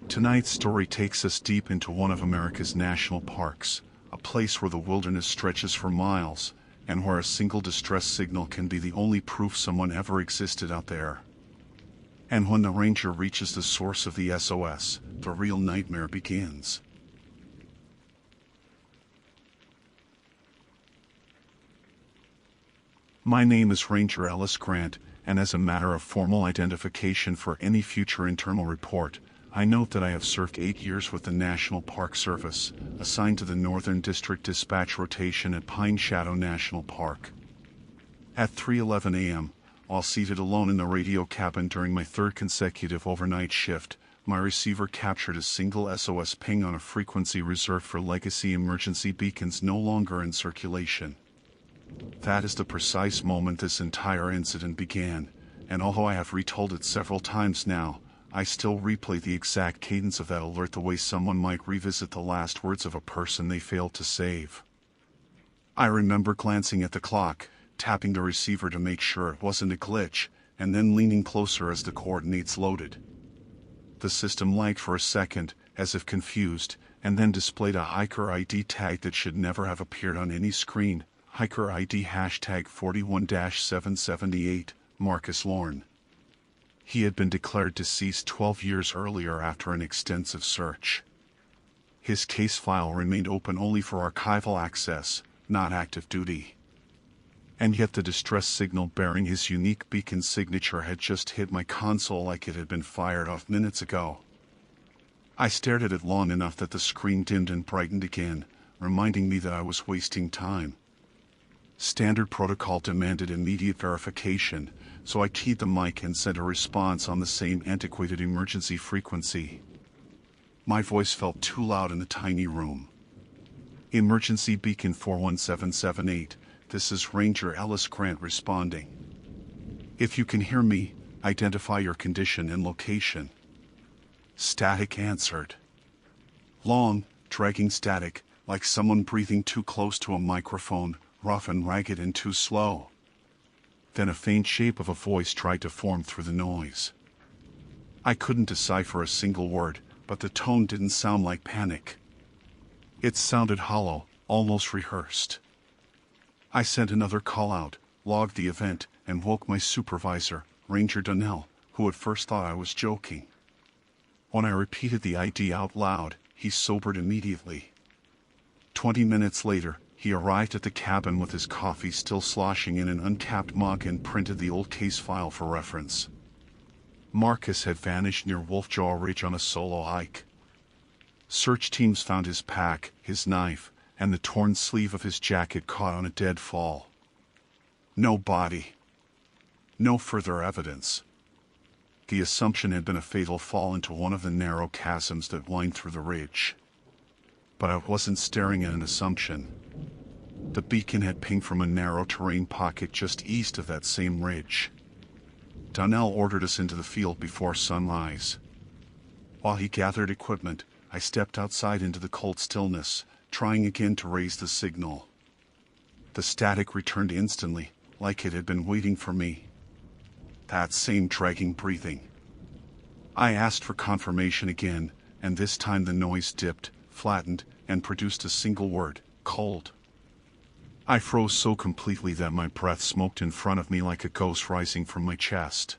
Tonight's story takes us deep into one of America's national parks, a place where the wilderness stretches for miles, and where a single distress signal can be the only proof someone ever existed out there. And when the ranger reaches the source of the SOS, the real nightmare begins. My name is Ranger Ellis Grant, and as a matter of formal identification for any future internal report, I note that I have served 8 years with the National Park Service, assigned to the Northern District Dispatch Rotation at Pine Shadow National Park. At 3:11 a.m., while seated alone in the radio cabin during my third consecutive overnight shift, my receiver captured a single SOS ping on a frequency reserved for legacy emergency beacons no longer in circulation. That is the precise moment this entire incident began, and although I have retold it several times now, I still replay the exact cadence of that alert the way someone might revisit the last words of a person they failed to save. I remember glancing at the clock, tapping the receiver to make sure it wasn't a glitch, and then leaning closer as the coordinates loaded. The system lagged for a second, as if confused, and then displayed a hiker ID tag that should never have appeared on any screen. Hiker ID hashtag 41-778, Marcus Lorne. He had been declared deceased 12 years earlier after an extensive search. His case file remained open only for archival access, not active duty. And yet the distress signal bearing his unique beacon signature had just hit my console like it had been fired off minutes ago. I stared at it long enough that the screen dimmed and brightened again, reminding me that I was wasting time. Standard protocol demanded immediate verification, so I keyed the mic and sent a response on the same antiquated emergency frequency. My voice felt too loud in the tiny room. Emergency beacon 41778, this is Ranger Ellis Grant responding. If you can hear me, identify your condition and location. Static answered. Long, dragging static, like someone breathing too close to a microphone, rough and ragged and too slow. Then a faint shape of a voice tried to form through the noise. I couldn't decipher a single word, but the tone didn't sound like panic. It sounded hollow, almost rehearsed. I sent another call out, logged the event, and woke my supervisor, Ranger Donnell, who at first thought I was joking. When I repeated the ID out loud, he sobered immediately. 20 minutes later, he arrived at the cabin with his coffee still sloshing in an uncapped mug and printed the old case file for reference. Marcus had vanished near Wolfjaw Ridge on a solo hike. Search teams found his pack, his knife, and the torn sleeve of his jacket caught on a deadfall. No body. No further evidence. The assumption had been a fatal fall into one of the narrow chasms that wind through the ridge. But I wasn't staring at an assumption. The beacon had pinged from a narrow terrain pocket just east of that same ridge. Donnell ordered us into the field before sunrise. While he gathered equipment, I stepped outside into the cold stillness, trying again to raise the signal. The static returned instantly, like it had been waiting for me. That same dragging breathing. I asked for confirmation again, and this time the noise dipped, flattened, and produced a single word, cold. I froze so completely that my breath smoked in front of me like a ghost rising from my chest.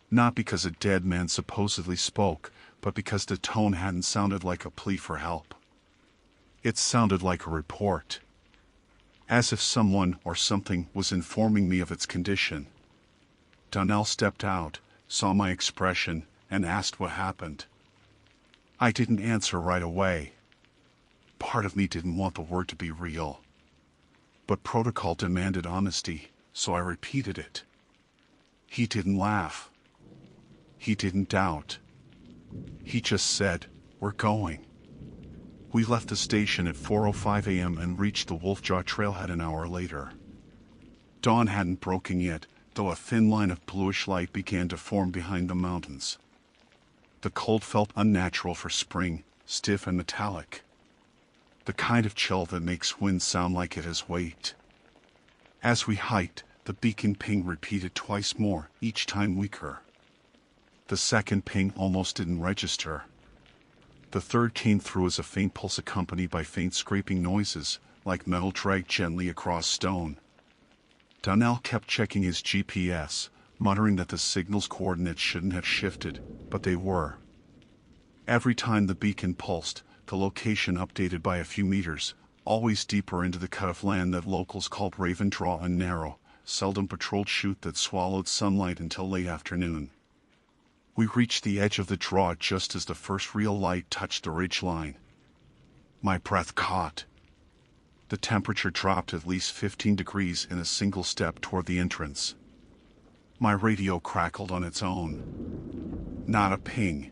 Not because a dead man supposedly spoke, but because the tone hadn't sounded like a plea for help. It sounded like a report. As if someone or something was informing me of its condition. Donnell stepped out, saw my expression, and asked what happened. I didn't answer right away. Part of me didn't want the word to be real. But protocol demanded honesty, so I repeated it. He didn't laugh. He didn't doubt. He just said, "We're going." We left the station at 4:05 a.m. and reached the Wolfjaw trailhead an hour later. Dawn hadn't broken yet, though a thin line of bluish light began to form behind the mountains. The cold felt unnatural for spring, stiff and metallic. The kind of chill that makes wind sound like it has weight. As we hiked, the beacon ping repeated twice more, each time weaker. The second ping almost didn't register. The third came through as a faint pulse accompanied by faint scraping noises, like metal dragged gently across stone. Donnell kept checking his GPS, muttering that the signal's coordinates shouldn't have shifted, but they were. Every time the beacon pulsed, the location updated by a few meters, always deeper into the cut of land that locals called Raven Draw and narrow, seldom patrolled chute that swallowed sunlight until late afternoon. We reached the edge of the draw just as the first real light touched the ridge line. My breath caught. The temperature dropped at least 15 degrees in a single step toward the entrance. My radio crackled on its own. Not a ping.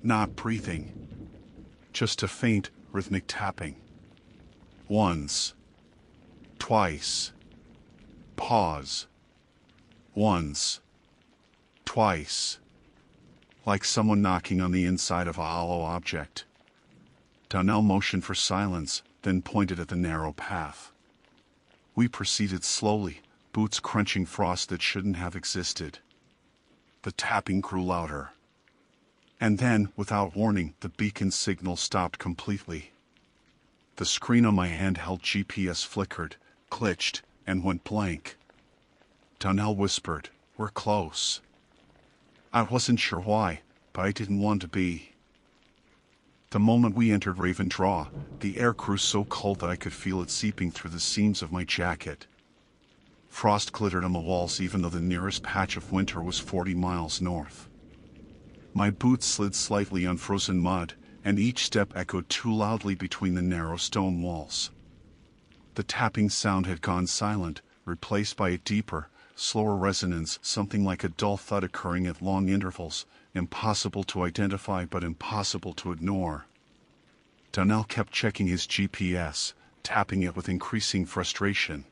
Not breathing. Just a faint, rhythmic tapping. Once. Twice. Pause. Once. Twice. Like someone knocking on the inside of a hollow object. Donnell motioned for silence, then pointed at the narrow path. We proceeded slowly, boots crunching frost that shouldn't have existed. The tapping grew louder. And then, without warning, the beacon signal stopped completely. The screen on my handheld GPS flickered, glitched, and went blank. Donnell whispered, "We're close." I wasn't sure why, but I didn't want to be. The moment we entered Raven Draw, the air grew so cold that I could feel it seeping through the seams of my jacket. Frost glittered on the walls even though the nearest patch of winter was 40 miles north. My boots slid slightly on frozen mud, and each step echoed too loudly between the narrow stone walls. The tapping sound had gone silent, replaced by a deeper, slower resonance, something like a dull thud occurring at long intervals, impossible to identify but impossible to ignore. Donnell kept checking his GPS, tapping it with increasing frustration.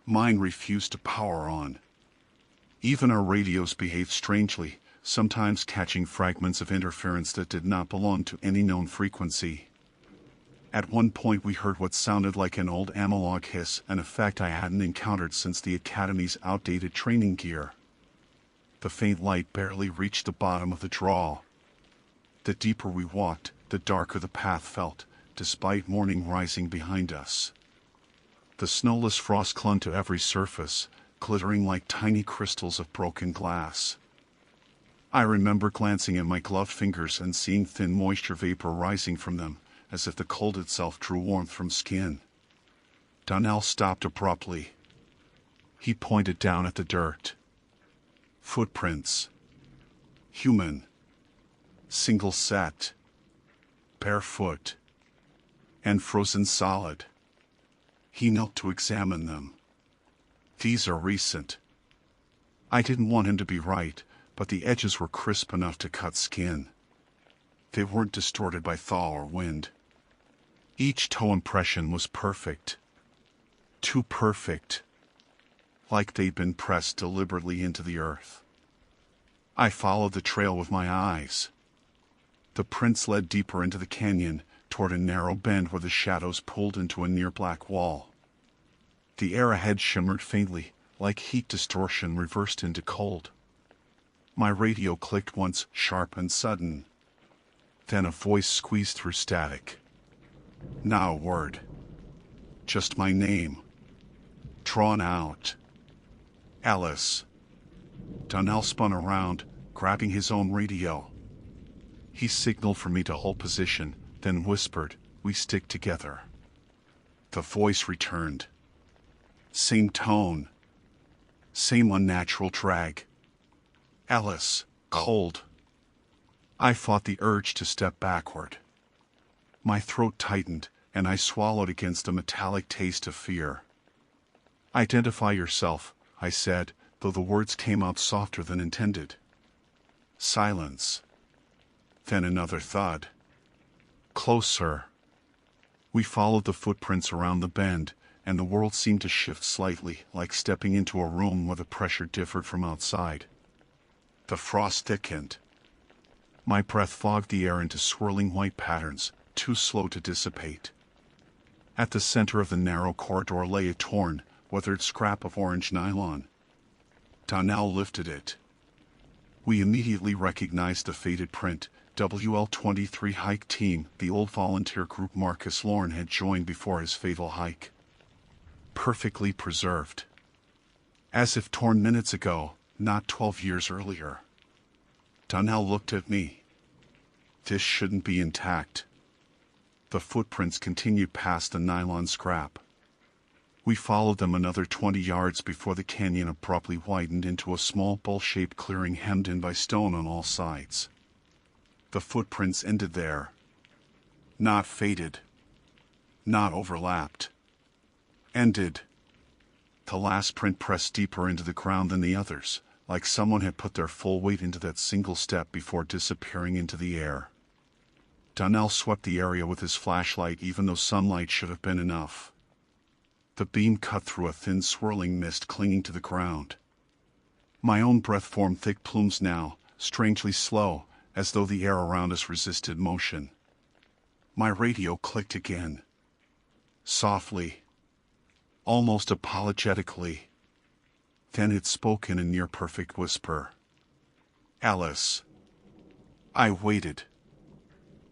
Mine refused to power on. Even our radios behaved strangely, sometimes catching fragments of interference that did not belong to any known frequency. At one point we heard what sounded like an old analog hiss, an effect I hadn't encountered since the Academy's outdated training gear. The faint light barely reached the bottom of the draw. The deeper we walked, the darker the path felt, despite morning rising behind us. The snowless frost clung to every surface, glittering like tiny crystals of broken glass. I remember glancing at my gloved fingers and seeing thin moisture vapor rising from them, as if the cold itself drew warmth from skin. Donnell stopped abruptly. He pointed down at the dirt. Footprints. Human. Single set. Barefoot. And frozen solid. He knelt to examine them. These are recent. I didn't want him to be right, but the edges were crisp enough to cut skin. They weren't distorted by thaw or wind. Each toe impression was perfect. Too perfect. Like they'd been pressed deliberately into the earth. I followed the trail with my eyes. The prints led deeper into the canyon, toward a narrow bend where the shadows pulled into a near-black wall. The air ahead shimmered faintly, like heat distortion reversed into cold. My radio clicked once, sharp and sudden. Then a voice squeezed through static. Not a word. Just my name. Drawn out. Alice. Donnell spun around, grabbing his own radio. He signaled for me to hold position, then whispered, "We stick together." The voice returned. Same tone. Same unnatural drag. Alice, cold. I fought the urge to step backward. My throat tightened, and I swallowed against a metallic taste of fear. "Identify yourself," I said, though the words came out softer than intended. Silence. Then another thud. Closer. We followed the footprints around the bend, and the world seemed to shift slightly, like stepping into a room where the pressure differed from outside. The frost thickened. My breath fogged the air into swirling white patterns, too slow to dissipate. At the center of the narrow corridor lay a torn, weathered scrap of orange nylon. Donnell lifted it. We immediately recognized the faded print, WL-23 hike team, the old volunteer group Marcus Lorne had joined before his fatal hike. Perfectly preserved. As if torn minutes ago, not 12 years earlier. Donnell looked at me. This shouldn't be intact. The footprints continued past the nylon scrap. We followed them another 20 yards before the canyon abruptly widened into a small bowl-shaped clearing hemmed in by stone on all sides. The footprints ended there. Not faded. Not overlapped. Ended. The last print pressed deeper into the ground than the others, like someone had put their full weight into that single step before disappearing into the air. Donnell swept the area with his flashlight even though sunlight should have been enough. The beam cut through a thin swirling mist clinging to the ground. My own breath formed thick plumes now, strangely slow, as though the air around us resisted motion. My radio clicked again. Softly. Almost apologetically. Then it spoke in a near-perfect whisper. Alice. I waited.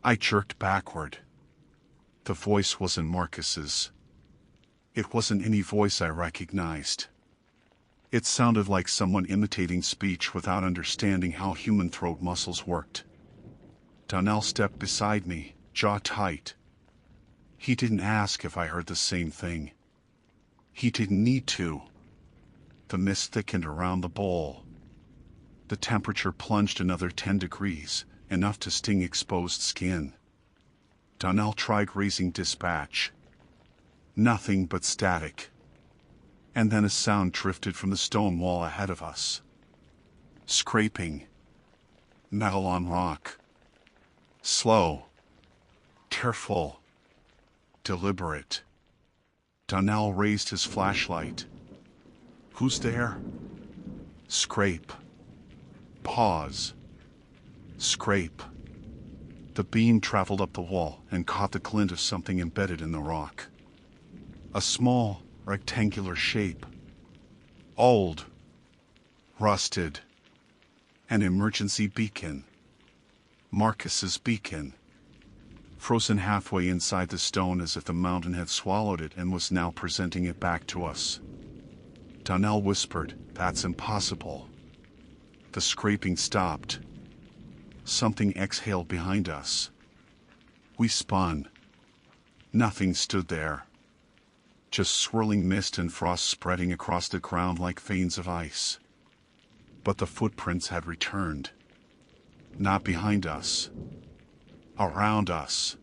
I jerked backward. The voice wasn't Marcus's. It wasn't any voice I recognized. It sounded like someone imitating speech without understanding how human throat muscles worked. Donnell stepped beside me, jaw tight. He didn't ask if I heard the same thing. He didn't need to. The mist thickened around the bowl. The temperature plunged another 10 degrees, enough to sting exposed skin. Donnell tried raising dispatch. Nothing but static. And then a sound drifted from the stone wall ahead of us. Scraping. Metal on rock. Slow. Careful. Deliberate. Donnell raised his flashlight. Who's there? Scrape. Pause. Scrape. The beam traveled up the wall and caught the glint of something embedded in the rock. A small, rectangular shape. Old. Rusted. An emergency beacon. Marcus's beacon. Frozen halfway inside the stone as if the mountain had swallowed it and was now presenting it back to us. Donnell whispered, "That's impossible." The scraping stopped. Something exhaled behind us. We spun. Nothing stood there. Just swirling mist and frost spreading across the ground like veins of ice. But the footprints had returned. Not behind us. Around us.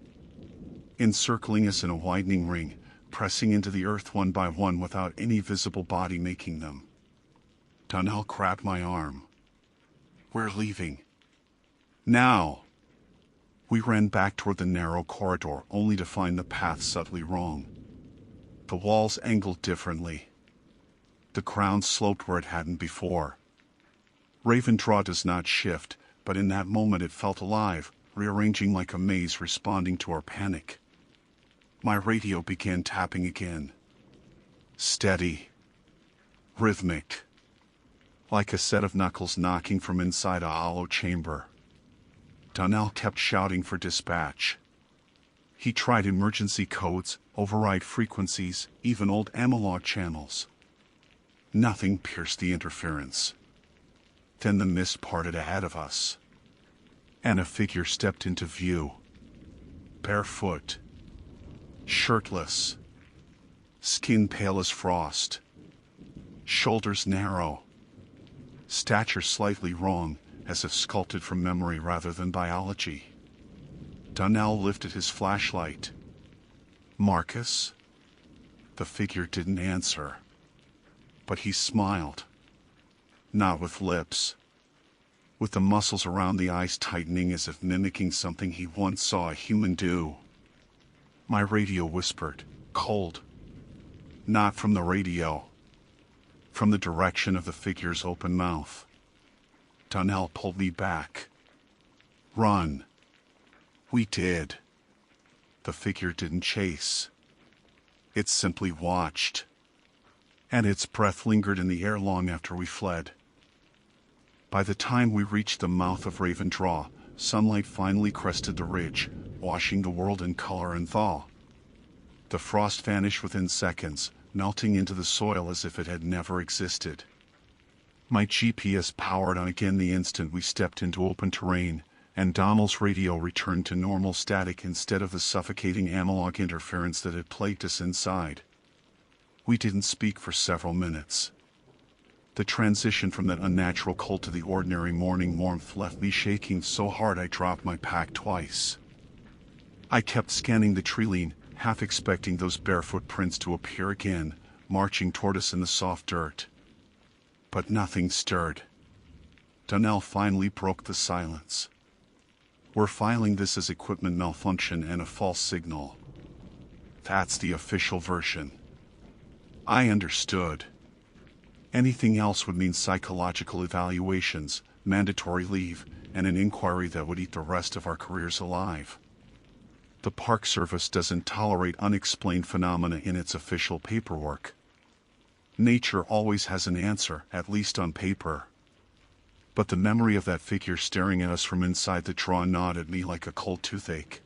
Encircling us in a widening ring, pressing into the earth one by one without any visible body making them. Donnell grabbed my arm. We're leaving. Now. We ran back toward the narrow corridor only to find the path subtly wrong. The walls angled differently. The ground sloped where it hadn't before. Ravendraw does not shift, but in that moment it felt alive, rearranging like a maze responding to our panic. My radio began tapping again. Steady. Rhythmic. Like a set of knuckles knocking from inside a hollow chamber. Donnell kept shouting for dispatch. He tried emergency codes, override frequencies, even old analog channels. Nothing pierced the interference. Then the mist parted ahead of us. And a figure stepped into view. Barefoot. Shirtless. Skin pale as frost. Shoulders narrow. Stature slightly wrong, as if sculpted from memory rather than biology. Donnell lifted his flashlight. Marcus? The figure didn't answer. But he smiled. Not with lips. With the muscles around the eyes tightening as if mimicking something he once saw a human do. My radio whispered, cold. Not from the radio. From the direction of the figure's open mouth. Donnell pulled me back. Run. We did. The figure didn't chase. It simply watched. And its breath lingered in the air long after we fled. By the time we reached the mouth of Ravendraw, sunlight finally crested the ridge, washing the world in color and thaw. The frost vanished within seconds, melting into the soil as if it had never existed. My GPS powered on again the instant we stepped into open terrain, and Donald's radio returned to normal static instead of the suffocating analog interference that had plagued us inside. We didn't speak for several minutes. The transition from that unnatural cold to the ordinary morning warmth left me shaking so hard I dropped my pack twice. I kept scanning the treeline, half expecting those barefoot prints to appear again, marching toward us in the soft dirt. But nothing stirred. Donnell finally broke the silence. "We're filing this as equipment malfunction and a false signal. That's the official version." I understood. Anything else would mean psychological evaluations, mandatory leave, and an inquiry that would eat the rest of our careers alive. The Park Service doesn't tolerate unexplained phenomena in its official paperwork. Nature always has an answer, at least on paper. But the memory of that figure staring at us from inside the draw gnawed at me like a cold toothache.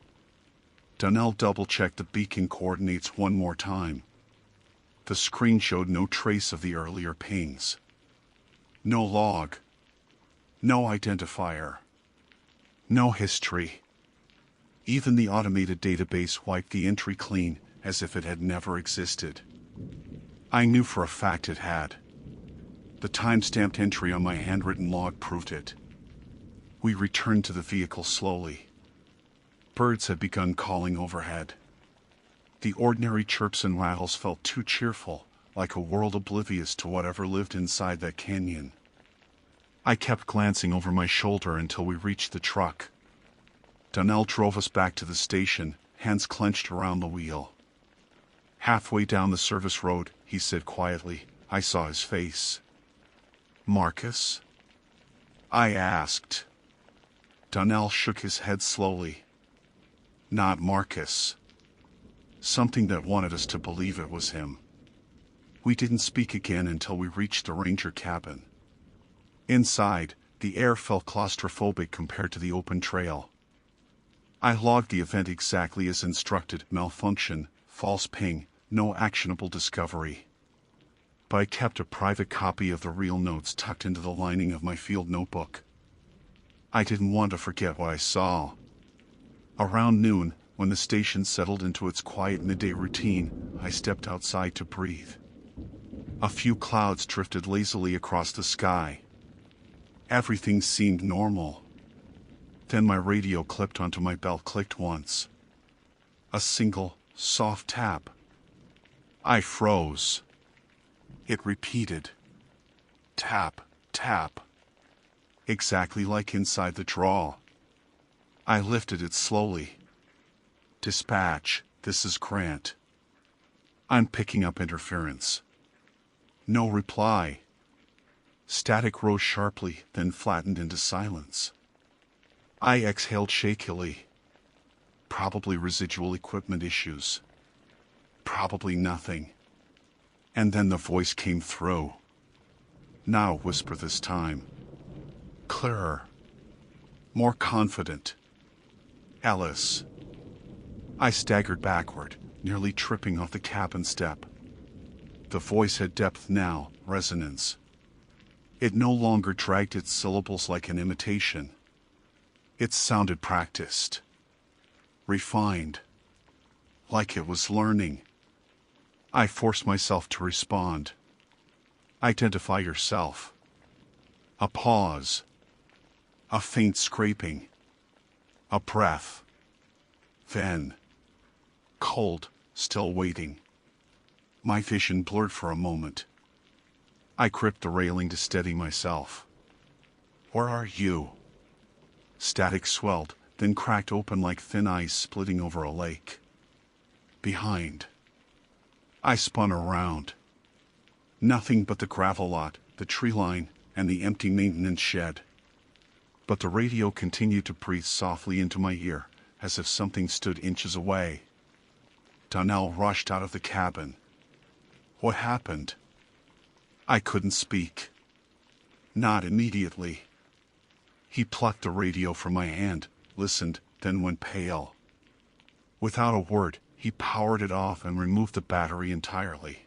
Donnell double-checked the beacon coordinates one more time. The screen showed no trace of the earlier pings. No log. No identifier. No history. Even the automated database wiped the entry clean, as if it had never existed. I knew for a fact it had. The time-stamped entry on my handwritten log proved it. We returned to the vehicle slowly. Birds had begun calling overhead. The ordinary chirps and rattles felt too cheerful, like a world oblivious to whatever lived inside that canyon. I kept glancing over my shoulder until we reached the truck. Donnell drove us back to the station, hands clenched around the wheel. Halfway down the service road, he said quietly, I saw his face. "Marcus?" I asked. Donnell shook his head slowly. "Not Marcus." Something that wanted us to believe it was him. We didn't speak again until we reached the ranger cabin. Inside, the air felt claustrophobic compared to the open trail. I logged the event exactly as instructed: malfunction, false ping, no actionable discovery. But I kept a private copy of the real notes tucked into the lining of my field notebook. I didn't want to forget what I saw. Around noon, when the station settled into its quiet midday routine, I stepped outside to breathe. A few clouds drifted lazily across the sky. Everything seemed normal. Then my radio clipped onto my belt clicked once. A single, soft tap. I froze. It repeated. Tap, tap. Exactly like inside the draw. I lifted it slowly. "Dispatch, this is Grant. I'm picking up interference." No reply. Static rose sharply, then flattened into silence. I exhaled shakily. Probably residual equipment issues. Probably nothing. And then the voice came through. Not a whisper this time. Clearer. More confident. "Ellis." I staggered backward, nearly tripping off the cabin step. The voice had depth now, resonance. It no longer dragged its syllables like an imitation. It sounded practiced. Refined. Like it was learning. I forced myself to respond. "Identify yourself." A pause. A faint scraping. A breath. Then, cold, still waiting. My vision blurred for a moment. I gripped the railing to steady myself. "Where are you?" Static swelled, then cracked open like thin ice splitting over a lake. "Behind." I spun around. Nothing but the gravel lot, the tree line, and the empty maintenance shed. But the radio continued to breathe softly into my ear, as if something stood inches away. Donnell rushed out of the cabin. What happened? I couldn't speak. Not immediately. He plucked the radio from my hand, listened, then went pale. Without a word, he powered it off and removed the battery entirely.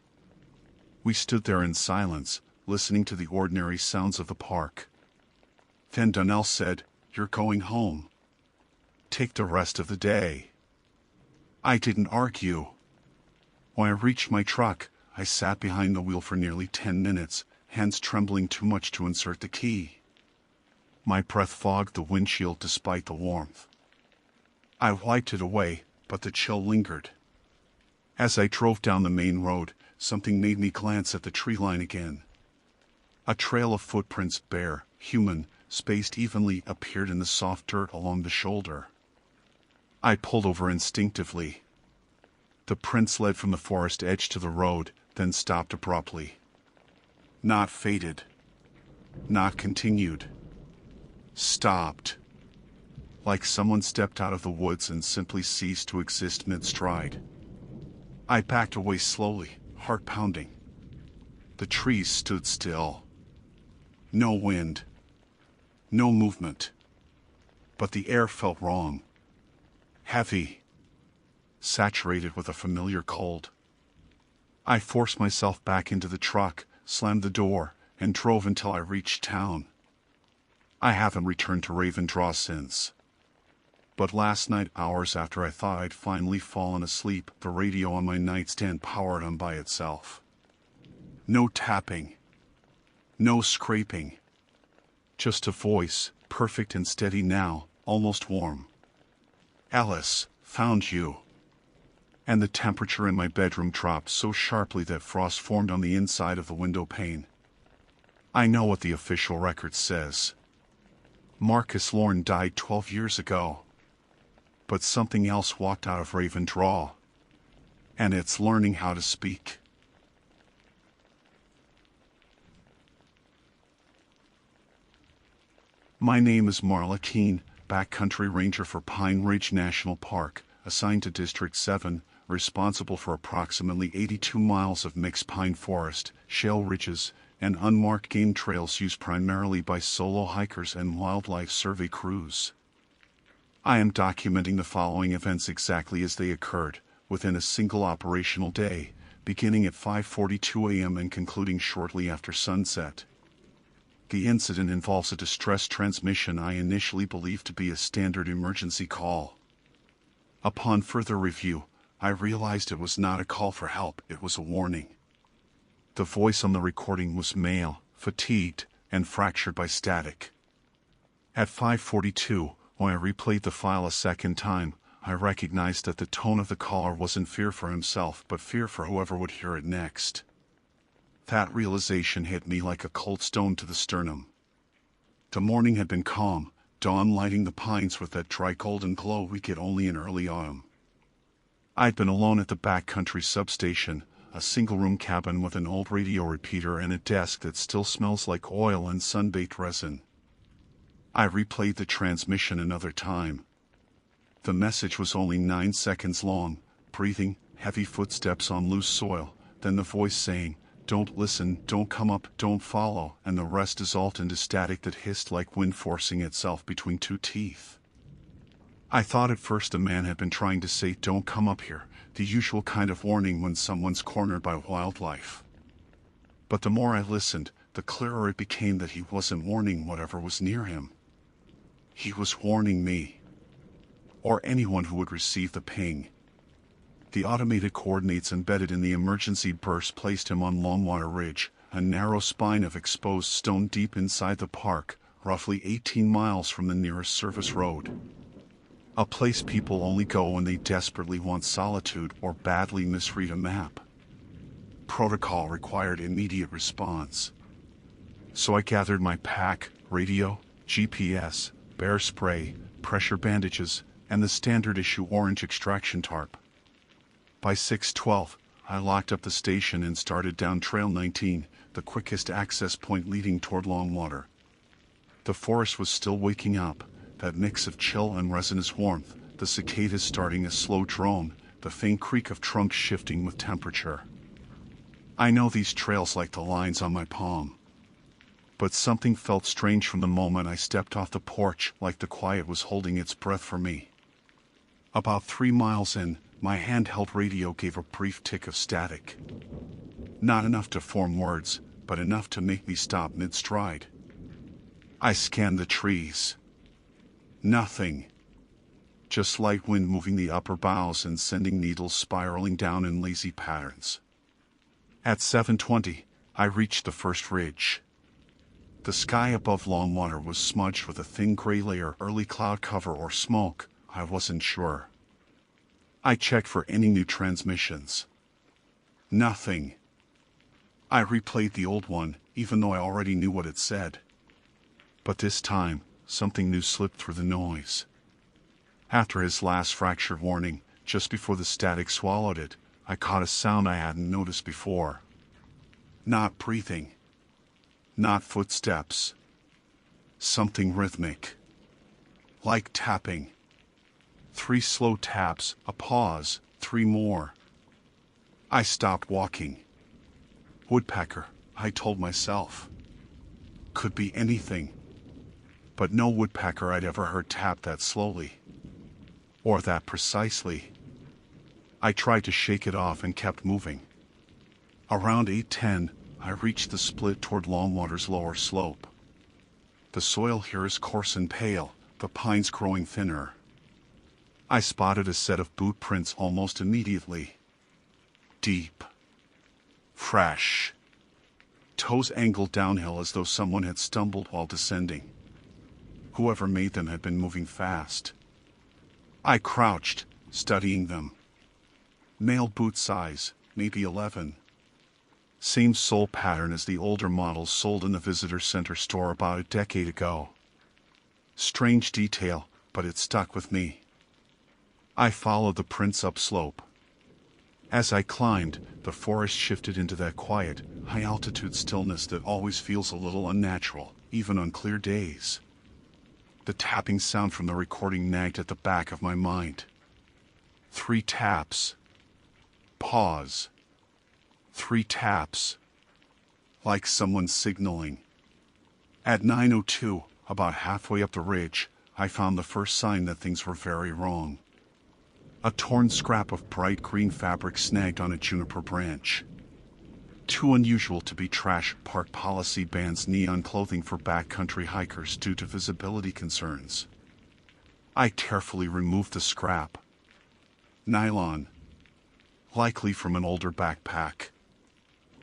We stood there in silence, listening to the ordinary sounds of the park. Then Donnell said, "You're going home. Take the rest of the day." I didn't argue. When I reached my truck, I sat behind the wheel for nearly 10 minutes, hands trembling too much to insert the key. My breath fogged the windshield despite the warmth. I wiped it away, but the chill lingered. As I drove down the main road, something made me glance at the tree line again. A trail of footprints, bare, human, spaced evenly, appeared in the soft dirt along the shoulder. I pulled over instinctively. The prints led from the forest edge to the road, then stopped abruptly. Not faded. Not continued. Stopped. Like someone stepped out of the woods and simply ceased to exist mid-stride. I backed away slowly, heart pounding. The trees stood still. No wind. No movement. But the air felt wrong. Heavy. Saturated with a familiar cold. I forced myself back into the truck, slammed the door, and drove until I reached town. I haven't returned to Ravensdraw since. But last night, hours after I thought I'd finally fallen asleep, the radio on my nightstand powered on by itself. No tapping. No scraping. Just a voice, perfect and steady now, almost warm. "Alice, found you." And the temperature in my bedroom dropped so sharply that frost formed on the inside of the window pane. I know what the official record says. Marcus Lorne died 12 years ago. But something else walked out of Ravensdraw. And it's learning how to speak. My name is Marla Keene, backcountry ranger for Pine Ridge National Park, assigned to District 7, responsible for approximately 82 miles of mixed pine forest, shale ridges, and unmarked game trails used primarily by solo hikers and wildlife survey crews. I am documenting the following events exactly as they occurred, within a single operational day, beginning at 5:42 a.m. and concluding shortly after sunset. The incident involves a distress transmission I initially believed to be a standard emergency call. Upon further review, I realized it was not a call for help, it was a warning. The voice on the recording was male, fatigued, and fractured by static. At 5:42, when I replayed the file a second time, I recognized that the tone of the caller wasn't fear for himself but fear for whoever would hear it next. That realization hit me like a cold stone to the sternum. The morning had been calm, dawn lighting the pines with that dry golden glow we get only in early autumn. I'd been alone at the backcountry substation, a single-room cabin with an old radio repeater and a desk that still smells like oil and sun-baked resin. I replayed the transmission another time. The message was only 9 seconds long, breathing, heavy footsteps on loose soil, then the voice saying, "Don't listen, don't come up, don't follow," and the rest dissolved into static that hissed like wind forcing itself between two teeth. I thought at first the man had been trying to say, "Don't come up here," the usual kind of warning when someone's cornered by wildlife. But the more I listened, the clearer it became that he wasn't warning whatever was near him. He was warning me. Or anyone who would receive the ping. The automated coordinates embedded in the emergency burst placed him on Longwater Ridge, a narrow spine of exposed stone deep inside the park, roughly 18 miles from the nearest service road. A place people only go when they desperately want solitude or badly misread a map. Protocol required immediate response. So I gathered my pack, radio, GPS, bear spray, pressure bandages, and the standard issue orange extraction tarp. By 6:12, I locked up the station and started down Trail 19, the quickest access point leading toward Longwater. The forest was still waking up, that mix of chill and resinous warmth, the cicadas starting a slow drone, the faint creak of trunks shifting with temperature. I know these trails like the lines on my palm. But something felt strange from the moment I stepped off the porch, like the quiet was holding its breath for me. About 3 miles in, my handheld radio gave a brief tick of static. Not enough to form words, but enough to make me stop mid-stride. I scanned the trees. Nothing. Just light wind moving the upper boughs and sending needles spiraling down in lazy patterns. At 7:20, I reached the first ridge. The sky above Longwater was smudged with a thin gray layer, early cloud cover or smoke. I wasn't sure. I checked for any new transmissions. Nothing. I replayed the old one, even though I already knew what it said. But this time, something new slipped through the noise. After his last fractured warning, just before the static swallowed it, I caught a sound I hadn't noticed before. Not breathing. Not footsteps. Something rhythmic. Like tapping. 3 slow taps, a pause, 3 more. I stopped walking. Woodpecker, I told myself. Could be anything. But no woodpecker I'd ever heard tap that slowly. Or that precisely. I tried to shake it off and kept moving. Around 8:10, I reached the split toward Longwater's lower slope. The soil here is coarse and pale, the pines growing thinner. I spotted a set of boot prints almost immediately. Deep. Fresh. Toes angled downhill as though someone had stumbled while descending. Whoever made them had been moving fast. I crouched, studying them. Male boot size, maybe 11. Same sole pattern as the older models sold in the visitor center store about a decade ago. Strange detail, but it stuck with me. I followed the prints upslope. As I climbed, the forest shifted into that quiet, high-altitude stillness that always feels a little unnatural, even on clear days. The tapping sound from the recording nagged at the back of my mind. 3 taps. Pause. 3 taps. Like someone signaling. At 9:02, about halfway up the ridge, I found the first sign that things were very wrong. A torn scrap of bright green fabric snagged on a juniper branch. Too unusual to be trash. Park policy bans neon clothing for backcountry hikers due to visibility concerns. I carefully removed the scrap. Nylon. Likely from an older backpack.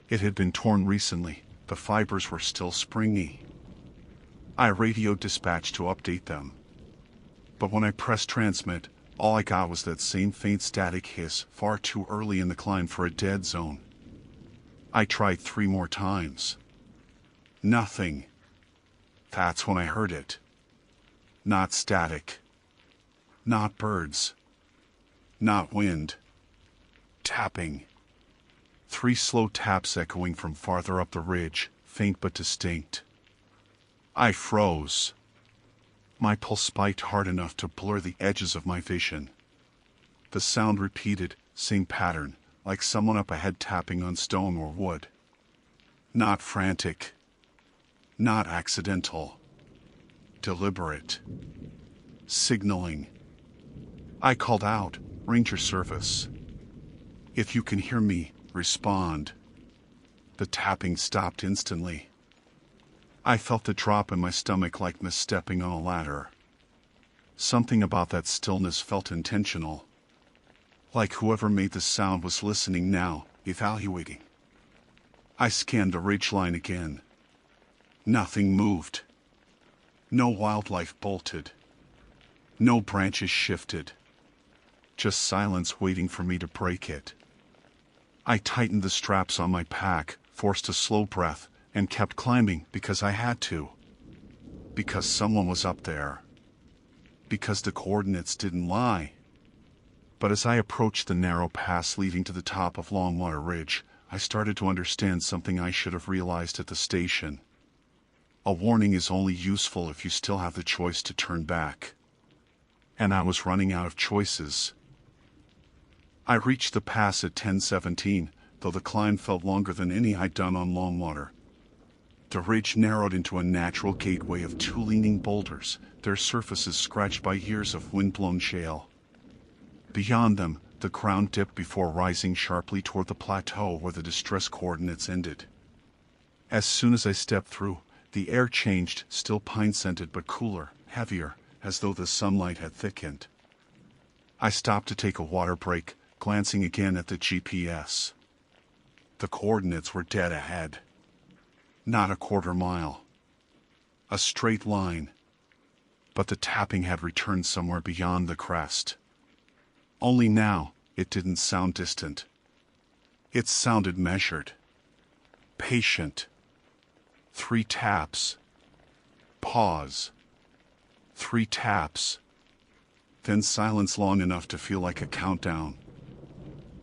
It had been torn recently, the fibers were still springy. I radioed dispatch to update them. But when I pressed transmit, all I got was that same faint static hiss, far too early in the climb for a dead zone. I tried 3 more times. Nothing. That's when I heard it. Not static. Not birds. Not wind. Tapping. 3 slow taps echoing from farther up the ridge, faint but distinct. I froze. My pulse spiked hard enough to blur the edges of my vision. The sound repeated, same pattern, like someone up ahead tapping on stone or wood. Not frantic. Not accidental. Deliberate. Signaling. I called out, Ranger Service. If you can hear me, respond. The tapping stopped instantly. I felt a drop in my stomach like misstepping on a ladder. Something about that stillness felt intentional. Like whoever made the sound was listening now, evaluating. I scanned the ridgeline again. Nothing moved. No wildlife bolted. No branches shifted. Just silence waiting for me to break it. I tightened the straps on my pack, forced a slow breath, and kept climbing because I had to. Because someone was up there. Because the coordinates didn't lie. But as I approached the narrow pass leading to the top of Longwater Ridge, I started to understand something I should have realized at the station. A warning is only useful if you still have the choice to turn back. And I was running out of choices. I reached the pass at 10:17, though the climb felt longer than any I'd done on Longwater. The ridge narrowed into a natural gateway of two leaning boulders, their surfaces scratched by years of wind-blown shale. Beyond them, the ground dipped before rising sharply toward the plateau where the distress coordinates ended. As soon as I stepped through, the air changed, still pine-scented but cooler, heavier, as though the sunlight had thickened. I stopped to take a water break, glancing again at the GPS. The coordinates were dead ahead. Not a quarter mile. A straight line. But the tapping had returned somewhere beyond the crest. Only now, it didn't sound distant. It sounded measured. Patient. 3 taps. Pause. 3 taps. Then silence long enough to feel like a countdown.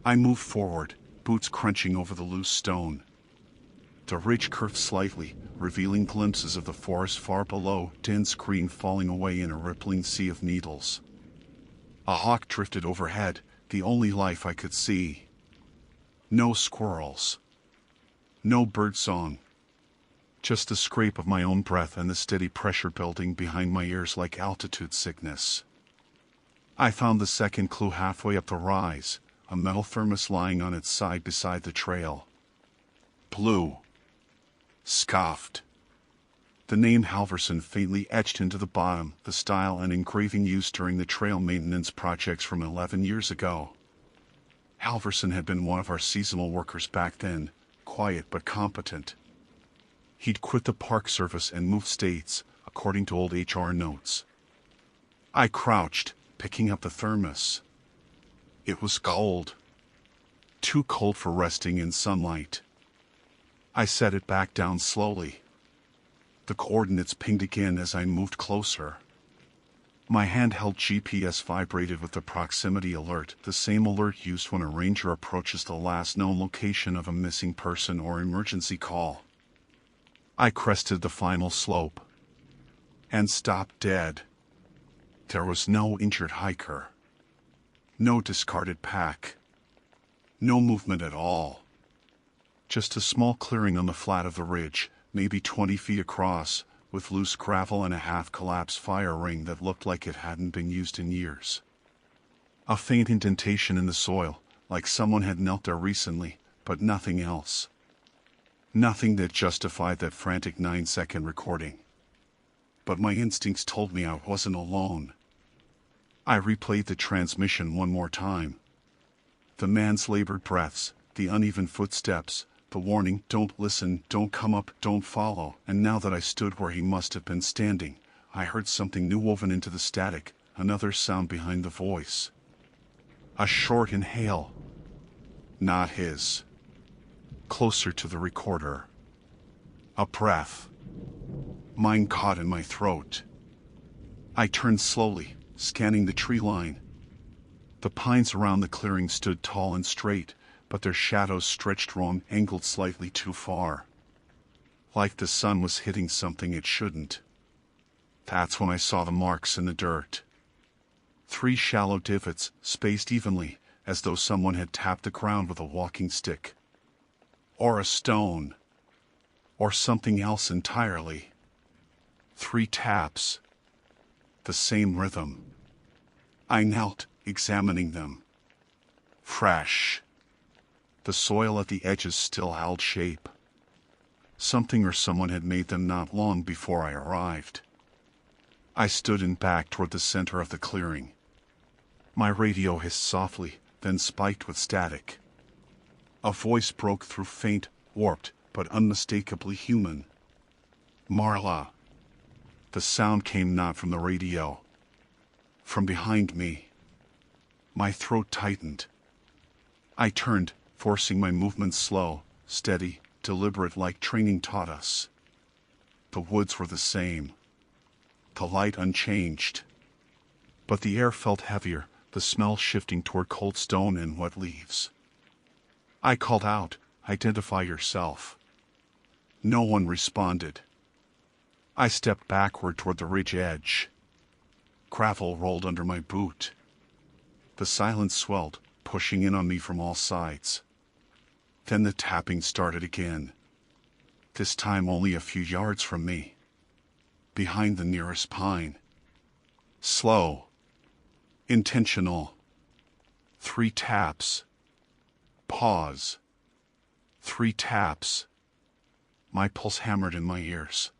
I moved forward, boots crunching over the loose stone. The ridge curved slightly, revealing glimpses of the forest far below, dense green falling away in a rippling sea of needles. A hawk drifted overhead, the only life I could see. No squirrels. No birdsong. Just the scrape of my own breath and the steady pressure building behind my ears like altitude sickness. I found the second clue halfway up the rise, a metal thermos lying on its side beside the trail. Blue. Scoffed. The name Halverson faintly etched into the bottom, the style and engraving used during the trail maintenance projects from 11 years ago. Halverson had been one of our seasonal workers back then, quiet but competent. He'd quit the Park Service and moved states, according to old HR notes. I crouched, picking up the thermos. It was cold. Too cold for resting in sunlight. I set it back down slowly. The coordinates pinged again as I moved closer. My handheld GPS vibrated with the proximity alert, the same alert used when a ranger approaches the last known location of a missing person or emergency call. I crested the final slope. And stopped dead. There was no injured hiker. No discarded pack. No movement at all. Just a small clearing on the flat of the ridge, maybe 20 feet across, with loose gravel and a half-collapsed fire ring that looked like it hadn't been used in years. A faint indentation in the soil, like someone had knelt there recently, but nothing else. Nothing that justified that frantic 9-second recording. But my instincts told me I wasn't alone. I replayed the transmission one more time. The man's labored breaths, the uneven footsteps, the warning, don't listen, don't come up, don't follow, and now that I stood where he must have been standing, I heard something new woven into the static, another sound behind the voice. A short inhale. Not his. Closer to the recorder. A breath. Mine caught in my throat. I turned slowly, scanning the tree line. The pines around the clearing stood tall and straight, but their shadows stretched wrong, angled slightly too far. Like the sun was hitting something it shouldn't. That's when I saw the marks in the dirt. 3 shallow divots, spaced evenly, as though someone had tapped the ground with a walking stick. Or a stone. Or something else entirely. 3 taps. The same rhythm. I knelt, examining them. Fresh. The soil at the edges still held shape. Something or someone had made them not long before I arrived. I stood and backed toward the center of the clearing. My radio hissed softly, then spiked with static. A voice broke through, faint, warped, but unmistakably human. Marla. The sound came not from the radio. From behind me. My throat tightened. I turned, forcing my movements slow, steady, deliberate like training taught us. The woods were the same. The light unchanged. But the air felt heavier, the smell shifting toward cold stone and wet leaves. I called out, "Identify yourself." No one responded. I stepped backward toward the ridge edge. Gravel rolled under my boot. The silence swelled, pushing in on me from all sides. Then the tapping started again. this time only a few yards from me. Behind the nearest pine. Slow. Intentional. 3 taps. Pause. 3 taps. My pulse hammered in my ears.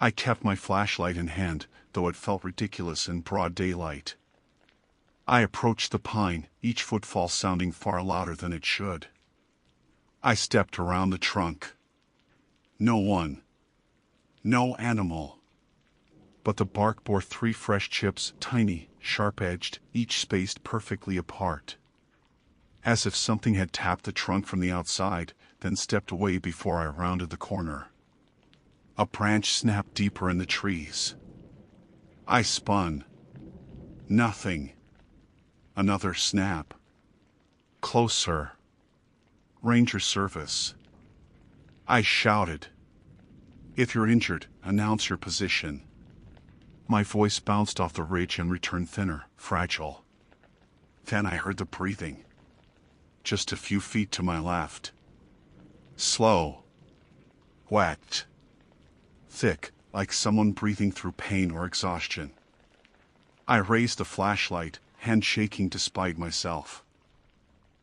I kept my flashlight in hand, though it felt ridiculous in broad daylight. I approached the pine, each footfall sounding far louder than it should. I stepped around the trunk. No one. No animal. But the bark bore 3 fresh chips, tiny, sharp-edged, each spaced perfectly apart. As if something had tapped the trunk from the outside, then stepped away before I rounded the corner. A branch snapped deeper in the trees. I spun. Nothing. Another snap. Closer. Ranger service. I shouted. If you're injured, announce your position. My voice bounced off the ridge and returned thinner, fragile. Then I heard the breathing. Just a few feet to my left. Slow. Wet. Thick, like someone breathing through pain or exhaustion. I raised the flashlight, hand shaking despite myself.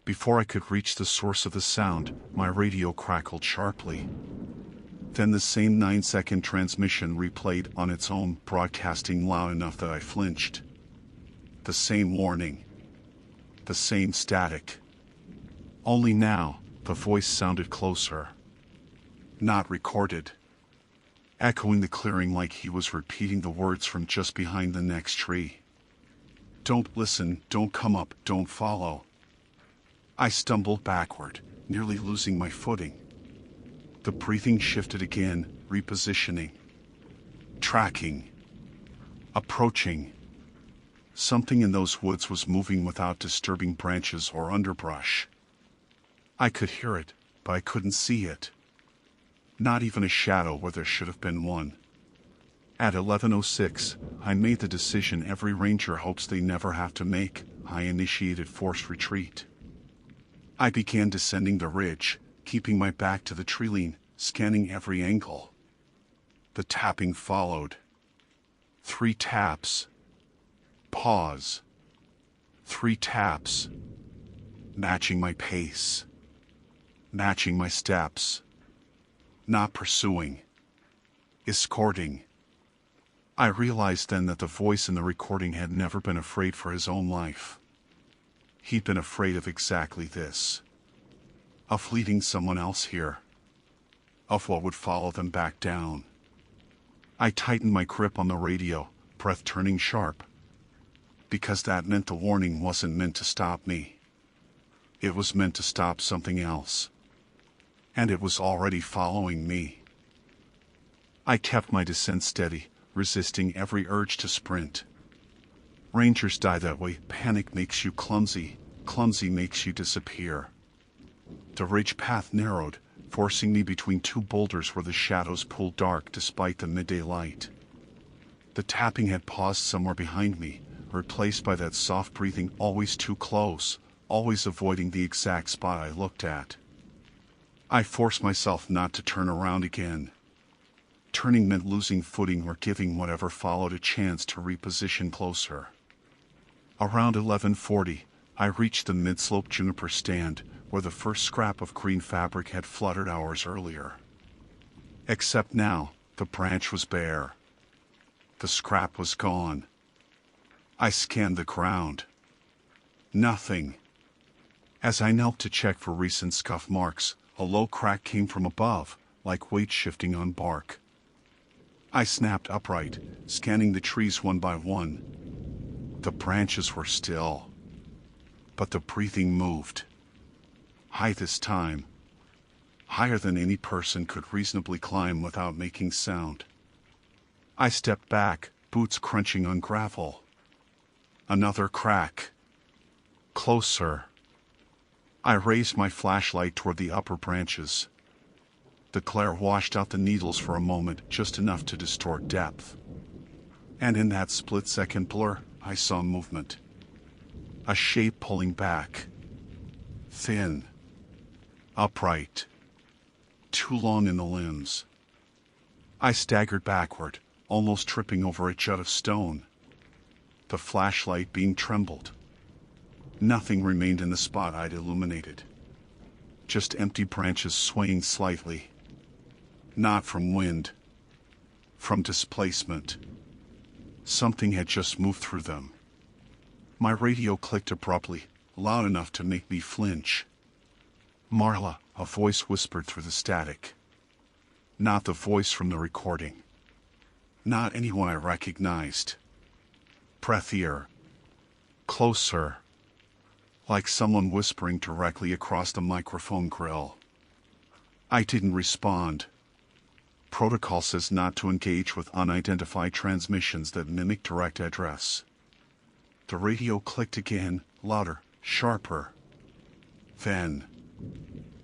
Before I could reach the source of the sound, my radio crackled sharply. Then the same 9-second transmission replayed on its own, broadcasting loud enough that I flinched. The same warning. The same static. Only now, the voice sounded closer. Not recorded. Echoing the clearing like he was repeating the words from just behind the next tree. Don't listen, don't come up, don't follow. I stumbled backward, nearly losing my footing. The breathing shifted again, repositioning. Tracking. Approaching. Something in those woods was moving without disturbing branches or underbrush. I could hear it, but I couldn't see it. Not even a shadow where there should have been one. At 11:06, I made the decision every ranger hopes they never have to make. I initiated forced retreat. I began descending the ridge, keeping my back to the tree-line, scanning every angle. The tapping followed. 3 taps. Pause. 3 taps. Matching my pace. Matching my steps. Not pursuing. Escorting. I realized then that the voice in the recording had never been afraid for his own life. He'd been afraid of exactly this. Of leading someone else here. Of what would follow them back down. I tightened my grip on the radio, breath turning sharp. Because that meant the warning wasn't meant to stop me. It was meant to stop something else. And it was already following me. I kept my descent steady, resisting every urge to sprint. Rangers die that way. Panic makes you clumsy. Clumsy makes you disappear. The ridge path narrowed, forcing me between 2 boulders where the shadows pulled dark despite the midday light. The tapping had paused somewhere behind me, replaced by that soft breathing, always too close, always avoiding the exact spot I looked at. I forced myself not to turn around again. Turning meant losing footing or giving whatever followed a chance to reposition closer. Around 11:40, I reached the mid-slope juniper stand, where the first scrap of green fabric had fluttered hours earlier. Except now, the branch was bare. The scrap was gone. I scanned the ground. Nothing. As I knelt to check for recent scuff marks, a low crack came from above, like weight shifting on bark. I snapped upright, scanning the trees one by one. The branches were still. But the breathing moved. High this time. Higher than any person could reasonably climb without making sound. I stepped back, boots crunching on gravel. Another crack. Closer. I raised my flashlight toward the upper branches. The glare washed out the needles for a moment, just enough to distort depth. And in that split-second blur, I saw movement. A shape pulling back. Thin. Upright. too long in the limbs. I staggered backward, almost tripping over a jut of stone. The flashlight beam trembled. Nothing remained in the spot I'd illuminated. Just empty branches swaying slightly. Not from wind. From displacement. Something had just moved through them. My radio clicked abruptly, loud enough to make me flinch. "Marla," a voice whispered through the static. Not the voice from the recording. Not anyone I recognized. Breathier. Closer. Like someone whispering directly across the microphone grill. I didn't respond. Protocol says not to engage with unidentified transmissions that mimic direct address. The radio clicked again, louder, sharper. Then,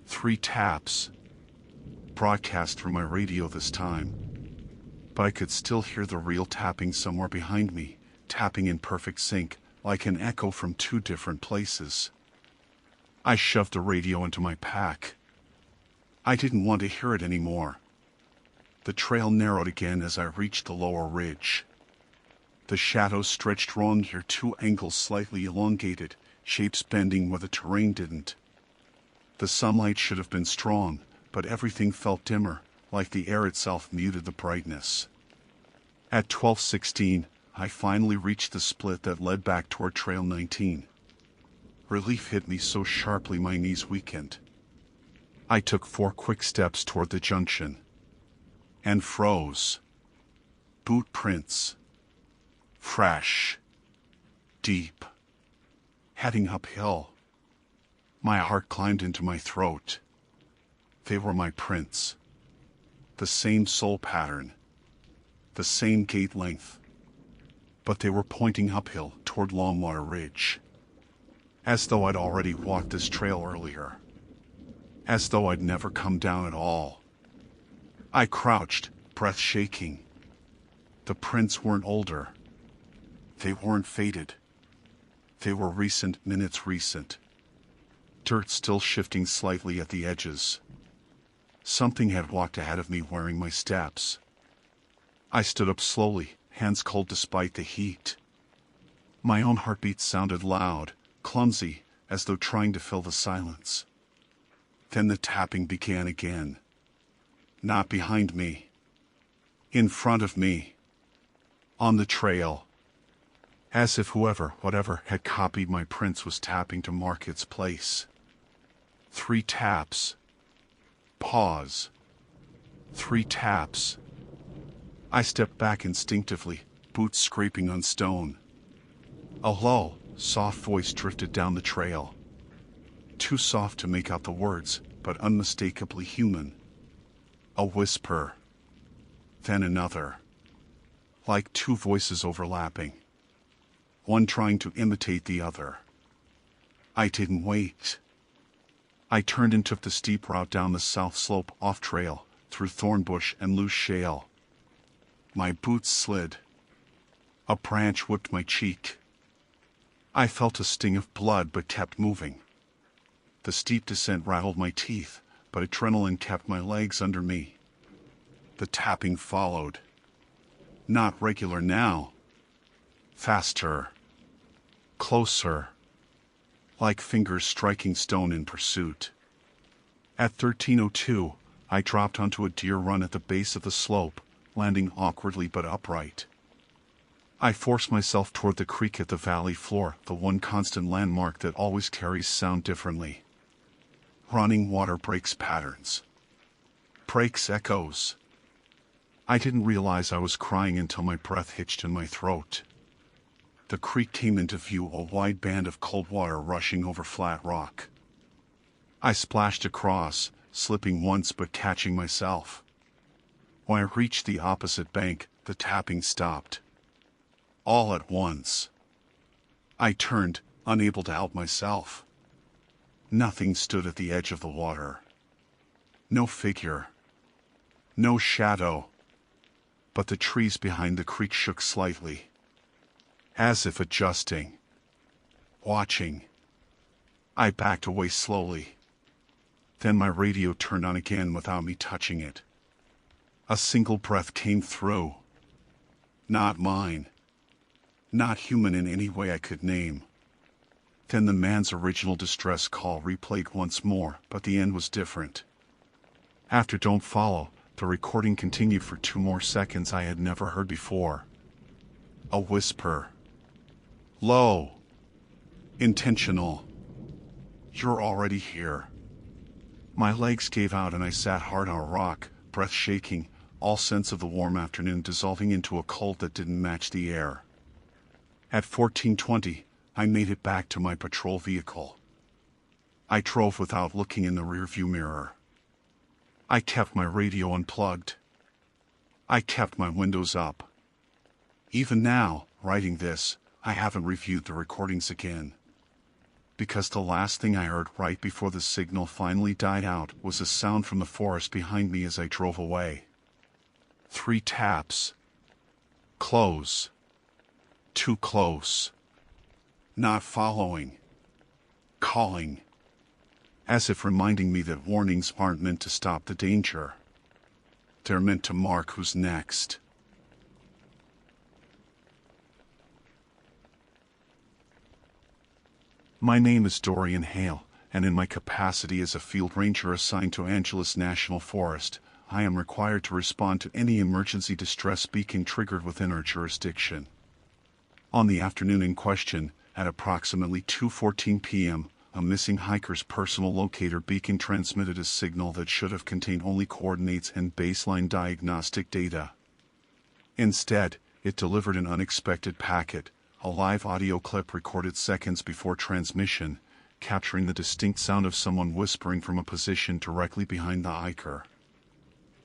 3 taps. Broadcast through my radio this time. But I could still hear the real tapping somewhere behind me, tapping in perfect sync, like an echo from 2 different places. I shoved the radio into my pack. I didn't want to hear it anymore. The trail narrowed again as I reached the lower ridge. The shadows stretched wrong here, 2 angles slightly elongated, shapes bending where the terrain didn't. The sunlight should have been strong, but everything felt dimmer, like the air itself muted the brightness. At 12:16, I finally reached the split that led back toward Trail 19. Relief hit me so sharply my knees weakened. I took 4 quick steps toward the junction. And froze. Boot prints. Fresh. Deep. Heading uphill. My heart climbed into my throat. They were my prints. The same sole pattern. The same gait length. But they were pointing uphill toward Longwater Ridge. As though I'd already walked this trail earlier. As though I'd never come down at all. I crouched, breath shaking. The prints weren't older. They weren't faded. They were recent, minutes recent. Dirt still shifting slightly at the edges. Something had walked ahead of me wearing my steps. I stood up slowly, hands cold despite the heat. My own heartbeat sounded loud, clumsy, as though trying to fill the silence. Then the tapping began again. Not behind me. In front of me. On the trail. As if whoever, whatever, had copied my prints was tapping to mark its place. 3 taps. Pause. 3 taps. I stepped back instinctively, boots scraping on stone. A low, soft voice drifted down the trail. Too soft to make out the words, but unmistakably human. A whisper. Then another. Like 2 voices overlapping. One trying to imitate the other. I didn't wait. I turned and took the steep route down the south slope off trail, through thornbush and loose shale. My boots slid. A branch whipped my cheek. I felt a sting of blood but kept moving. The steep descent rattled my teeth, but adrenaline kept my legs under me. The tapping followed. Not regular now. Faster. Closer. Like fingers striking stone in pursuit. At 13:02, I dropped onto a deer run at the base of the slope, landing awkwardly but upright. I forced myself toward the creek at the valley floor, the one constant landmark that always carries sound differently. Running water breaks patterns. Breaks echoes. I didn't realize I was crying until my breath hitched in my throat. The creek came into view, a wide band of cold water rushing over flat rock. I splashed across, slipping once but catching myself. When I reached the opposite bank, the tapping stopped. All at once. I turned, unable to help myself. Nothing stood at the edge of the water. No figure. No shadow. But the trees behind the creek shook slightly. As if adjusting. Watching. I backed away slowly. Then my radio turned on again without me touching it. A single breath came through. Not mine. Not human in any way I could name. Then the man's original distress call replayed once more, but the end was different. After "Don't Follow," the recording continued for 2 more seconds I had never heard before. A whisper. Low. Intentional. "You're already here." My legs gave out and I sat hard on a rock, breath shaking, all sense of the warm afternoon dissolving into a cold that didn't match the air. At 14:20, I made it back to my patrol vehicle. I drove without looking in the rearview mirror. I kept my radio unplugged. I kept my windows up. Even now, writing this, I haven't reviewed the recordings again. Because the last thing I heard right before the signal finally died out was a sound from the forest behind me as I drove away. 3 taps. Close. Too close. Not following. Calling. As if reminding me that warnings aren't meant to stop the danger. They're meant to mark who's next. My name is Dorian Hale, and in my capacity as a field ranger assigned to Angeles National Forest, I am required to respond to any emergency distress beacon triggered within our jurisdiction. On the afternoon in question, at approximately 2:14 p.m., a missing hiker's personal locator beacon transmitted a signal that should have contained only coordinates and baseline diagnostic data. Instead, it delivered an unexpected packet, a live audio clip recorded seconds before transmission, capturing the distinct sound of someone whispering from a position directly behind the hiker.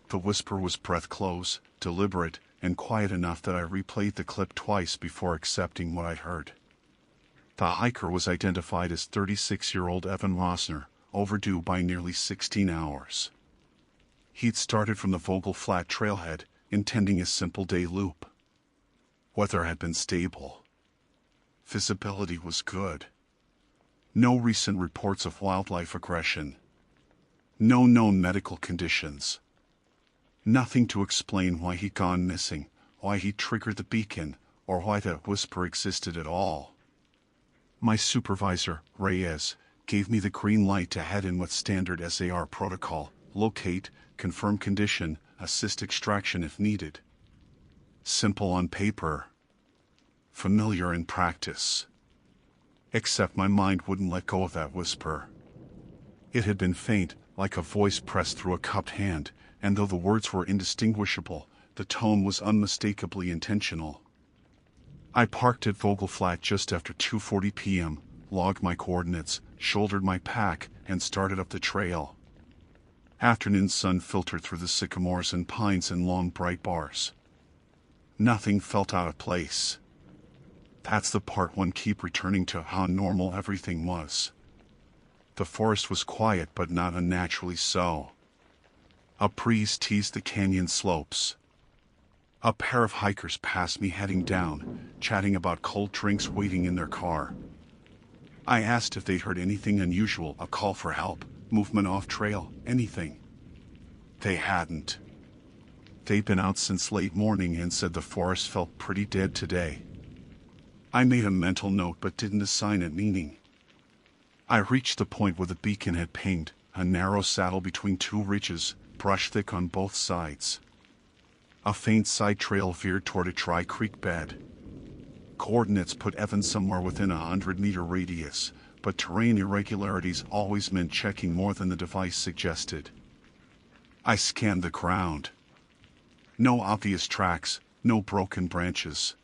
The whisper was breath-close, deliberate, and quiet enough that I replayed the clip twice before accepting what I'd heard. The hiker was identified as 36-year-old Evan Rossner, overdue by nearly 16 hours. He'd started from the Vogel Flat trailhead, intending a simple day loop. Weather had been stable. Visibility was good. No recent reports of wildlife aggression. No known medical conditions. Nothing to explain why he'd gone missing, why he triggered the beacon, or why that whisper existed at all. My supervisor, Reyes, gave me the green light to head in with standard SAR protocol: locate, confirm condition, assist extraction if needed. Simple on paper. Familiar in practice. Except my mind wouldn't let go of that whisper. It had been faint, like a voice pressed through a cupped hand, and though the words were indistinguishable, the tone was unmistakably intentional. I parked at Vogel Flat just after 2:40 p.m., logged my coordinates, shouldered my pack, and started up the trail. Afternoon sun filtered through the sycamores and pines in long bright bars. Nothing felt out of place. That's the part one keep returning to: how normal everything was. The forest was quiet, but not unnaturally so. A breeze teased the canyon slopes. A pair of hikers passed me heading down, chatting about cold drinks waiting in their car. I asked if they'd heard anything unusual, a call for help, movement off trail, anything. They hadn't. They'd been out since late morning and said the forest felt pretty dead today. I made a mental note but didn't assign it meaning. I reached the point where the beacon had pinged, a narrow saddle between 2 ridges, brush thick on both sides. A faint side trail veered toward a dry creek bed. Coordinates put Evan somewhere within a 100-meter radius, but terrain irregularities always meant checking more than the device suggested. I scanned the ground. No obvious tracks, no broken branches.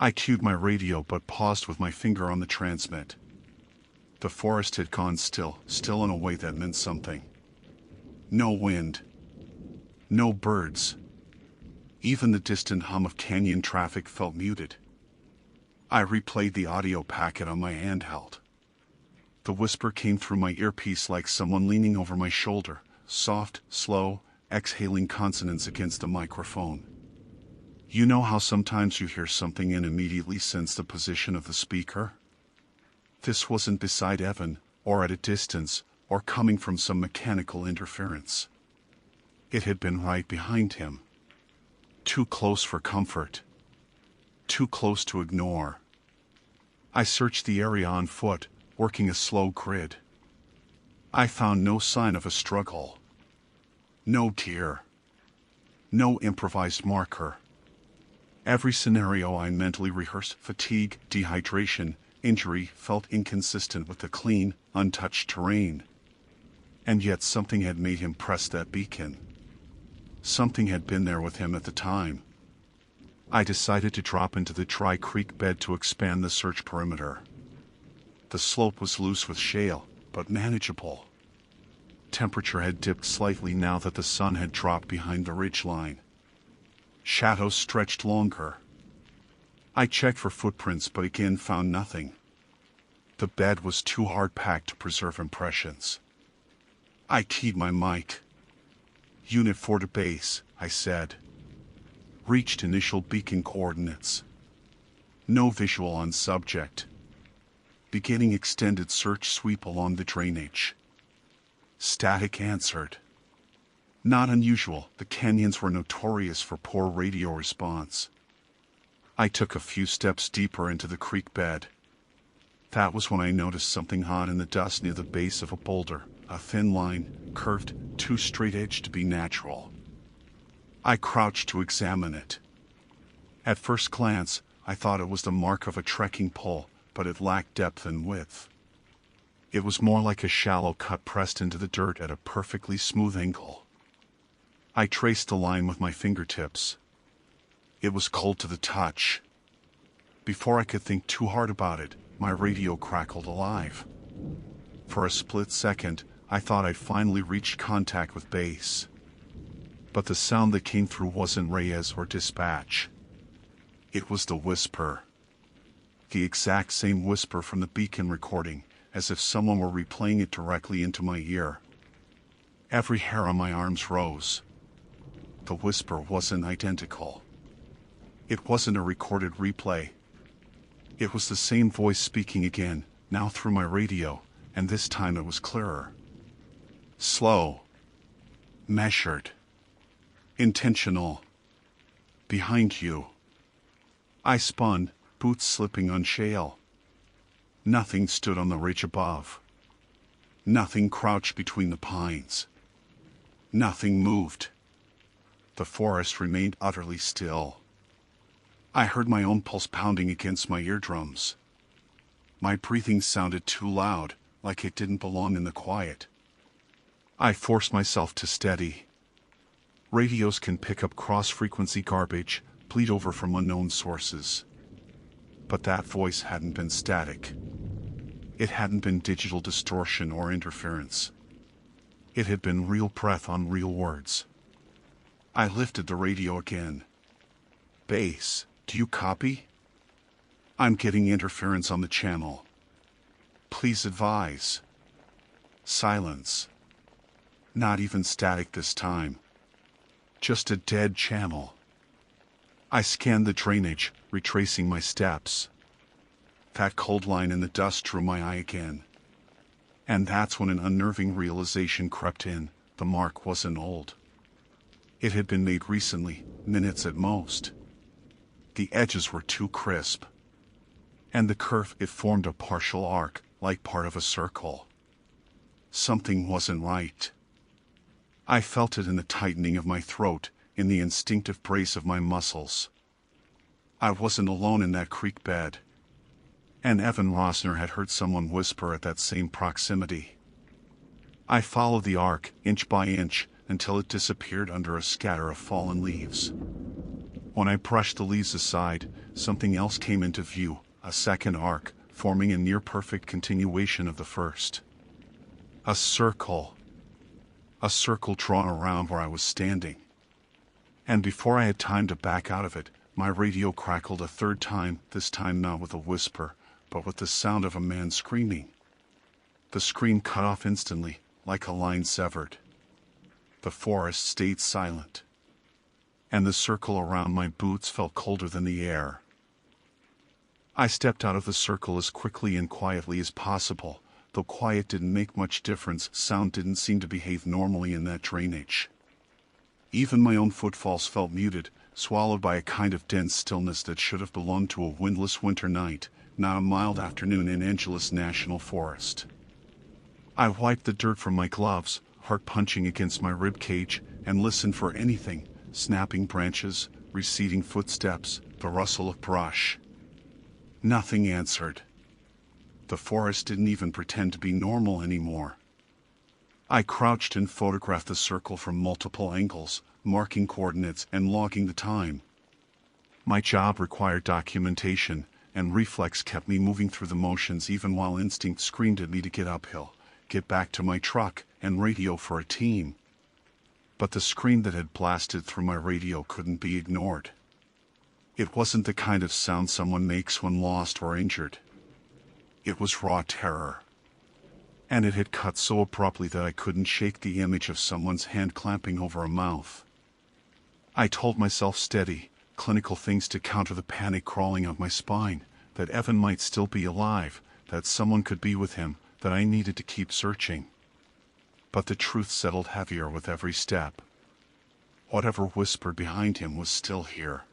I cued my radio but paused with my finger on the transmit. The forest had gone still in a way that meant something. No wind. No birds. Even the distant hum of canyon traffic felt muted. I replayed the audio packet on my handheld. The whisper came through my earpiece like someone leaning over my shoulder, soft, slow, exhaling consonants against the microphone. You know how sometimes you hear something and immediately sense the position of the speaker? This wasn't beside Evan, or at a distance, or coming from some mechanical interference. It had been right behind him. Too close for comfort. Too close to ignore. I searched the area on foot, working a slow grid. I found no sign of a struggle. No tear. No improvised marker. Every scenario I mentally rehearsed, fatigue, dehydration, injury, felt inconsistent with the clean, untouched terrain. And yet something had made him press that beacon. Something had been there with him at the time. I decided to drop into the dry creek bed to expand the search perimeter. The slope was loose with shale, but manageable. Temperature had dipped slightly now that the sun had dropped behind the ridgeline. Shadows stretched longer. I checked for footprints but again found nothing. The bed was too hard-packed to preserve impressions. I keyed my mic. Unit 4 to base, I said. Reached initial beacon coordinates. No visual on subject. Beginning extended search sweep along the drainage. Static answered. Not unusual, the canyons were notorious for poor radio response. I took a few steps deeper into the creek bed. That was when I noticed something odd in the dust near the base of a boulder, a thin line, curved, too straight-edged to be natural. I crouched to examine it. At first glance, I thought it was the mark of a trekking pole, but it lacked depth and width. It was more like a shallow cut pressed into the dirt at a perfectly smooth angle. I traced the line with my fingertips. It was cold to the touch. Before I could think too hard about it, my radio crackled alive. For a split second, I thought I'd finally reached contact with base. But the sound that came through wasn't Reyes or dispatch. It was the whisper. The exact same whisper from the beacon recording, as if someone were replaying it directly into my ear. Every hair on my arms rose. The whisper wasn't identical. It wasn't a recorded replay. It was the same voice speaking again, now through my radio, and this time it was clearer. Slow. Measured. Intentional. Behind you. I spun, boots slipping on shale. Nothing stood on the ridge above. Nothing crouched between the pines. Nothing moved. The forest remained utterly still. I heard my own pulse pounding against my eardrums. My breathing sounded too loud, like it didn't belong in the quiet. I forced myself to steady. Radios can pick up cross-frequency garbage, bleed over from unknown sources. But that voice hadn't been static. It hadn't been digital distortion or interference. It had been real breath on real words. I lifted the radio again. Base, do you copy? I'm getting interference on the channel. Please advise. Silence. Not even static this time. Just a dead channel. I scanned the drainage, retracing my steps. That cold line in the dust drew my eye again. And that's when an unnerving realization crept in. The mark wasn't old. It had been made recently, minutes at most. The edges were too crisp. And the curve, it formed a partial arc, like part of a circle. Something wasn't right. I felt it in the tightening of my throat, in the instinctive brace of my muscles. I wasn't alone in that creek bed. And Evan Rosner had heard someone whisper at that same proximity. I followed the arc, inch by inch, until it disappeared under a scatter of fallen leaves. When I brushed the leaves aside, something else came into view, a second arc, forming a near-perfect continuation of the first. A circle. A circle drawn around where I was standing. And before I had time to back out of it, my radio crackled a third time, this time not with a whisper, but with the sound of a man screaming. The scream cut off instantly, like a line severed. The forest stayed silent. And the circle around my boots felt colder than the air. I stepped out of the circle as quickly and quietly as possible, though quiet didn't make much difference. Sound didn't seem to behave normally in that drainage. Even my own footfalls felt muted, swallowed by a kind of dense stillness that should have belonged to a windless winter night, not a mild afternoon in Angeles National Forest. I wiped the dirt from my gloves, heart punching against my rib cage, and listened for anything: snapping branches, receding footsteps, the rustle of brush. Nothing answered. The forest didn't even pretend to be normal anymore. I crouched and photographed the circle from multiple angles, marking coordinates and logging the time. My job required documentation, and reflex kept me moving through the motions even while instinct screamed at me to get uphill, get back to my truck, and radio for a team. But the scream that had blasted through my radio couldn't be ignored. It wasn't the kind of sound someone makes when lost or injured. It was raw terror. And it had cut so abruptly that I couldn't shake the image of someone's hand clamping over a mouth. I told myself steady, clinical things to counter the panic crawling up my spine, that Evan might still be alive, that someone could be with him, that I needed to keep searching. But the truth settled heavier with every step. Whatever whispered behind him was still here.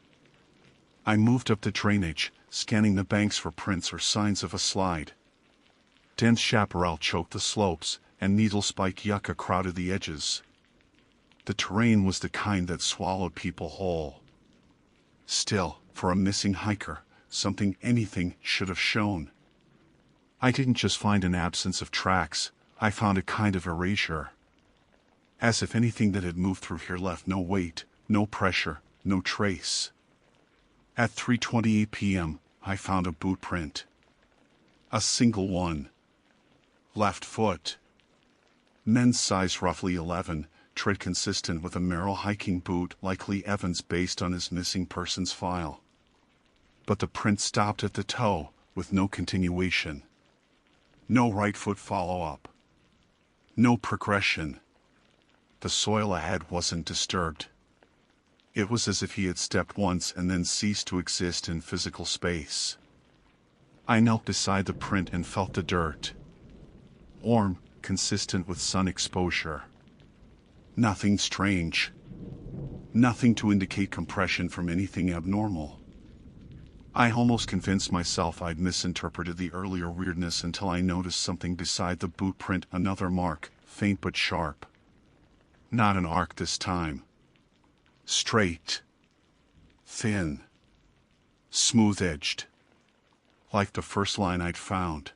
I moved up the drainage, scanning the banks for prints or signs of a slide. Dense chaparral choked the slopes, and needle-spike yucca crowded the edges. The terrain was the kind that swallowed people whole. Still, for a missing hiker, anything should have shown. I didn't just find an absence of tracks, I found a kind of erasure. As if anything that had moved through here left no weight, no pressure, no trace. At 3:28 p.m., I found a boot print. A single one. Left foot. Men's size roughly 11, tread consistent with a Merrell hiking boot, likely Evans based on his missing persons file. But the print stopped at the toe, with no continuation. No right foot follow-up. No progression. The soil ahead wasn't disturbed. It was as if he had stepped once and then ceased to exist in physical space. I knelt beside the print and felt the dirt. Warm, consistent with sun exposure. Nothing strange. Nothing to indicate compression from anything abnormal. I almost convinced myself I'd misinterpreted the earlier weirdness until I noticed something beside the boot print, another mark, faint but sharp. Not an arc this time. Straight. Thin. Smooth-edged. Like the first line I'd found.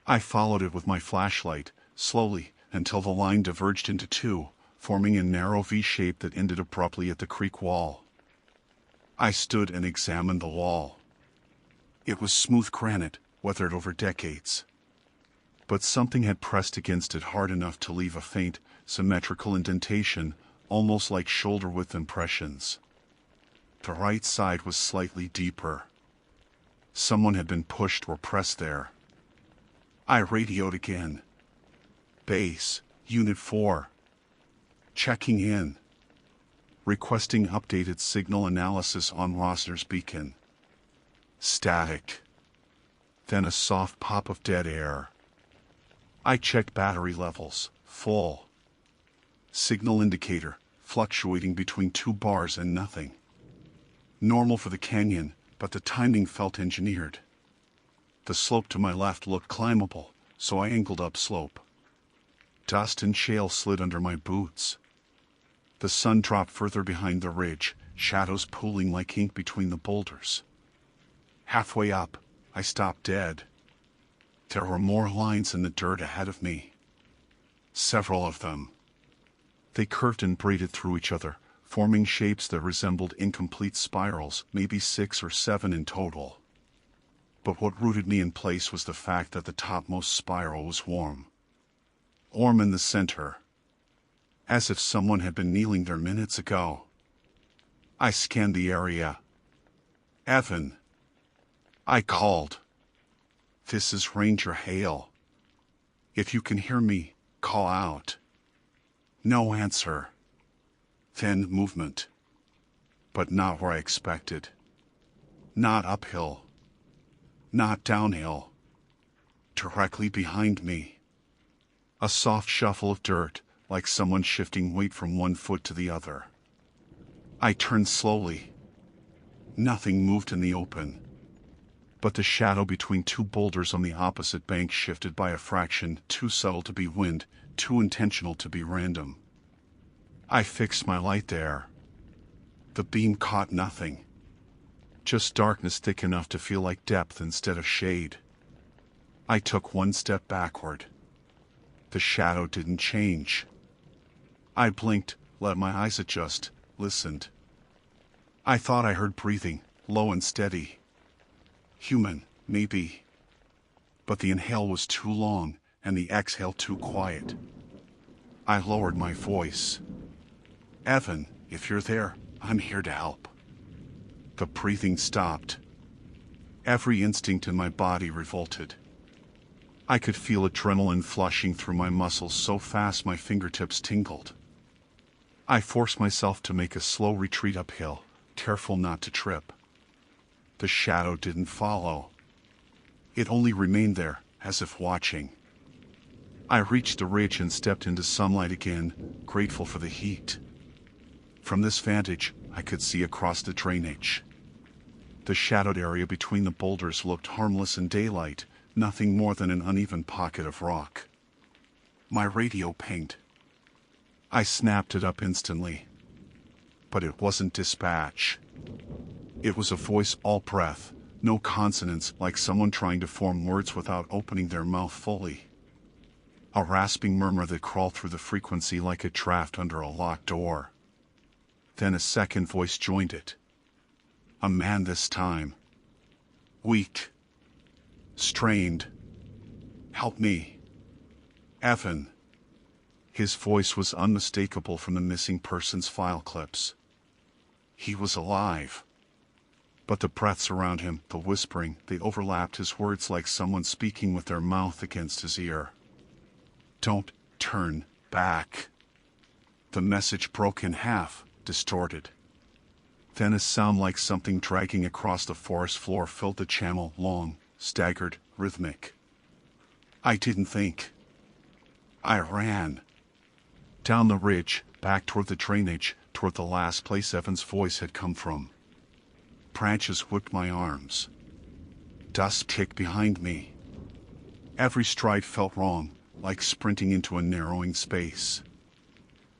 I followed it with my flashlight, slowly, until the line diverged into two, forming a narrow V-shape that ended abruptly at the creek wall. I stood and examined the wall. It was smooth granite, weathered over decades. But something had pressed against it hard enough to leave a faint, symmetrical indentation, almost like shoulder-width impressions. The right side was slightly deeper. Someone had been pushed or pressed there. I radioed again. Base, Unit 4. Checking in. Requesting updated signal analysis on Rosner's beacon. Static. Then a soft pop of dead air. I checked battery levels, full. Signal indicator, fluctuating between 2 bars and nothing. Normal for the canyon, but the timing felt engineered. The slope to my left looked climbable, so I angled upslope. Dust and shale slid under my boots. The sun dropped further behind the ridge, shadows pooling like ink between the boulders. Halfway up, I stopped dead. There were more lines in the dirt ahead of me. Several of them. They curved and braided through each other, forming shapes that resembled incomplete spirals, maybe 6 or 7 in total. But what rooted me in place was the fact that the topmost spiral was warm. Warm in the center. As if someone had been kneeling there minutes ago. I scanned the area. Evan. I called. This is Ranger Hale. If you can hear me, call out. No answer. Then movement. But not where I expected. Not uphill. Not downhill. directly behind me. A soft shuffle of dirt, like someone shifting weight from one foot to the other. I turned slowly. Nothing moved in the open. But the shadow between two boulders on the opposite bank shifted by a fraction, too subtle to be wind, too intentional to be random. I fixed my light there. The beam caught nothing. Just darkness thick enough to feel like depth instead of shade. I took one step backward. The shadow didn't change. I blinked, let my eyes adjust, listened. I thought I heard breathing, low and steady. Human, maybe. But the inhale was too long, and the exhale too quiet. I lowered my voice. Evan, if you're there, I'm here to help. The breathing stopped. Every instinct in my body revolted. I could feel adrenaline flushing through my muscles so fast my fingertips tingled. I forced myself to make a slow retreat uphill, careful not to trip. The shadow didn't follow. It only remained there, as if watching. I reached the ridge and stepped into sunlight again, grateful for the heat. From this vantage, I could see across the drainage. The shadowed area between the boulders looked harmless in daylight, nothing more than an uneven pocket of rock. My radio pinged. I snapped it up instantly. But it wasn't dispatch. It was a voice all breath, no consonants, like someone trying to form words without opening their mouth fully. A rasping murmur that crawled through the frequency like a draft under a locked door. Then a second voice joined it. A man this time. Weak. Strained. Help me. Evan. His voice was unmistakable from the missing person's file clips. He was alive. But the breaths around him, the whispering, they overlapped his words like someone speaking with their mouth against his ear. Don't turn back. The message broke in half, distorted. Then a sound like something dragging across the forest floor filled the channel, long, staggered, rhythmic. I didn't think. I ran. Down the ridge, back toward the drainage, toward the last place Evan's voice had come from. Branches whipped my arms. Dust kicked behind me. Every stride felt wrong, like sprinting into a narrowing space.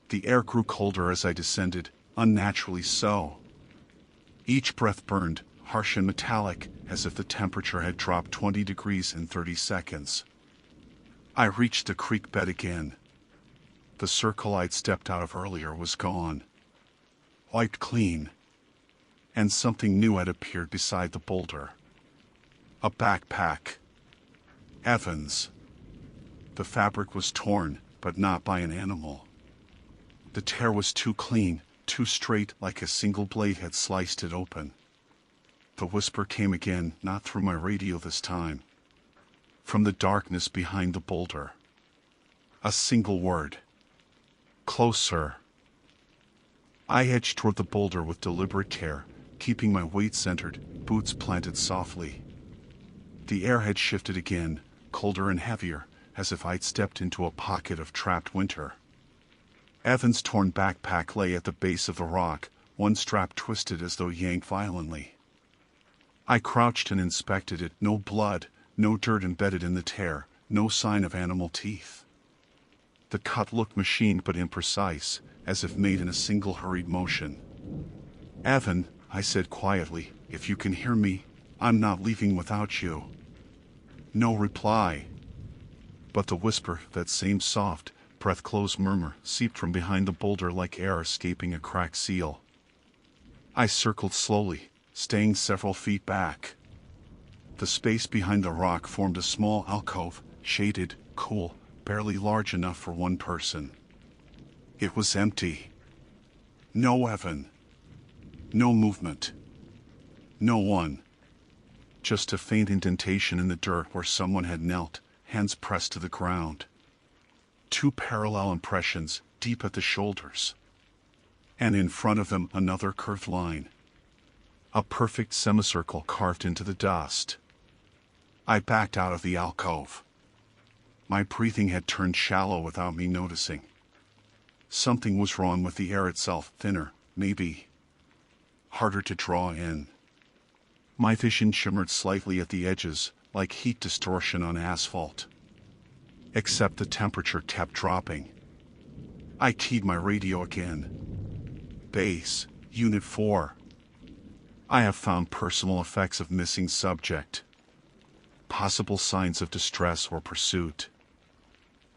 The air grew colder as I descended, unnaturally so. Each breath burned, harsh and metallic, as if the temperature had dropped 20 degrees in 30 seconds. I reached the creek bed again. The circle I'd stepped out of earlier was gone. Wiped clean. And something new had appeared beside the boulder. A backpack. Evan's. The fabric was torn, but not by an animal. The tear was too clean, too straight, like a single blade had sliced it open. The whisper came again, not through my radio this time. From the darkness behind the boulder. A single word. Closer. I edged toward the boulder with deliberate care, keeping my weight centered, boots planted softly. The air had shifted again, colder and heavier, as if I'd stepped into a pocket of trapped winter. Evan's torn backpack lay at the base of the rock, one strap twisted as though yanked violently. I crouched and inspected it, no blood, no dirt embedded in the tear, no sign of animal teeth. The cut looked machined but imprecise, as if made in a single hurried motion. Evan, I said quietly, if you can hear me, I'm not leaving without you. No reply. But the whisper, that same soft, breath-closed murmur, seeped from behind the boulder like air escaping a cracked seal. I circled slowly, staying several feet back. The space behind the rock formed a small alcove, shaded, cool, barely large enough for one person. It was empty. No Evan. No movement. No one. Just a faint indentation in the dirt where someone had knelt, hands pressed to the ground. Two parallel impressions, deep at the shoulders. And in front of them another curved line. A perfect semicircle carved into the dust. I backed out of the alcove. My breathing had turned shallow without me noticing. Something was wrong with the air itself, thinner, maybe harder to draw in. My vision shimmered slightly at the edges, like heat distortion on asphalt. Except the temperature kept dropping. I keyed my radio again. Base, Unit 4. I have found personal effects of missing subject. Possible signs of distress or pursuit.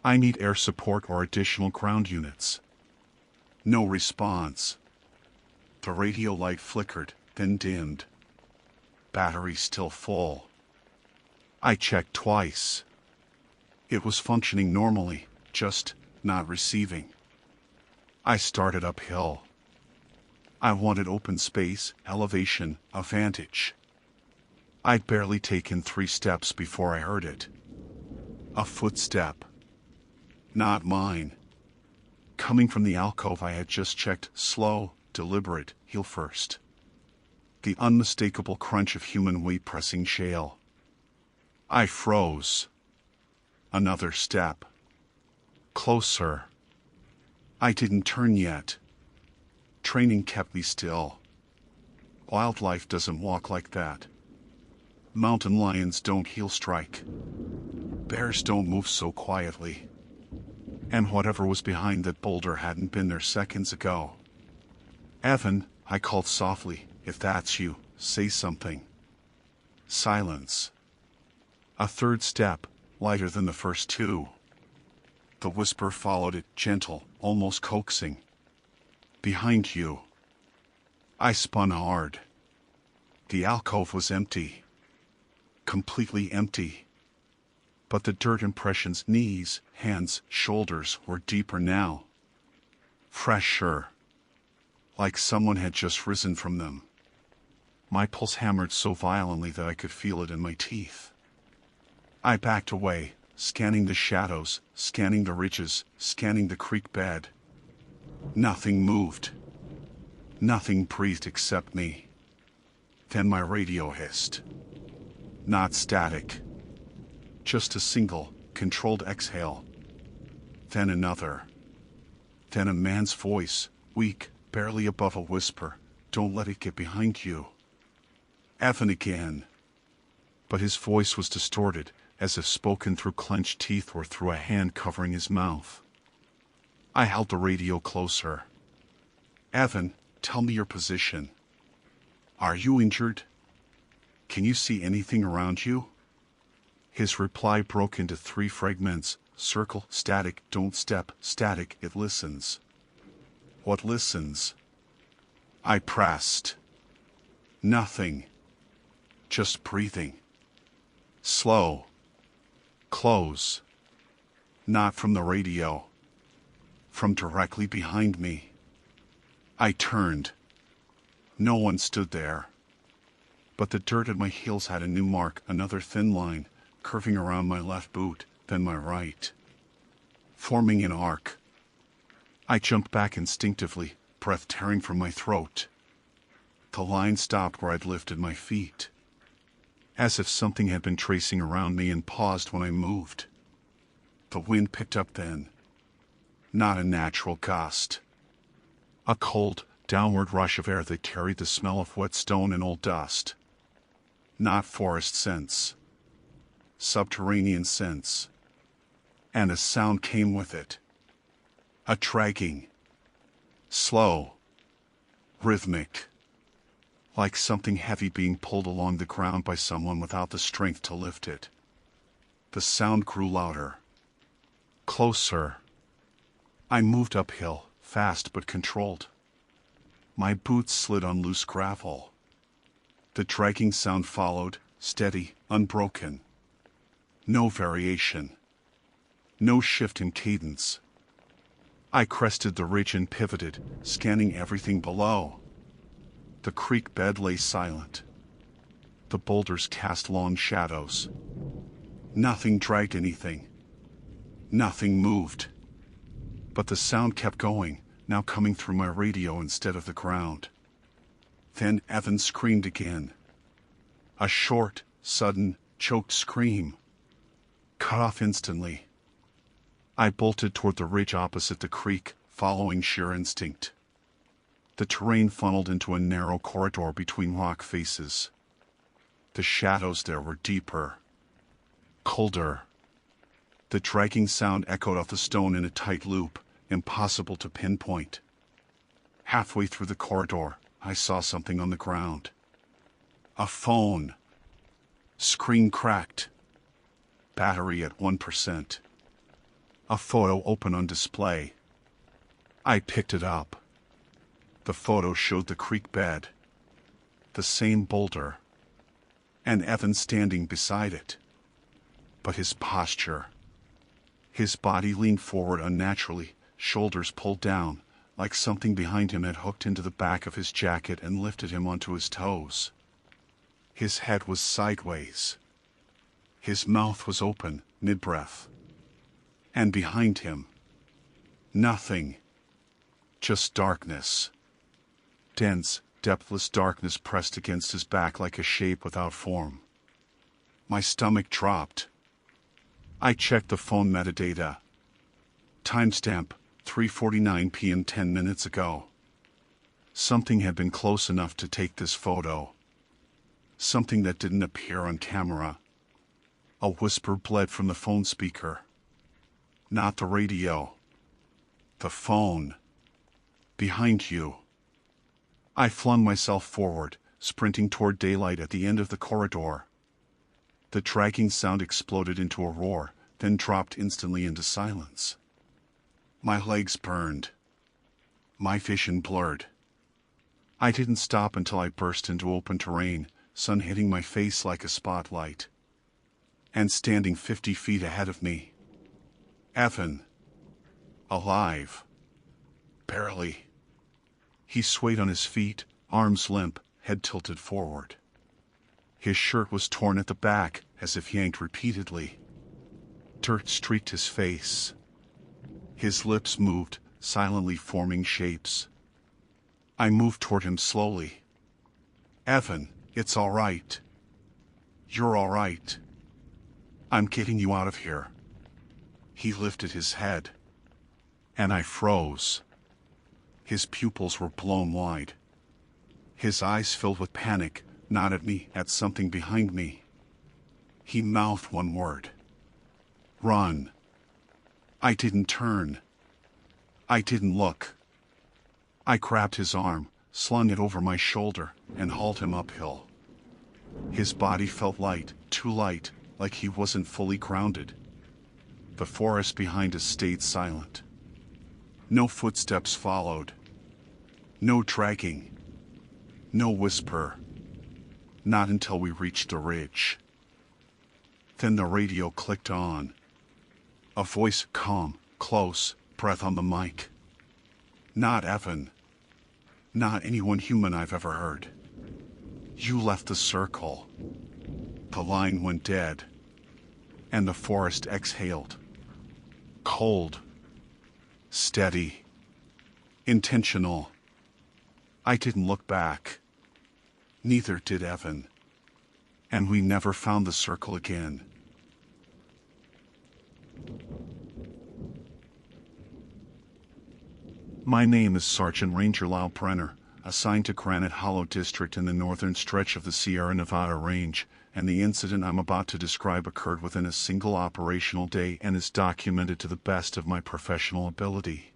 I need air support or additional ground units. No response. The radio light flickered, then dimmed. Battery still full. I checked twice. It was functioning normally, just not receiving. I started uphill. I wanted open space, elevation, a vantage. I'd barely taken 3 steps before I heard it. A footstep. Not mine. Coming from the alcove I had just checked, slow, deliberate, heel first. The unmistakable crunch of human weight pressing shale. I froze. Another step. Closer. I didn't turn yet. Training kept me still. Wildlife doesn't walk like that. Mountain lions don't heel strike. Bears don't move so quietly. And whatever was behind that boulder hadn't been there seconds ago. Evan, I called softly, if that's you, say something. Silence. A third step, lighter than the first 2. The whisper followed it, gentle, almost coaxing. Behind you. I spun hard. The alcove was empty. Completely empty. But the dirt impressions, knees, hands, shoulders, were deeper now. Fresher. Like someone had just risen from them. My pulse hammered so violently that I could feel it in my teeth. I backed away, scanning the shadows, scanning the ridges, scanning the creek bed. Nothing moved. Nothing breathed except me. Then my radio hissed. Not static. Just a single, controlled exhale. Then another. Then a man's voice, weak, barely above a whisper. Don't let it get behind you. Evan again. But his voice was distorted, as if spoken through clenched teeth or through a hand covering his mouth. I held the radio closer. Evan, tell me your position. Are you injured? Can you see anything around you? His reply broke into 3 fragments. Circle, static, don't step, static, it listens. What listens? I pressed. Nothing. Just breathing. Slow. Close. Not from the radio. From directly behind me. I turned. No one stood there. But the dirt at my heels had a new mark, another thin line, curving around my left boot, then my right. Forming an arc. I jumped back instinctively, breath tearing from my throat. The line stopped where I'd lifted my feet. As if something had been tracing around me and paused when I moved. The wind picked up then. Not a natural gust. A cold, downward rush of air that carried the smell of wet stone and old dust. Not forest scents. Subterranean scents. And a sound came with it. A dragging. Slow. Rhythmic. Like something heavy being pulled along the ground by someone without the strength to lift it. The sound grew louder. Closer. I moved uphill, fast but controlled. My boots slid on loose gravel. The dragging sound followed, steady, unbroken. No variation. No shift in cadence. I crested the ridge and pivoted, scanning everything below. The creek bed lay silent. The boulders cast long shadows. Nothing dragged anything. Nothing moved. But the sound kept going, now coming through my radio instead of the ground. Then Evan screamed again. A short, sudden, choked scream. Cut off instantly, I bolted toward the ridge opposite the creek, following sheer instinct. The terrain funneled into a narrow corridor between rock faces. The shadows there were deeper, colder. The dragging sound echoed off the stone in a tight loop, impossible to pinpoint. Halfway through the corridor, I saw something on the ground. A phone. Screen cracked. Battery at 1%. A photo open on display. I picked it up. The photo showed the creek bed. The same boulder. And Evan standing beside it. But his posture. His body leaned forward unnaturally, shoulders pulled down, like something behind him had hooked into the back of his jacket and lifted him onto his toes. His head was sideways. His mouth was open, mid-breath. And behind him, nothing. Just darkness. Dense, depthless darkness pressed against his back like a shape without form. My stomach dropped. I checked the phone metadata. Timestamp, 3:49 p.m. 10 minutes ago. Something had been close enough to take this photo. Something that didn't appear on camera. A whisper bled from the phone speaker. Not the radio. The phone. Behind you. I flung myself forward, sprinting toward daylight at the end of the corridor. The dragging sound exploded into a roar, then dropped instantly into silence. My legs burned. My vision blurred. I didn't stop until I burst into open terrain, sun hitting my face like a spotlight. And standing 50 feet ahead of me. Evan. Alive. Barely. He swayed on his feet, arms limp, head tilted forward. His shirt was torn at the back, as if yanked repeatedly. Dirt streaked his face. His lips moved, silently forming shapes. I moved toward him slowly. Evan, it's all right. You're all right. I'm getting you out of here. He lifted his head. And I froze. His pupils were blown wide. His eyes filled with panic, not at me, at something behind me. He mouthed one word. Run. I didn't turn. I didn't look. I grabbed his arm, slung it over my shoulder, and hauled him uphill. His body felt light, too light, like he wasn't fully grounded. The forest behind us stayed silent. No footsteps followed. No dragging. No whisper. Not until we reached the ridge. Then the radio clicked on. A voice, calm, close, breath on the mic. Not Evan. Not anyone human I've ever heard. You left the circle. The line went dead. And the forest exhaled. Cold. Steady. Intentional. I didn't look back. Neither did Evan. And we never found the circle again. My name is Sergeant Ranger Lyle Brenner, assigned to Granite Hollow District in the northern stretch of the Sierra Nevada Range, and the incident I'm about to describe occurred within a single operational day and is documented to the best of my professional ability.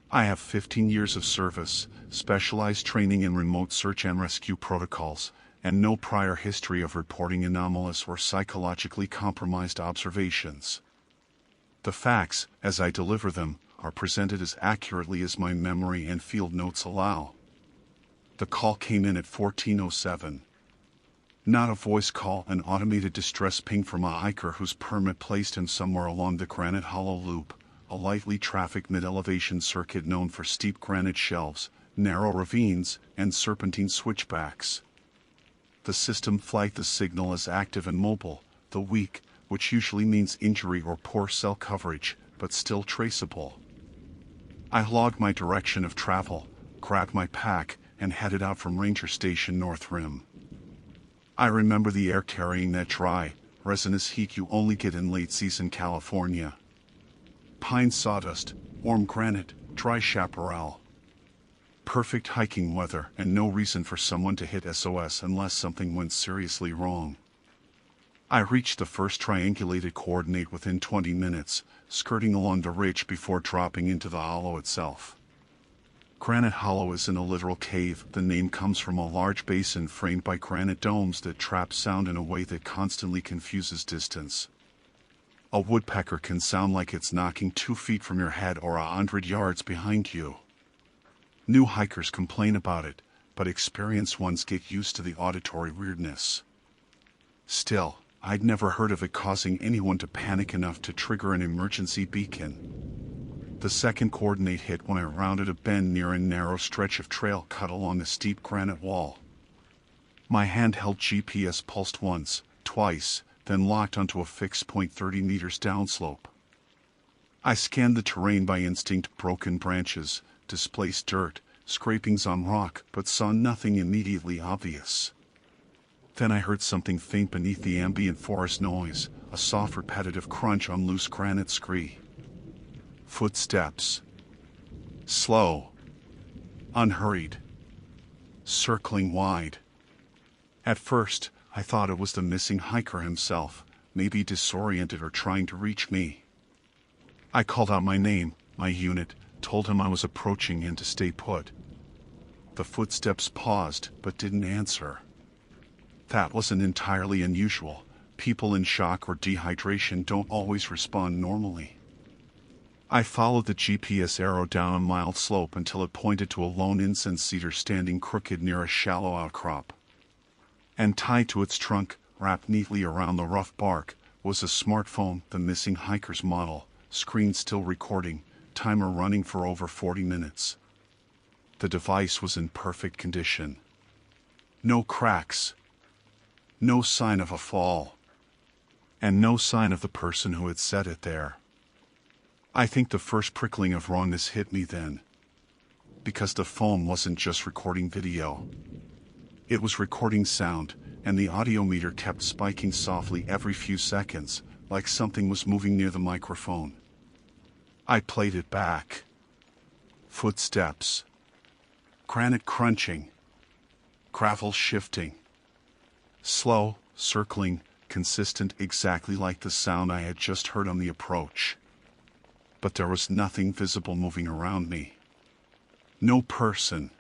I have 15 years of service, specialized training in remote search and rescue protocols, and no prior history of reporting anomalous or psychologically compromised observations. The facts, as I deliver them, are presented as accurately as my memory and field notes allow. The call came in at 14:07. Not a voice call, an automated distress ping from a hiker whose permit placed him somewhere along the Granite Hollow Loop, a lightly trafficked mid-elevation circuit known for steep granite shelves, narrow ravines, and serpentine switchbacks. The system flagged the signal as active and mobile, the weak, which usually means injury or poor cell coverage, but still traceable. I logged my direction of travel, grabbed my pack, and headed out from Ranger Station North Rim. I remember the air carrying that dry, resinous heat you only get in late-season California. Pine sawdust, warm granite, dry chaparral. Perfect hiking weather and no reason for someone to hit SOS unless something went seriously wrong. I reached the first triangulated coordinate within 20 minutes, skirting along the ridge before dropping into the hollow itself. Granite Hollow isn't a literal cave. The name comes from a large basin framed by granite domes that trap sound in a way that constantly confuses distance. A woodpecker can sound like it's knocking 2 feet from your head or 100 yards behind you. New hikers complain about it, but experienced ones get used to the auditory weirdness. Still, I'd never heard of it causing anyone to panic enough to trigger an emergency beacon. The second coordinate hit when I rounded a bend near a narrow stretch of trail cut along a steep granite wall. My handheld GPS pulsed once, twice, then locked onto a fixed point 30 meters downslope. I scanned the terrain by instinct: broken branches, displaced dirt, scrapings on rock, but saw nothing immediately obvious. Then I heard something faint beneath the ambient forest noise, a soft repetitive crunch on loose granite scree. Footsteps. Slow. Unhurried. Circling wide. At first, I thought it was the missing hiker himself, maybe disoriented or trying to reach me. I called out my name, my unit, told him I was approaching and to stay put. The footsteps paused, but didn't answer. That wasn't entirely unusual. People in shock or dehydration don't always respond normally. I followed the GPS arrow down a mild slope until it pointed to a lone incense cedar standing crooked near a shallow outcrop. And tied to its trunk, wrapped neatly around the rough bark, was a smartphone, the missing hiker's model, screen still recording, timer running for over 40 minutes. The device was in perfect condition. No cracks. No sign of a fall. And no sign of the person who had set it there. I think the first prickling of wrongness hit me then. Because the phone wasn't just recording video. It was recording sound, and the audio meter kept spiking softly every few seconds, like something was moving near the microphone. I played it back. Footsteps. Granite crunching. Gravel shifting. Slow, circling, consistent, exactly like the sound I had just heard on the approach. But there was nothing visible moving around me. No person.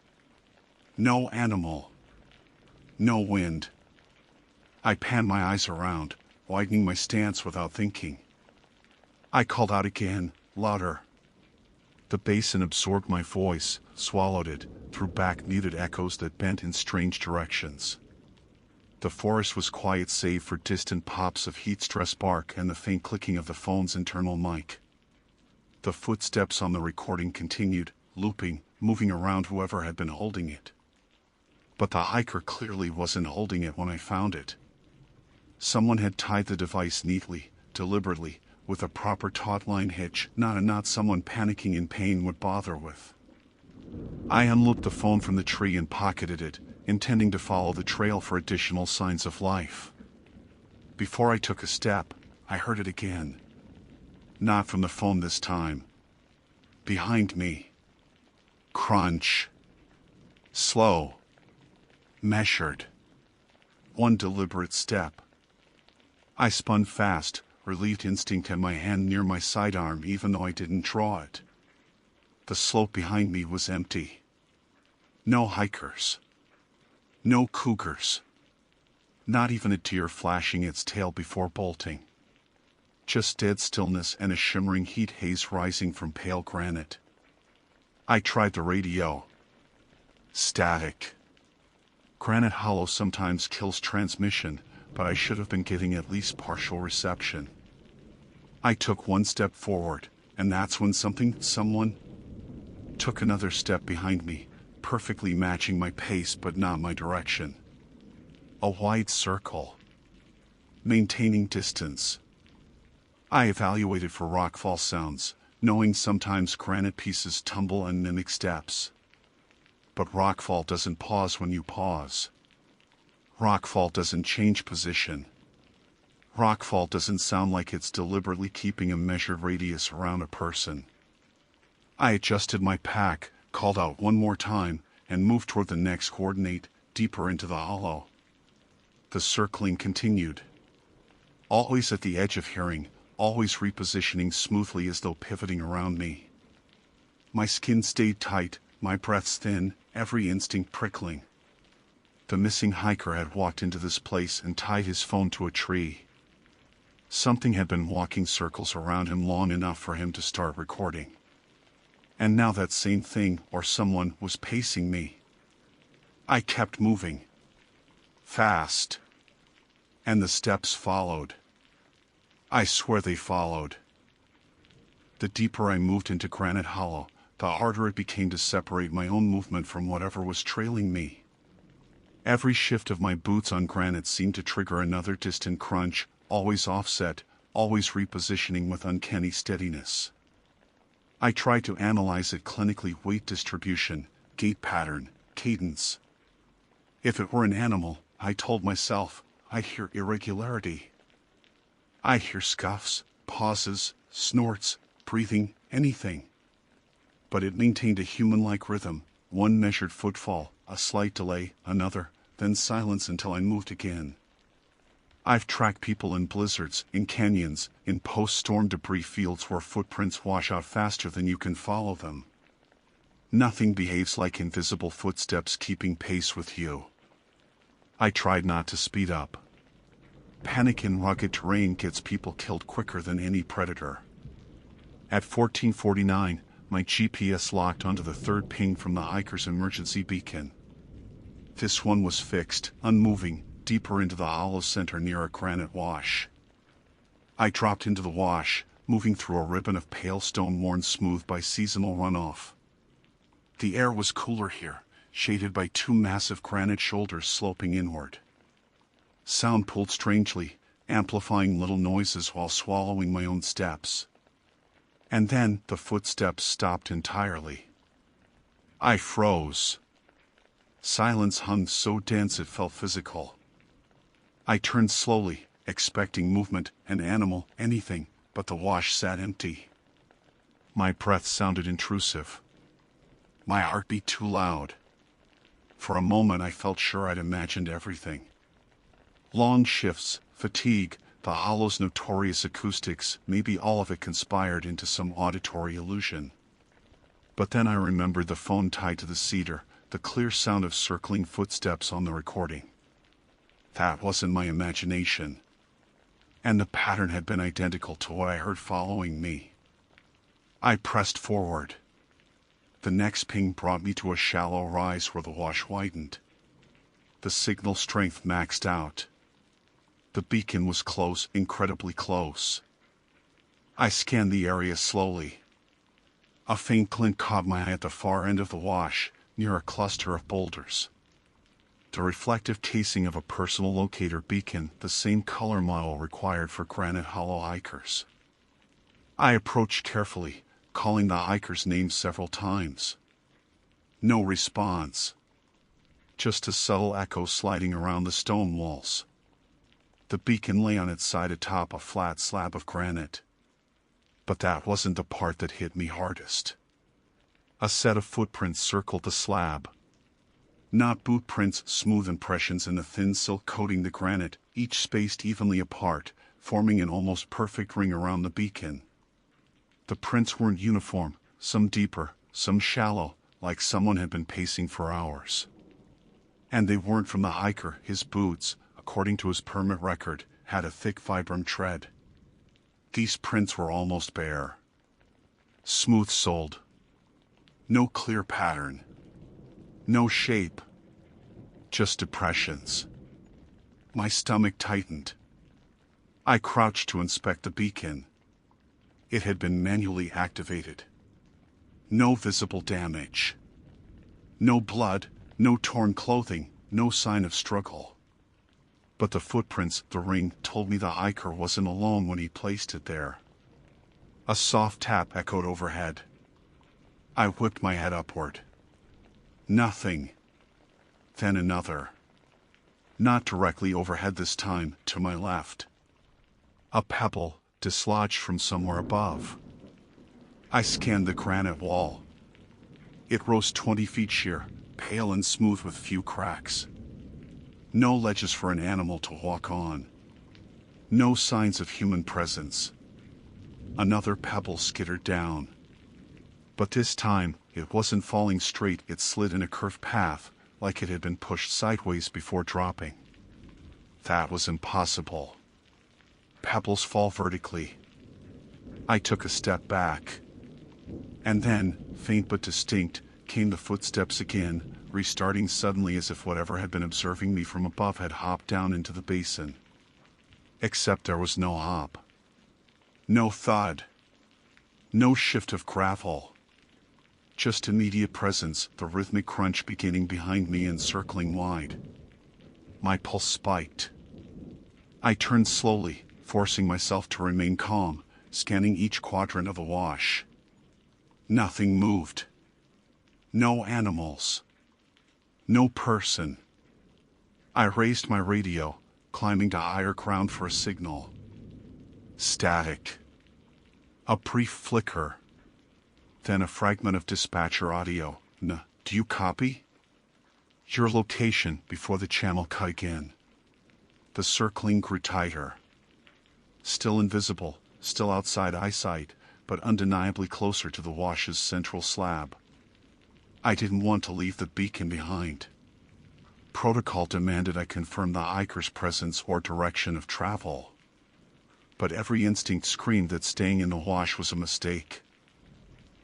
No animal. No wind. I panned my eyes around, widening my stance without thinking. I called out again, louder. The basin absorbed my voice, swallowed it, threw back muted echoes that bent in strange directions. The forest was quiet save for distant pops of heat-stressed bark and the faint clicking of the phone's internal mic. The footsteps on the recording continued, looping, moving around whoever had been holding it. But the hiker clearly wasn't holding it when I found it. Someone had tied the device neatly, deliberately, with a proper taut line hitch, not a knot someone panicking in pain would bother with. I unlooped the phone from the tree and pocketed it, intending to follow the trail for additional signs of life. Before I took a step, I heard it again. Not from the phone this time. Behind me. Crunch. Slow. Measured. One deliberate step. I spun fast, relieved instinct had my hand near my sidearm even though I didn't draw it. The slope behind me was empty. No hikers. No cougars. Not even a deer flashing its tail before bolting. Just dead stillness and a shimmering heat haze rising from pale granite. I tried the radio. Static. Granite Hollow sometimes kills transmission, but I should have been getting at least partial reception. I took one step forward, and that's when someone took another step behind me, perfectly matching my pace but not my direction. A wide circle. Maintaining distance. I evaluated for rockfall sounds, knowing sometimes granite pieces tumble and mimic steps. But rockfall doesn't pause when you pause. Rockfall doesn't change position. Rockfall doesn't sound like it's deliberately keeping a measured radius around a person. I adjusted my pack, called out one more time, and moved toward the next coordinate, deeper into the hollow. The circling continued. Always at the edge of hearing, always repositioning smoothly as though pivoting around me. My skin stayed tight, my breaths thin, every instinct prickling. The missing hiker had walked into this place and tied his phone to a tree. Something had been walking circles around him long enough for him to start recording. And now that same thing, or someone, was pacing me. I kept moving. Fast. And the steps followed. I swear they followed. The deeper I moved into Granite Hollow, the harder it became to separate my own movement from whatever was trailing me. Every shift of my boots on granite seemed to trigger another distant crunch, always offset, always repositioning with uncanny steadiness. I tried to analyze it clinically: weight distribution, gait pattern, cadence. If it were an animal, I told myself, I'd hear irregularity. I'd hear scuffs, pauses, snorts, breathing, anything. But it maintained a human-like rhythm, one measured footfall, a slight delay, another, then silence until I moved again. I've tracked people in blizzards, in canyons, in post-storm debris fields where footprints wash out faster than you can follow them. Nothing behaves like invisible footsteps keeping pace with you. I tried not to speed up. Panic in rugged terrain gets people killed quicker than any predator. At 14:49, my GPS locked onto the third ping from the hiker's emergency beacon. This one was fixed, unmoving, deeper into the hollow center near a granite wash. I dropped into the wash, moving through a ribbon of pale stone worn smooth by seasonal runoff. The air was cooler here, shaded by two massive granite shoulders sloping inward. Sound pulled strangely, amplifying little noises while swallowing my own steps. And then the footsteps stopped entirely. I froze. Silence hung so dense it felt physical. I turned slowly, expecting movement, an animal, anything, but the wash sat empty. My breath sounded intrusive. My heartbeat too loud. For a moment I felt sure I'd imagined everything. Long shifts, fatigue, the hollow's notorious acoustics, maybe all of it conspired into some auditory illusion. But then I remembered the phone tied to the cedar, the clear sound of circling footsteps on the recording. That wasn't my imagination. And the pattern had been identical to what I heard following me. I pressed forward. The next ping brought me to a shallow rise where the wash widened. The signal strength maxed out. The beacon was close, incredibly close. I scanned the area slowly. A faint glint caught my eye at the far end of the wash, near a cluster of boulders. The reflective casing of a personal locator beacon, the same color model required for Granite Hollow hikers. I approached carefully, calling the hiker's name several times. No response. Just a subtle echo sliding around the stone walls. The beacon lay on its side atop a flat slab of granite. But that wasn't the part that hit me hardest. A set of footprints circled the slab. Not boot prints, smooth impressions in the thin silk coating the granite, each spaced evenly apart, forming an almost perfect ring around the beacon. The prints weren't uniform, some deeper, some shallow, like someone had been pacing for hours. And they weren't from the hiker. His boots, according to his permit record, had a thick vibram tread. These prints were almost bare. Smooth-soled. No clear pattern. No shape. Just depressions. My stomach tightened. I crouched to inspect the beacon. It had been manually activated. No visible damage. No blood, no torn clothing, no sign of struggle. But the footprints, the ring, told me the hiker wasn't alone when he placed it there. A soft tap echoed overhead. I whipped my head upward. Nothing. Then another. Not directly overhead this time, to my left. A pebble, dislodged from somewhere above. I scanned the granite wall. It rose 20 feet sheer, pale and smooth with few cracks. No ledges for an animal to walk on. No signs of human presence. Another pebble skittered down. But this time, it wasn't falling straight, it slid in a curved path, like it had been pushed sideways before dropping. That was impossible. Pebbles fall vertically. I took a step back. And then, faint but distinct, came the footsteps again, restarting suddenly as if whatever had been observing me from above had hopped down into the basin. Except there was no hop. No thud. No shift of gravel. Just immediate presence, the rhythmic crunch beginning behind me and circling wide. My pulse spiked. I turned slowly, forcing myself to remain calm, scanning each quadrant of the wash. Nothing moved. No animals. No person. I raised my radio, climbing to higher ground for a signal. Static. A brief flicker. Then a fragment of dispatcher audio. Do you copy? Your location before the channel cut again. The circling grew tighter. Still invisible, still outside eyesight, but undeniably closer to the wash's central slab. I didn't want to leave the beacon behind. Protocol demanded I confirm the hiker's presence or direction of travel. But every instinct screamed that staying in the wash was a mistake.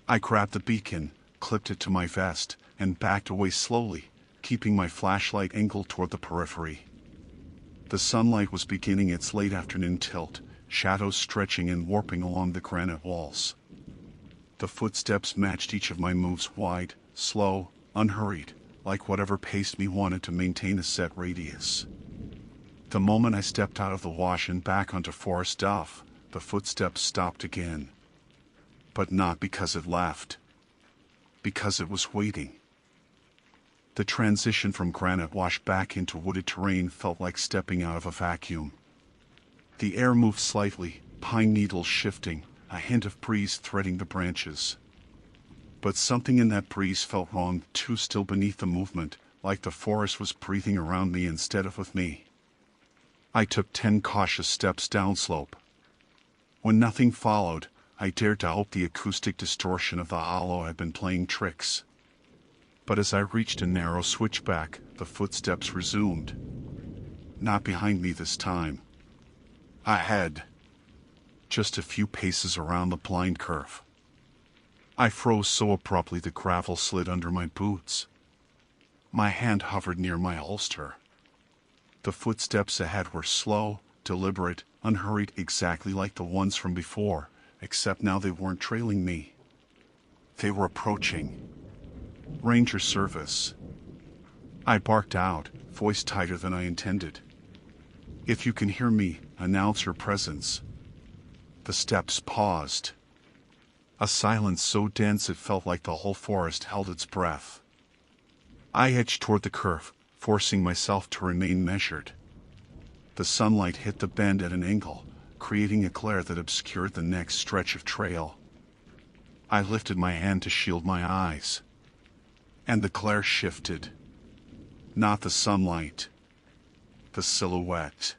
I grabbed the beacon, clipped it to my vest, and backed away slowly, keeping my flashlight angled toward the periphery. The sunlight was beginning its late afternoon tilt, shadows stretching and warping along the granite walls. The footsteps matched each of my moves, wide, slow, unhurried, like whatever pace me wanted to maintain a set radius. The moment I stepped out of the wash and back onto Forest Duff, the footsteps stopped again. But not because it left. Because it was waiting. The transition from granite wash back into wooded terrain felt like stepping out of a vacuum. The air moved slightly, pine needles shifting, a hint of breeze threading the branches. But something in that breeze felt wrong, too still beneath the movement, like the forest was breathing around me instead of with me. I took 10 cautious steps downslope. When nothing followed, I dared to hope the acoustic distortion of the hollow had been playing tricks. But as I reached a narrow switchback, the footsteps resumed. Not behind me this time. Ahead. Just a few paces around the blind curve. I froze so abruptly the gravel slid under my boots. My hand hovered near my holster. The footsteps ahead were slow, deliberate, unhurried, exactly like the ones from before, except now they weren't trailing me. They were approaching. Ranger service. I barked out, voice tighter than I intended. If you can hear me, announce your presence. The steps paused. A silence so dense it felt like the whole forest held its breath. I edged toward the curve, forcing myself to remain measured. The sunlight hit the bend at an angle, creating a glare that obscured the next stretch of trail. I lifted my hand to shield my eyes. And the glare shifted. Not the sunlight. The silhouette.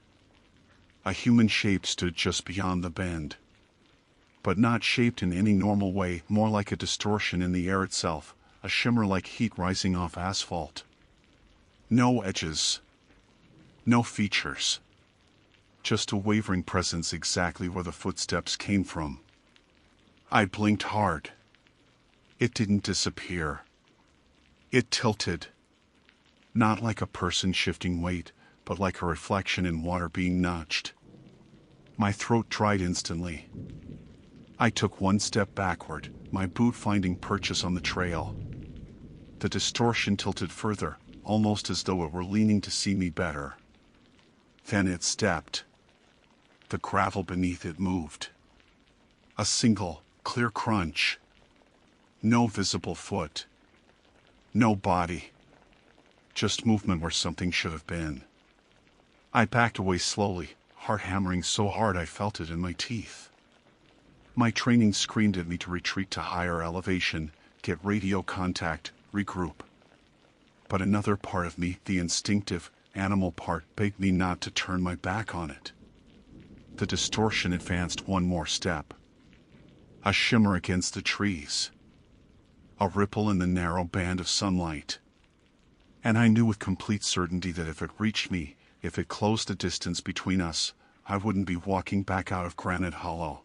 A human shape stood just beyond the bend. But not shaped in any normal way, more like a distortion in the air itself, a shimmer like heat rising off asphalt. No edges. No features. Just a wavering presence exactly where the footsteps came from. I blinked hard. It didn't disappear. It tilted. Not like a person shifting weight, but like a reflection in water being nudged. My throat dried instantly. I took one step backward, my boot finding purchase on the trail. The distortion tilted further, almost as though it were leaning to see me better. Then it stepped. The gravel beneath it moved. A single, clear crunch. No visible foot. No body. Just movement where something should have been. I backed away slowly, heart hammering so hard I felt it in my teeth. My training screamed at me to retreat to higher elevation, get radio contact, regroup. But another part of me, the instinctive, animal part, begged me not to turn my back on it. The distortion advanced one more step. A shimmer against the trees. A ripple in the narrow band of sunlight. And I knew with complete certainty that if it reached me, if it closed the distance between us, I wouldn't be walking back out of Granite Hollow.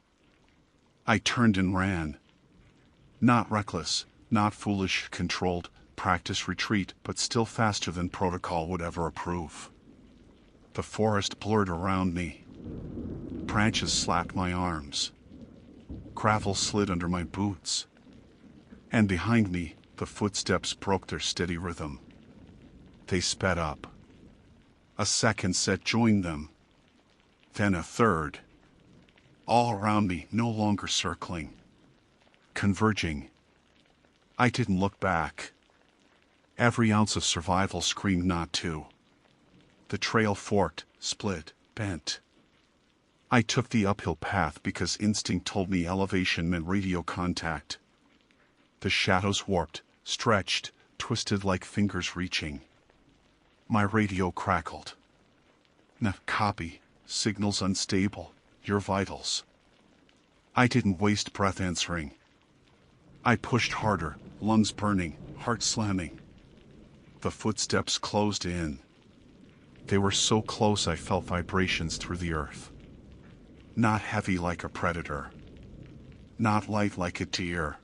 I turned and ran. Not reckless, not foolish, controlled, practice retreat, but still faster than protocol would ever approve. The forest blurred around me. Branches slapped my arms. Gravel slid under my boots. And behind me, the footsteps broke their steady rhythm. They sped up. A second set joined them. Then a third. All around me, no longer circling. Converging. I didn't look back. Every ounce of survival screamed not to. The trail forked, split, bent. I took the uphill path because instinct told me elevation meant radio contact. The shadows warped, stretched, twisted like fingers reaching. My radio crackled. Copy, signals unstable, your vitals. I didn't waste breath answering. I pushed harder, lungs burning, heart slamming. The footsteps closed in. They were so close I felt vibrations through the earth. Not heavy like a predator. Not light like a deer.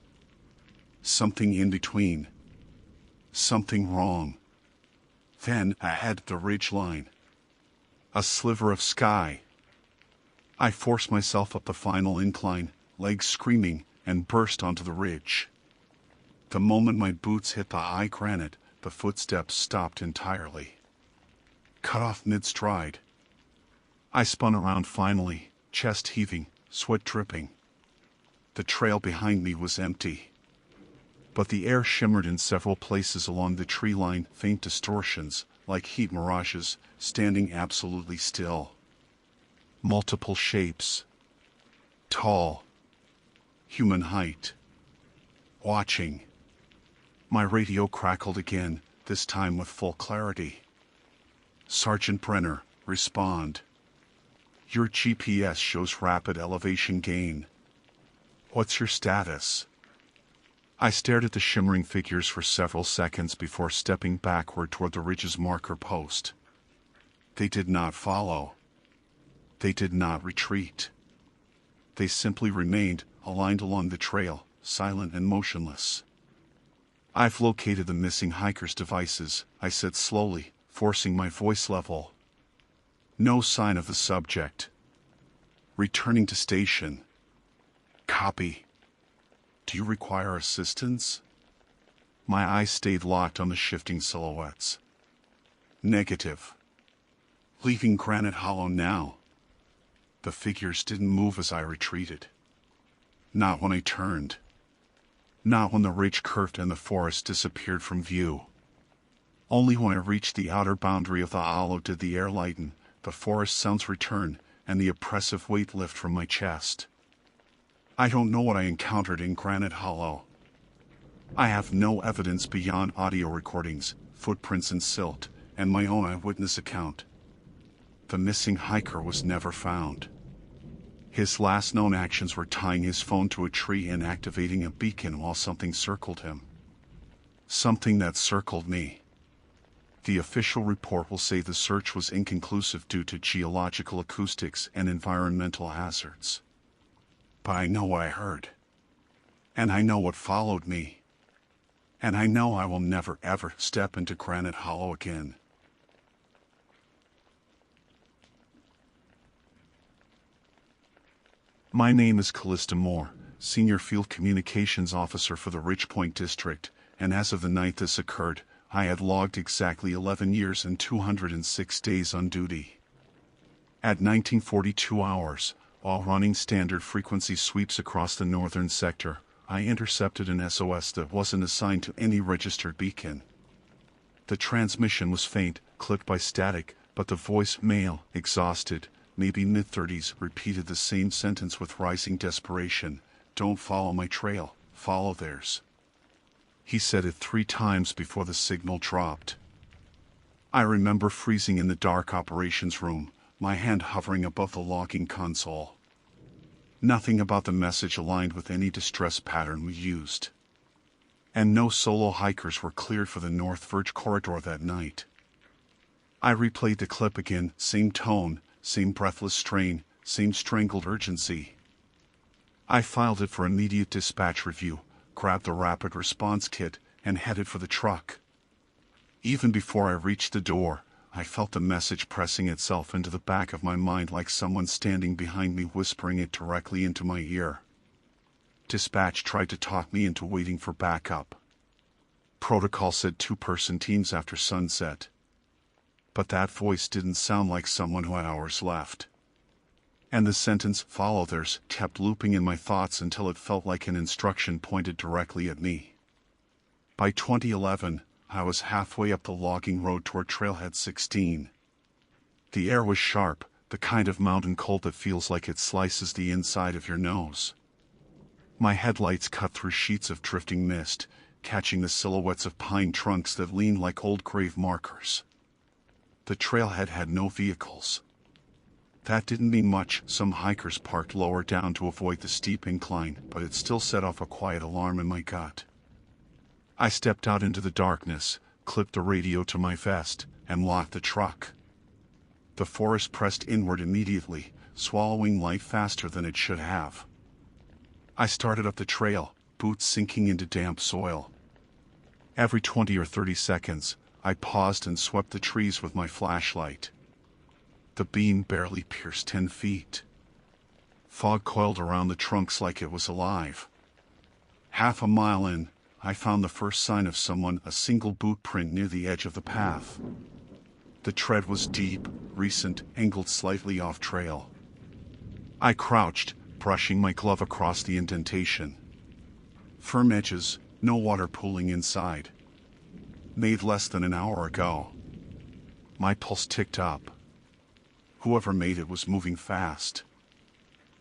Something in between. Something wrong. Then, ahead the ridge line. A sliver of sky. I forced myself up the final incline, legs screaming, and burst onto the ridge. The moment my boots hit the high granite, the footsteps stopped entirely. Cut off mid-stride. I spun around finally, chest heaving, sweat dripping. The trail behind me was empty. But the air shimmered in several places along the tree line, faint distortions, like heat mirages, standing absolutely still. Multiple shapes. Tall. Human height. Watching. My radio crackled again, this time with full clarity. Sergeant Brenner, respond. Your GPS shows rapid elevation gain. What's your status? I stared at the shimmering figures for several seconds before stepping backward toward the ridge's marker post. They did not follow. They did not retreat. They simply remained, aligned along the trail, silent and motionless. I've located the missing hiker's devices, I said slowly, forcing my voice level. No sign of the subject. Returning to station. Copy. Do you require assistance? My eyes stayed locked on the shifting silhouettes. Negative. Leaving Granite Hollow now. The figures didn't move as I retreated. Not when I turned. Not when the ridge curved and the forest disappeared from view. Only when I reached the outer boundary of the hollow did the air lighten, the forest sounds return, and the oppressive weight lift from my chest. I don't know what I encountered in Granite Hollow. I have no evidence beyond audio recordings, footprints in silt, and my own eyewitness account. The missing hiker was never found. His last known actions were tying his phone to a tree and activating a beacon while something circled him. Something that circled me. The official report will say the search was inconclusive due to geological acoustics and environmental hazards. But I know what I heard. And I know what followed me. And I know I will never ever step into Granite Hollow again. My name is Callista Moore, Senior Field Communications Officer for the Ridgepoint District, and as of the night this occurred, I had logged exactly 11 years and 206 days on duty. At 1942 hours, while running standard frequency sweeps across the northern sector, I intercepted an SOS that wasn't assigned to any registered beacon. The transmission was faint, clipped by static, but the voice, male, exhausted, maybe mid-30s, repeated the same sentence with rising desperation. Don't follow my trail, follow theirs. He said it 3 times before the signal dropped. I remember freezing in the dark operations room, my hand hovering above the logging console. Nothing about the message aligned with any distress pattern we used. And no solo hikers were cleared for the North Verge corridor that night. I replayed the clip again, same tone, same breathless strain, same strangled urgency. I filed it for immediate dispatch review, grabbed the rapid response kit, and headed for the truck. Even before I reached the door, I felt the message pressing itself into the back of my mind like someone standing behind me whispering it directly into my ear. Dispatch tried to talk me into waiting for backup. Protocol said 2-person teams after sunset. But that voice didn't sound like someone who had hours left. And the sentence, follow theirs, kept looping in my thoughts until it felt like an instruction pointed directly at me. By 2011, I was halfway up the logging road toward Trailhead 16. The air was sharp, the kind of mountain cold that feels like it slices the inside of your nose. My headlights cut through sheets of drifting mist, catching the silhouettes of pine trunks that leaned like old grave markers. The trailhead had no vehicles. That didn't mean much. Some hikers parked lower down to avoid the steep incline, but it still set off a quiet alarm in my gut. I stepped out into the darkness, clipped the radio to my vest, and locked the truck. The forest pressed inward immediately, swallowing life faster than it should have. I started up the trail, boots sinking into damp soil. Every 20 or 30 seconds, I paused and swept the trees with my flashlight. The beam barely pierced 10 feet. Fog coiled around the trunks like it was alive. Half a mile in, I found the first sign of someone, a single boot print near the edge of the path. The tread was deep, recent, angled slightly off trail. I crouched, brushing my glove across the indentation. Firm edges, no water pooling inside. Made less than an hour ago. My pulse ticked up. Whoever made it was moving fast.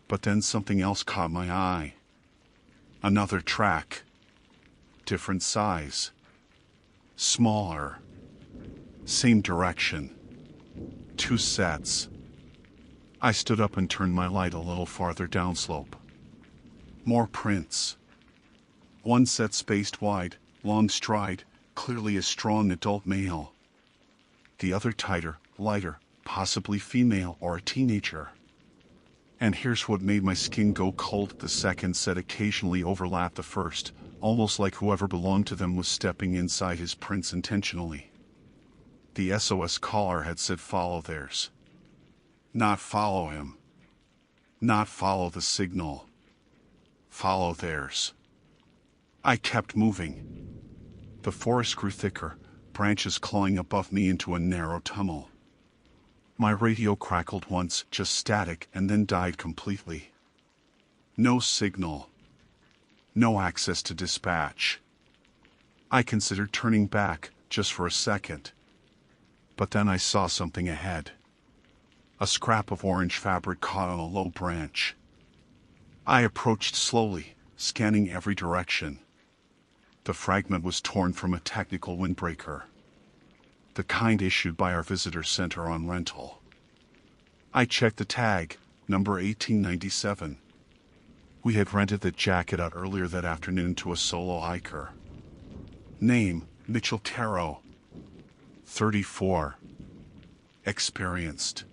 But then something else caught my eye. Another track. Different size. Smaller. Same direction. 2 sets. I stood up and turned my light a little farther downslope. More prints. One set spaced wide, long stride, clearly a strong adult male. The other tighter, lighter, possibly female or a teenager. And here's what made my skin go cold. The second set occasionally overlapped the first, almost like whoever belonged to them was stepping inside his prints intentionally. The SOS caller had said follow theirs. Not follow him. Not follow the signal. Follow theirs. I kept moving. The forest grew thicker, branches clawing above me into a narrow tunnel. My radio crackled once, just static, and then died completely. No signal. No access to dispatch. I considered turning back, just for a second. But then I saw something ahead. A scrap of orange fabric caught on a low branch. I approached slowly, scanning every direction. The fragment was torn from a technical windbreaker. The kind issued by our visitor center on rental. I checked the tag, number 1897. We had rented the jacket out earlier that afternoon to a solo hiker. Name, Mitchell Tarot. 34. Experienced.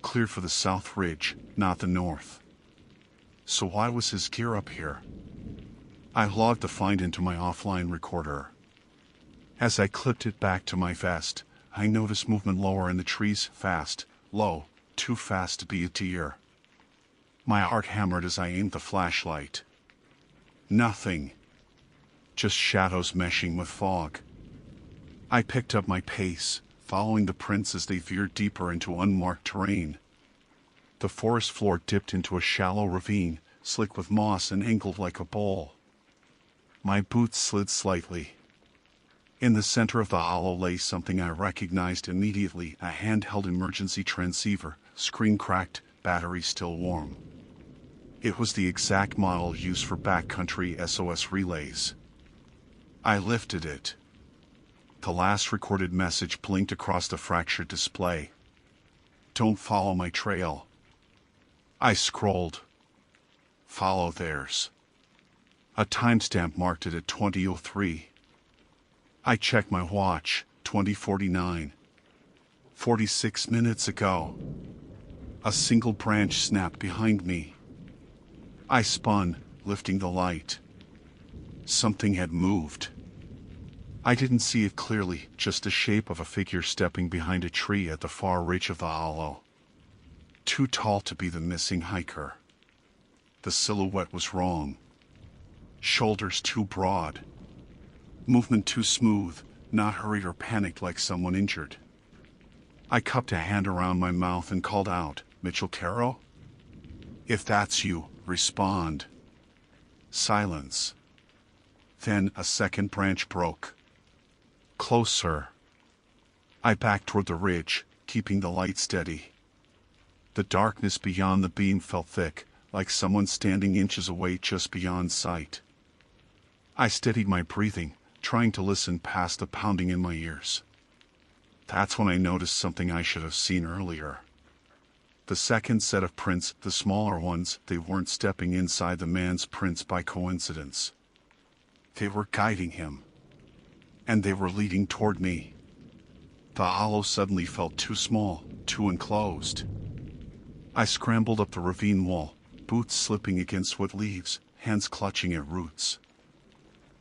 Cleared for the South Ridge, not the North. So why was his gear up here? I logged the find into my offline recorder. As I clipped it back to my vest, I noticed movement lower in the trees, fast, low, too fast to be a deer. My heart hammered as I aimed the flashlight. Nothing. Just shadows meshing with fog. I picked up my pace, following the prints as they veered deeper into unmarked terrain. The forest floor dipped into a shallow ravine, slick with moss and angled like a bowl. My boots slid slightly. In the center of the hollow lay something I recognized immediately, a handheld emergency transceiver, screen cracked, battery still warm. It was the exact model used for backcountry SOS relays. I lifted it. The last recorded message blinked across the fractured display. "Don't follow my trail." I scrolled. "Follow theirs." A timestamp marked it at 20:03. I checked my watch, 20:49. 46 minutes ago. A single branch snapped behind me. I spun, lifting the light. Something had moved. I didn't see it clearly, just the shape of a figure stepping behind a tree at the far ridge of the hollow. Too tall to be the missing hiker. The silhouette was wrong. Shoulders too broad. Movement too smooth, not hurried or panicked like someone injured. I cupped a hand around my mouth and called out, "Mitchell Caro? If that's you, respond." Silence. Then a second branch broke. Closer. I backed toward the ridge, keeping the light steady. The darkness beyond the beam felt thick, like someone standing inches away just beyond sight. I steadied my breathing, trying to listen past the pounding in my ears. That's when I noticed something I should have seen earlier. The second set of prints, the smaller ones, they weren't stepping inside the man's prints by coincidence. They were guiding him. And they were leading toward me. The hollow suddenly felt too small, too enclosed. I scrambled up the ravine wall, boots slipping against wet leaves, hands clutching at roots.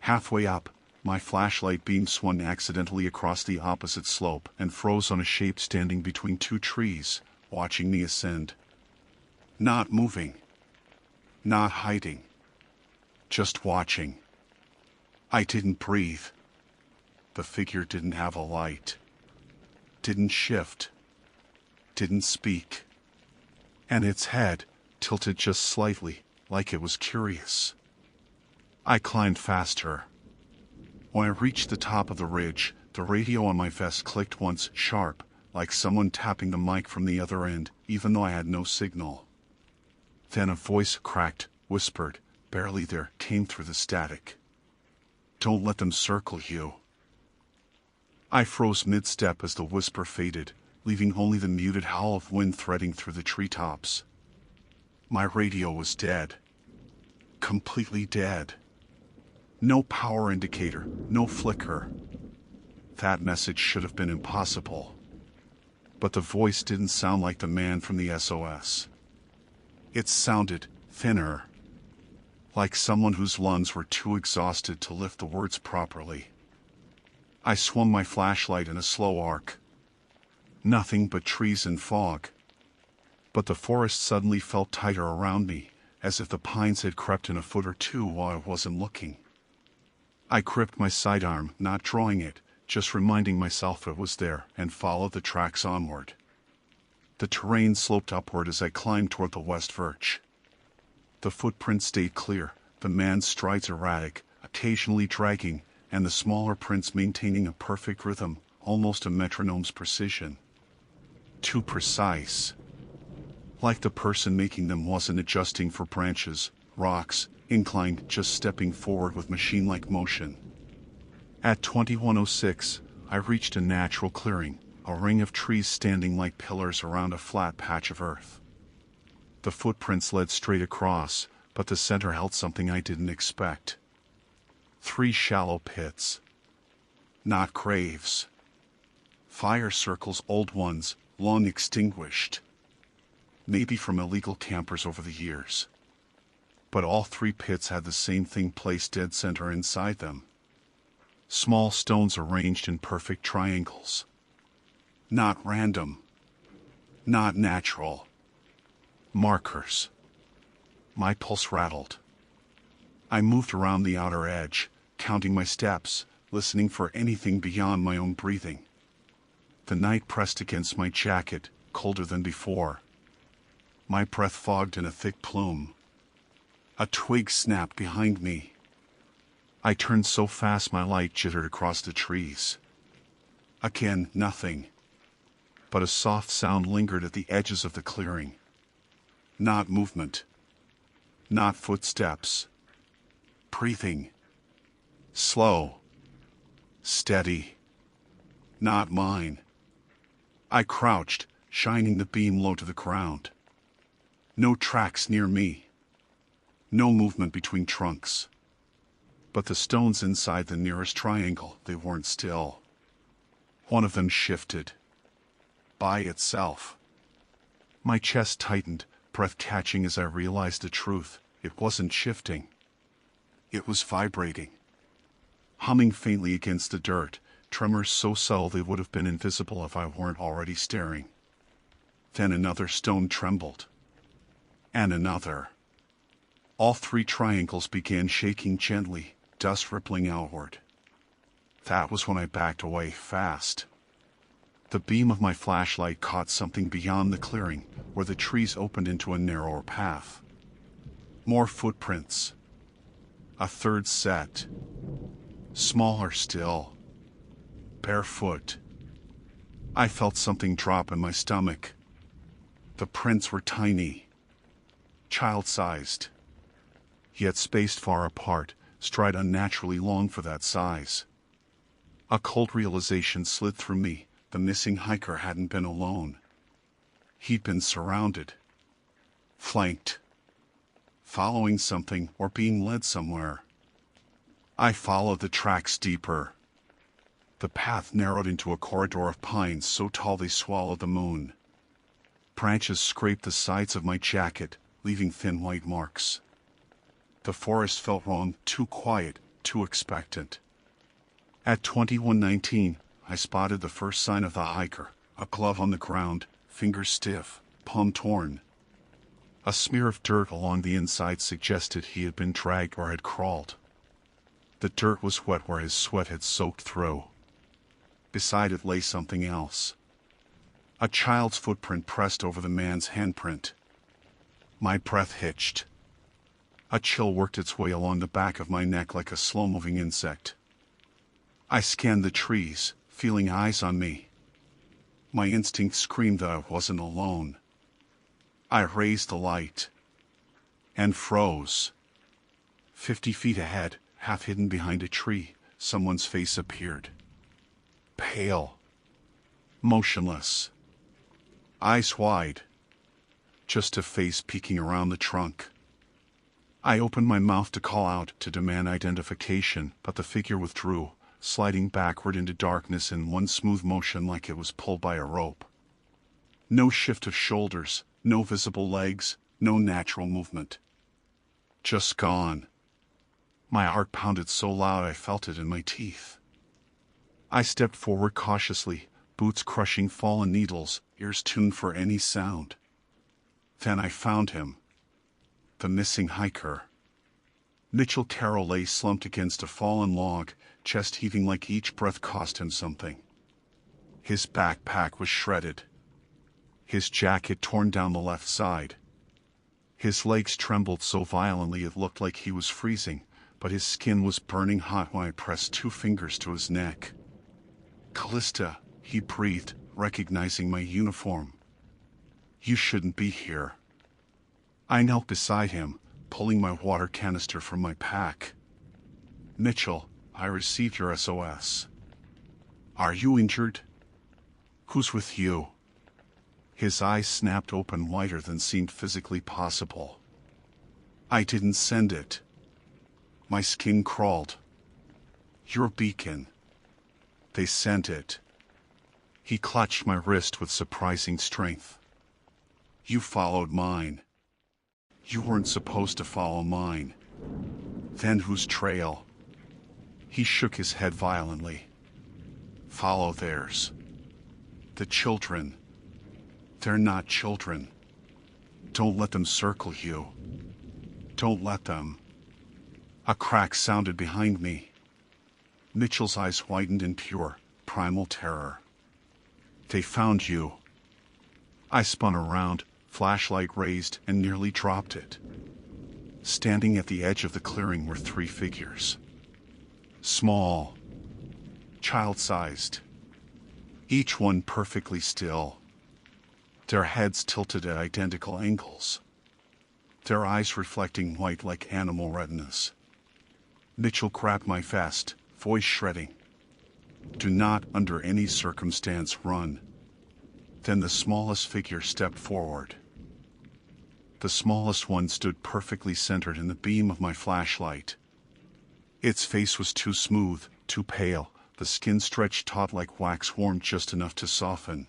Halfway up, my flashlight beam swung accidentally across the opposite slope and froze on a shape standing between two trees, watching me ascend. Not moving. Not hiding. Just watching. I didn't breathe. The figure didn't have a light. Didn't shift. Didn't speak. And its head tilted just slightly, like it was curious. I climbed faster. When I reached the top of the ridge, the radio on my vest clicked once, sharp, like someone tapping the mic from the other end, even though I had no signal. Then a voice cracked, whispered, barely there, came through the static. "Don't let them circle you." I froze mid-step as the whisper faded, leaving only the muted howl of wind threading through the treetops. My radio was dead. Completely dead. No power indicator, no flicker. That message should have been impossible. But the voice didn't sound like the man from the SOS. It sounded thinner. Like someone whose lungs were too exhausted to lift the words properly. I swung my flashlight in a slow arc. Nothing but trees and fog. But the forest suddenly felt tighter around me, as if the pines had crept in a foot or two while I wasn't looking. I gripped my sidearm, not drawing it, just reminding myself it was there, and followed the tracks onward. The terrain sloped upward as I climbed toward the west verge. The footprints stayed clear, the man's strides erratic, occasionally dragging, and the smaller prints maintaining a perfect rhythm, almost a metronome's precision. Too precise. Like the person making them wasn't adjusting for branches, rocks, inclined, just stepping forward with machine-like motion. At 21:06, I reached a natural clearing, a ring of trees standing like pillars around a flat patch of earth. The footprints led straight across, but the center held something I didn't expect. 3 shallow pits. Not graves. Fire circles, old ones, long extinguished. Maybe from illegal campers over the years. But all 3 pits had the same thing placed dead center inside them. Small stones arranged in perfect triangles. Not random. Not natural. Markers. My pulse rattled. I moved around the outer edge, counting my steps, listening for anything beyond my own breathing. The night pressed against my jacket, colder than before. My breath fogged in a thick plume. A twig snapped behind me. I turned so fast my light jittered across the trees. Again, nothing. but a soft sound lingered at the edges of the clearing. Not movement. Not footsteps. Breathing. Slow. Steady. Not mine. I crouched, shining the beam low to the ground. No tracks near me. No movement between trunks. But the stones inside the nearest triangle, they weren't still. One of them shifted. By itself. My chest tightened, breath catching as I realized the truth. It wasn't shifting. It was vibrating. Humming faintly against the dirt, tremors so subtle they would have been invisible if I weren't already staring. Then another stone trembled. And another. All three triangles began shaking gently, dust rippling outward. That was when I backed away fast. The beam of my flashlight caught something beyond the clearing, where the trees opened into a narrower path. More footprints. A third set. Smaller still. Barefoot. I felt something drop in my stomach. The prints were tiny. Child-sized. Yet spaced far apart, stride unnaturally long for that size. A cold realization slid through me. The missing hiker hadn't been alone. He'd been surrounded. Flanked. Following something or being led somewhere. I followed the tracks deeper. The path narrowed into a corridor of pines so tall they swallowed the moon. Branches scraped the sides of my jacket, leaving thin white marks. The forest felt wrong, too quiet, too expectant. At 21:19, I spotted the first sign of the hiker, a glove on the ground, fingers stiff, palm torn. A smear of dirt along the inside suggested he had been dragged or had crawled. The dirt was wet where his sweat had soaked through. Beside it lay something else. A child's footprint pressed over the man's handprint. My breath hitched. A chill worked its way along the back of my neck like a slow-moving insect. I scanned the trees, feeling eyes on me. My instinct screamed that I wasn't alone. I raised the light. And froze. 50 feet ahead, half hidden behind a tree, someone's face appeared. Pale. Motionless. Eyes wide. Just a face peeking around the trunk. I opened my mouth to call out, to demand identification, but the figure withdrew, sliding backward into darkness in one smooth motion like it was pulled by a rope. No shift of shoulders, no visible legs, no natural movement. Just gone. My heart pounded so loud I felt it in my teeth. I stepped forward cautiously, boots crushing fallen needles, ears tuned for any sound. Then I found him. The missing hiker. Mitchell Carroll lay slumped against a fallen log, chest heaving like each breath cost him something. His backpack was shredded. His jacket torn down the left side. His legs trembled so violently it looked like he was freezing, but his skin was burning hot when I pressed 2 fingers to his neck. "Callista," he breathed, recognizing my uniform. "You shouldn't be here." I knelt beside him, pulling my water canister from my pack. "Mitchell, I received your SOS. Are you injured? Who's with you?" His eyes snapped open wider than seemed physically possible. "I didn't send it." My skin crawled. "Your beacon. They sent it." He clutched my wrist with surprising strength. "You followed mine. You weren't supposed to follow mine. Then whose trail?" He shook his head violently. "Follow theirs. The children. They're not children. Don't let them circle you. Don't let them." A crack sounded behind me. Mitchell's eyes widened in pure, primal terror. "They found you." I spun around, flashlight raised, and nearly dropped it. Standing at the edge of the clearing were 3 figures. Small. Child-sized. Each one perfectly still. their heads tilted at identical angles, their eyes reflecting white like animal retinas. Mitchell grabbed my vest, voice shredding. "Do not, under any circumstance, run." Then the smallest figure stepped forward. The smallest one stood perfectly centered in the beam of my flashlight. Its face was too smooth, too pale, the skin stretched taut like wax warmed just enough to soften.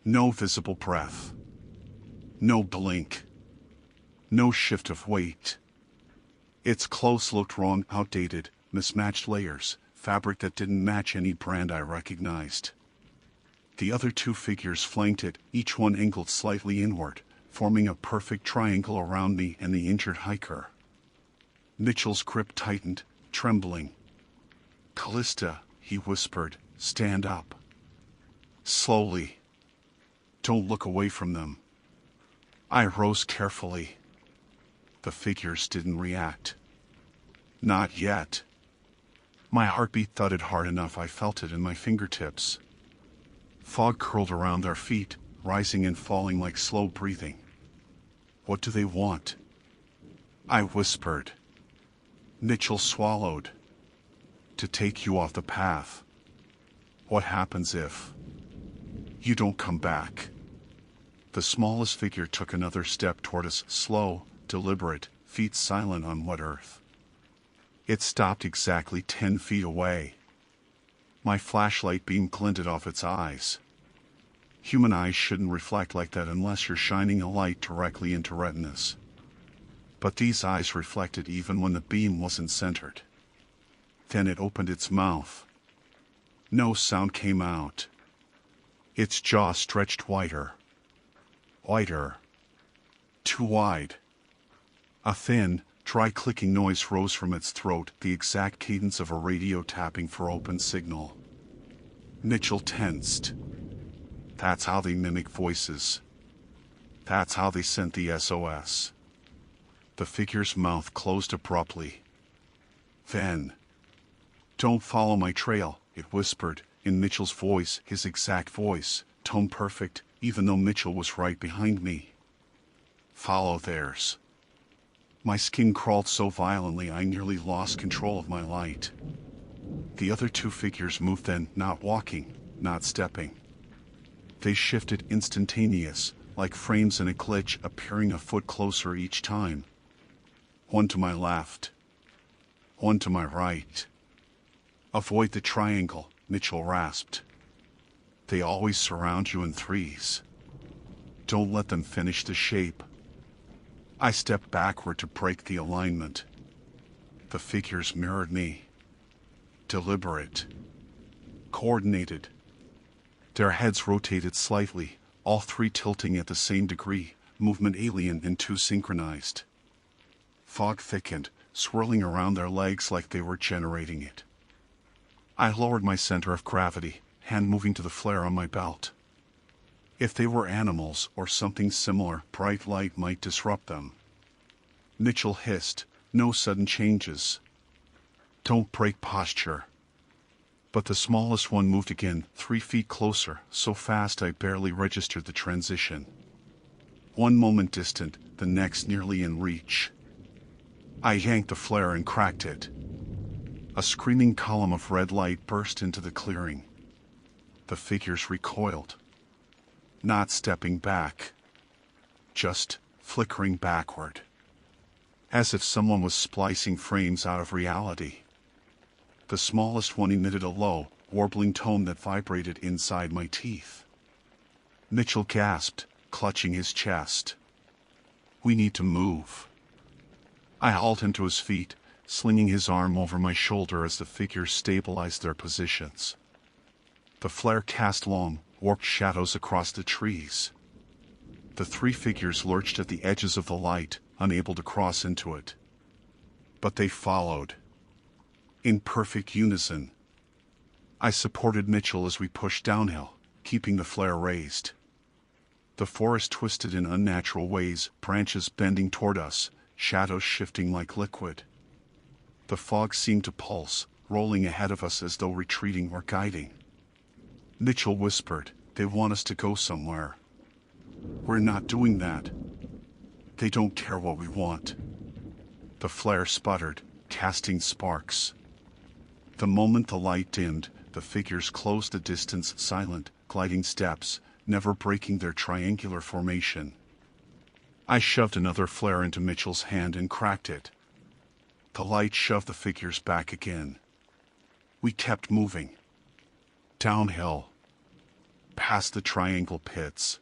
No visible breath. No blink. No shift of weight. Its clothes looked wrong, outdated, mismatched layers, fabric that didn't match any brand I recognized. The other two figures flanked it, each one angled slightly inward, forming a perfect triangle around me and the injured hiker. Mitchell's grip tightened, trembling. "Callista," he whispered, "stand up. Slowly. Don't look away from them." I rose carefully. The figures didn't react. Not yet. My heartbeat thudded hard enough I felt it in my fingertips. Fog curled around their feet, rising and falling like slow breathing. "What do they want?" I whispered. Mitchell swallowed. "To take you off the path. What happens if you don't come back?" The smallest figure took another step toward us, slow, deliberate, feet silent on wet earth. It stopped exactly 10 feet away. My flashlight beam glinted off its eyes. Human eyes shouldn't reflect like that unless you're shining a light directly into retinas. But these eyes reflected even when the beam wasn't centered. Then it opened its mouth. No sound came out. Its jaw stretched wider. Wider. Too wide. A thin, dry clicking noise rose from its throat, the exact cadence of a radio tapping for open signal. Mitchell tensed. That's how they mimic voices. That's how they sent the SOS. The figure's mouth closed abruptly. Then, "Don't follow my trail," it whispered, in Mitchell's voice, his exact voice, tone perfect, even though Mitchell was right behind me. "Follow theirs." My skin crawled so violently I nearly lost control of my light. The other two figures moved then, not walking, not stepping. They shifted instantaneous, like frames in a glitch, appearing a foot closer each time. One to my left. One to my right. "Avoid the triangle," Mitchell rasped. "They always surround you in threes. Don't let them finish the shape." I stepped backward to break the alignment. The figures mirrored me. Deliberate. Coordinated. Their heads rotated slightly, all three tilting at the same degree, movement alien and too synchronized. Fog thickened, swirling around their legs like they were generating it. I lowered my center of gravity, hand moving to the flare on my belt. If they were animals or something similar, bright light might disrupt them. Mitchell hissed, "No sudden changes. Don't break posture." But the smallest one moved again, 3 feet closer, so fast I barely registered the transition. One moment distant, the next nearly in reach. I yanked the flare and cracked it. A screaming column of red light burst into the clearing. The figures recoiled. Not stepping back. Just flickering backward. As if someone was splicing frames out of reality. The smallest one emitted a low, warbling tone that vibrated inside my teeth. Mitchell gasped, clutching his chest. "We need to move." I hauled him to his feet, slinging his arm over my shoulder as the figures stabilized their positions. The flare cast long, warped shadows across the trees. The three figures lurched at the edges of the light, unable to cross into it. But they followed. In perfect unison. I supported Mitchell as we pushed downhill, keeping the flare raised. The forest twisted in unnatural ways, branches bending toward us, shadows shifting like liquid. The fog seemed to pulse, rolling ahead of us as though retreating or guiding. Mitchell whispered, "They want us to go somewhere." We're not doing that. They don't care what we want. The flare sputtered, casting sparks. The moment the light dimmed, the figures closed the distance, silent, gliding steps, never breaking their triangular formation. I shoved another flare into Mitchell's hand and cracked it. The light shoved the figures back again. We kept moving. Downhill. Past the triangle pits.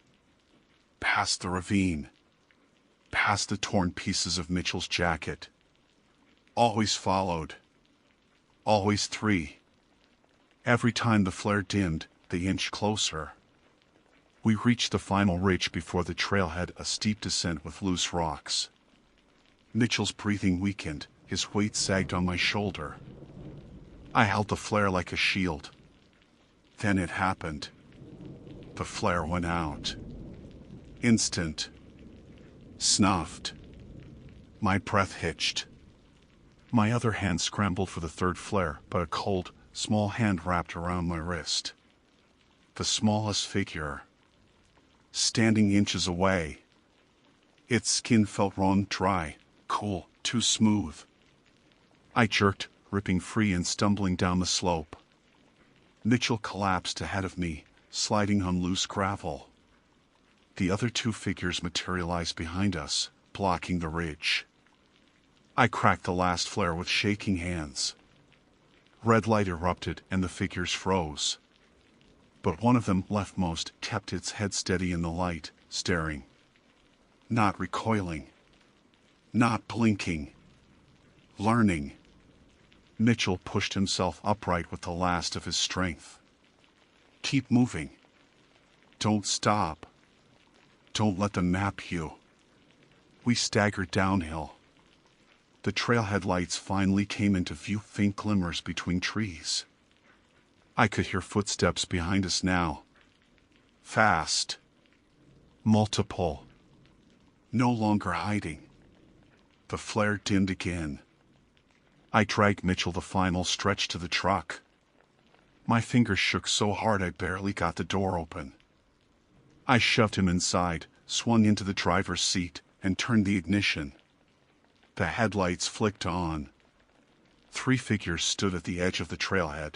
Past the ravine. Past the torn pieces of Mitchell's jacket. Always followed. Always three. Every time the flare dimmed, they inched closer. We reached the final ridge before the trailhead, a steep descent with loose rocks. Mitchell's breathing weakened, his weight sagged on my shoulder. I held the flare like a shield. Then it happened. The flare went out. Instant. Snuffed. My breath hitched. My other hand scrambled for the third flare, but a cold, small hand wrapped around my wrist. The smallest figure. Standing inches away. Its skin felt raw and dry, cool, too smooth. I jerked, ripping free and stumbling down the slope. Mitchell collapsed ahead of me, sliding on loose gravel. The other two figures materialized behind us, blocking the ridge. I cracked the last flare with shaking hands. Red light erupted and the figures froze. But one of them, leftmost, kept its head steady in the light, staring. Not recoiling. Not blinking. Learning. Mitchell pushed himself upright with the last of his strength. Keep moving. Don't stop. Don't let them map you. We staggered downhill. The trailhead lights finally came into view, faint glimmers between trees. I could hear footsteps behind us now. Fast. Multiple. No longer hiding. The flare dimmed again. I dragged Mitchell the final stretch to the truck. My fingers shook so hard I barely got the door open. I shoved him inside, swung into the driver's seat, and turned the ignition. The headlights flicked on. Three figures stood at the edge of the trailhead.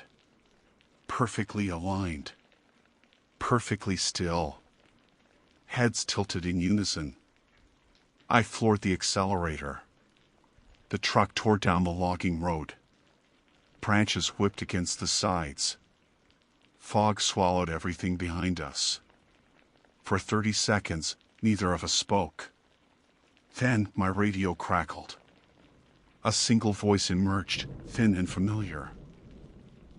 Perfectly aligned. Perfectly still. Heads tilted in unison. I floored the accelerator. The truck tore down the logging road. Branches whipped against the sides. Fog swallowed everything behind us. For 30 seconds, neither of us spoke. Then my radio crackled. A single voice emerged, thin and familiar.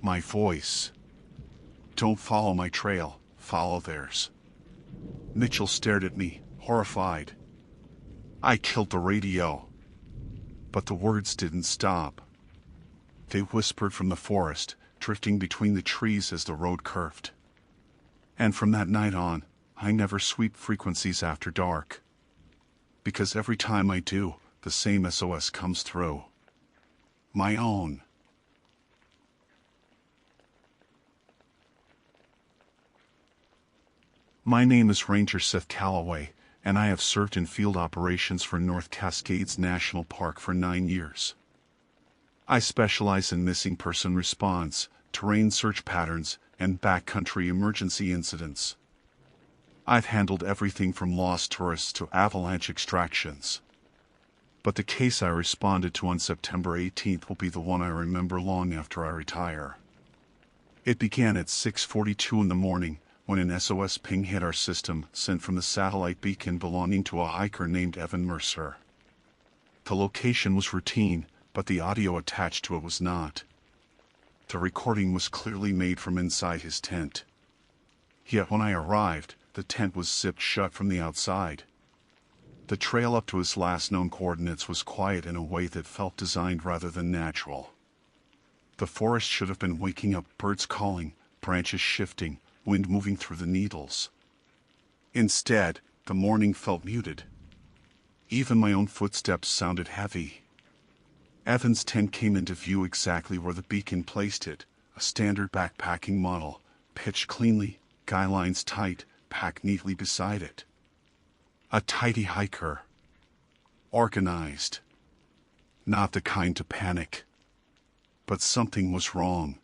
My voice. Don't follow my trail, follow theirs. Mitchell stared at me, horrified. I killed the radio. But the words didn't stop. They whispered from the forest, drifting between the trees as the road curved. And from that night on, I never sweep frequencies after dark. Because every time I do, the same SOS comes through. My own. My name is Ranger Seth Calloway, and I have served in field operations for North Cascades National Park for 9 years. I specialize in missing person response, terrain search patterns, and backcountry emergency incidents. I've handled everything from lost tourists to avalanche extractions. But the case I responded to on September 18th will be the one I remember long after I retire. It began at 6:42 in the morning, when an SOS ping hit our system, sent from the satellite beacon belonging to a hiker named Evan Mercer. The location was routine, but the audio attached to it was not. The recording was clearly made from inside his tent. Yet when I arrived, the tent was zipped shut from the outside. The trail up to his last known coordinates was quiet in a way that felt designed rather than natural. The forest should have been waking up, birds calling, branches shifting, wind moving through the needles. Instead, the morning felt muted. Even my own footsteps sounded heavy. Evan's tent came into view exactly where the beacon placed it, a standard backpacking model, pitched cleanly, guy lines tight, packed neatly beside it. A tidy hiker. Organized. Not the kind to panic. But something was wrong.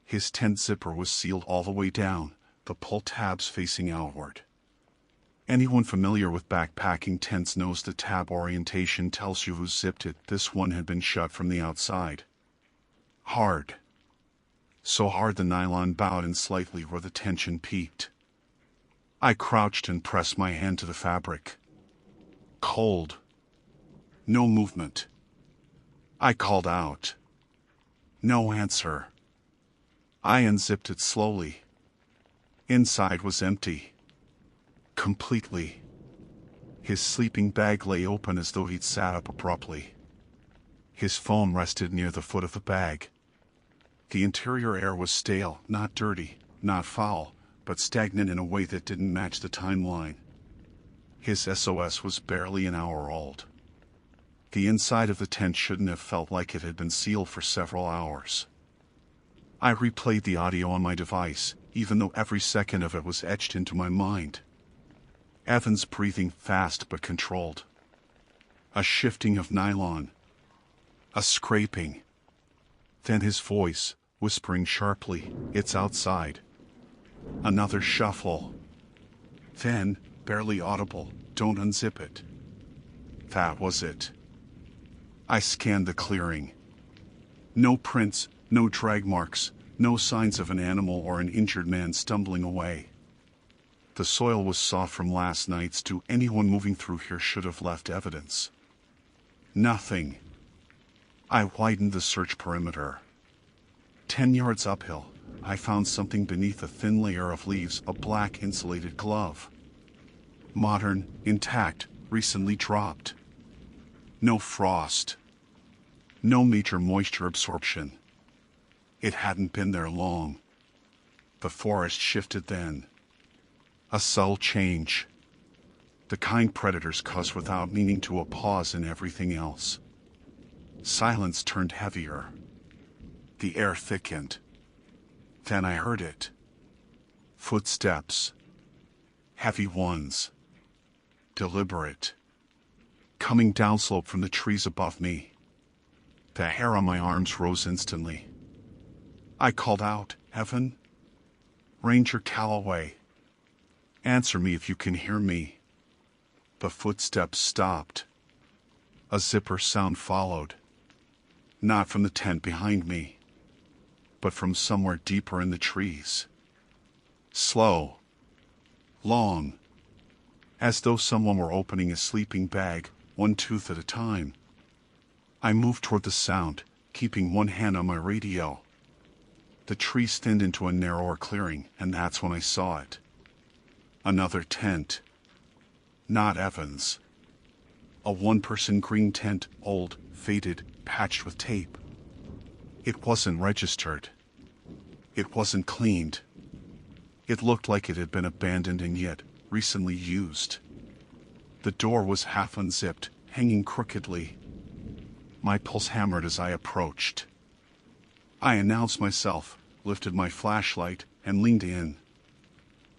His tent zipper was sealed all the way down, the pull tabs facing outward. Anyone familiar with backpacking tents knows the tab orientation tells you who zipped it. This one had been shut from the outside. Hard. So hard the nylon bowed in slightly where the tension peaked. I crouched and pressed my hand to the fabric. Cold. No movement. I called out. No answer. I unzipped it slowly. Inside was empty. Completely. His sleeping bag lay open as though he'd sat up abruptly. His phone rested near the foot of the bag. The interior air was stale, not dirty, not foul, but stagnant in a way that didn't match the timeline. His SOS was barely an hour old. The inside of the tent shouldn't have felt like it had been sealed for several hours. I replayed the audio on my device, even though every second of it was etched into my mind. Evan's breathing fast but controlled. A shifting of nylon. A scraping. Then his voice, whispering sharply, "It's outside." Another shuffle. Then, barely audible, "Don't unzip it." That was it. I scanned the clearing. No prints, no drag marks, no signs of an animal or an injured man stumbling away. The soil was soft from last night's dew. Anyone moving through here should have left evidence. Nothing. I widened the search perimeter. 10 yards uphill, I found something beneath a thin layer of leaves, a black insulated glove. Modern, intact, recently dropped. No frost. No major moisture absorption. It hadn't been there long. The forest shifted then. A subtle change. The kind predators cause without meaning to a pause in everything else. Silence turned heavier. The air thickened. Then I heard it. Footsteps. Heavy ones. Deliberate. Coming downslope from the trees above me. The hair on my arms rose instantly. I called out, "Evan? Ranger Calloway. Answer me if you can hear me." The footsteps stopped. A zipper sound followed. Not from the tent behind me, but from somewhere deeper in the trees. Slow. Long. As though someone were opening a sleeping bag, one tooth at a time. I moved toward the sound, keeping one hand on my radio. The trees thinned into a narrower clearing, and that's when I saw it. Another tent. Not Evan's. A one-person green tent, old, faded, patched with tape. It wasn't registered. It wasn't cleaned. It looked like it had been abandoned and yet recently used. The door was half unzipped, hanging crookedly. My pulse hammered as I approached. I announced myself, lifted my flashlight, and leaned in.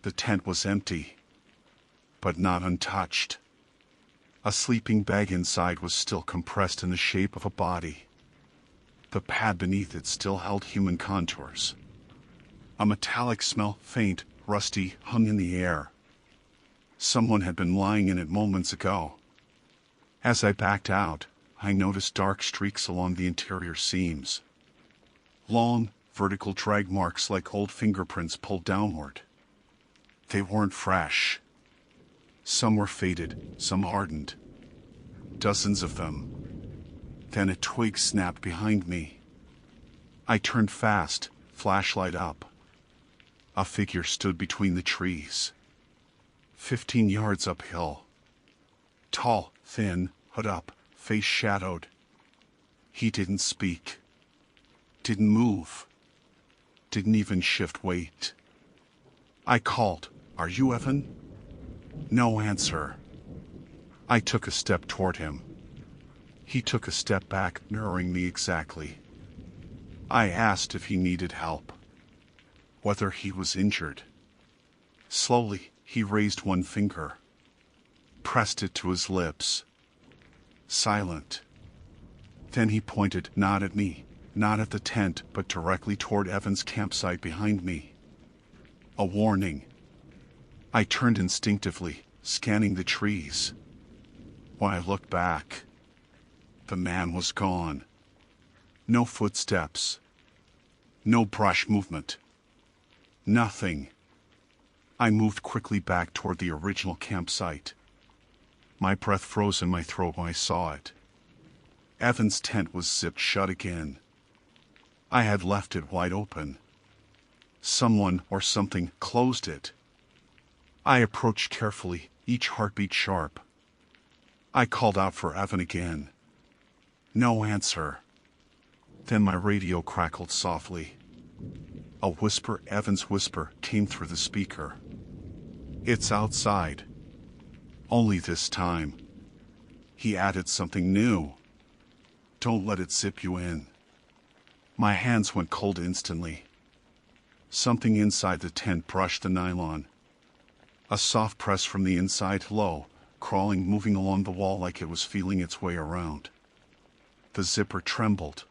The tent was empty, but not untouched. A sleeping bag inside was still compressed in the shape of a body. The pad beneath it still held human contours. A metallic smell, faint, rusty, hung in the air. Someone had been lying in it moments ago. As I backed out, I noticed dark streaks along the interior seams. Long, vertical drag marks like old fingerprints pulled downward. They weren't fresh. Some were faded, some hardened. Dozens of them. Then a twig snapped behind me. I turned fast, flashlight up. A figure stood between the trees. 15 yards uphill. Tall, thin, hood up, face shadowed. He didn't speak. Didn't move. Didn't even shift weight. I called, "Are you Evan?" No answer. I took a step toward him. He took a step back, mirroring me exactly. I asked if he needed help. Whether he was injured. Slowly, he raised one finger. pressed it to his lips. Silent. Then he pointed not at me, not at the tent, but directly toward Evan's campsite behind me. A warning. I turned instinctively, scanning the trees. When I looked back, the man was gone. No footsteps. No brush movement. Nothing. I moved quickly back toward the original campsite. My breath froze in my throat when I saw it. Evan's tent was zipped shut again. I had left it wide open. Someone or something closed it. I approached carefully, each heartbeat sharp. I called out for Evan again. No answer. Then my radio crackled softly. A whisper, Evan's whisper, came through the speaker. It's outside. Only this time. He added something new. Don't let it zip you in. My hands went cold instantly. Something inside the tent brushed the nylon. A soft press from the inside, low, crawling, moving along the wall like it was feeling its way around. The zipper trembled.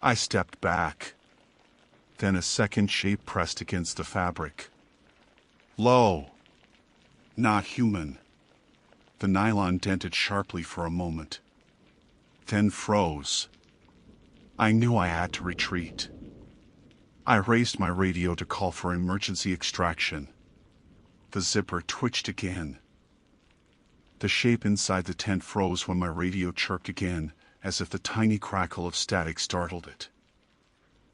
I stepped back. Then a second shape pressed against the fabric. Low. Not human. The nylon dented sharply for a moment. Then froze. I knew I had to retreat. I raised my radio to call for emergency extraction. The zipper twitched again. The shape inside the tent froze when my radio chirped again, as if the tiny crackle of static startled it.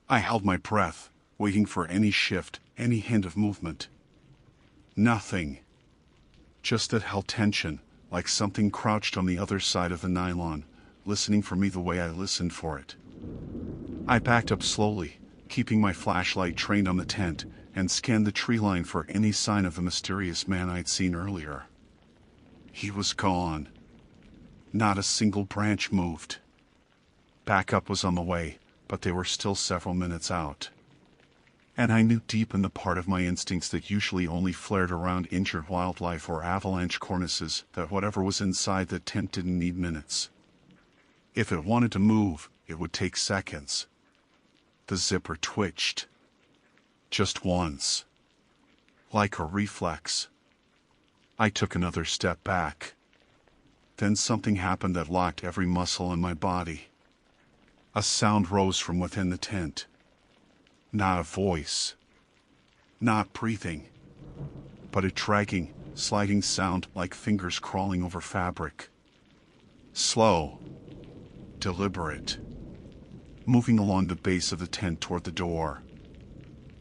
I held my breath, waiting for any shift, any hint of movement. Nothing. Just that held tension, like something crouched on the other side of the nylon, listening for me the way I listened for it. I backed up slowly, keeping my flashlight trained on the tent, and scanned the tree line for any sign of the mysterious man I'd seen earlier. He was gone. Not a single branch moved. Backup was on the way, but they were still several minutes out. And I knew deep in the part of my instincts that usually only flared around injured wildlife or avalanche cornices that whatever was inside the tent didn't need minutes. If it wanted to move, it would take seconds. The zipper twitched. Just once. Like a reflex. I took another step back. Then something happened that locked every muscle in my body. A sound rose from within the tent. Not a voice. Not breathing. But a dragging, sliding sound like fingers crawling over fabric. Slow. Deliberate. Moving along the base of the tent toward the door.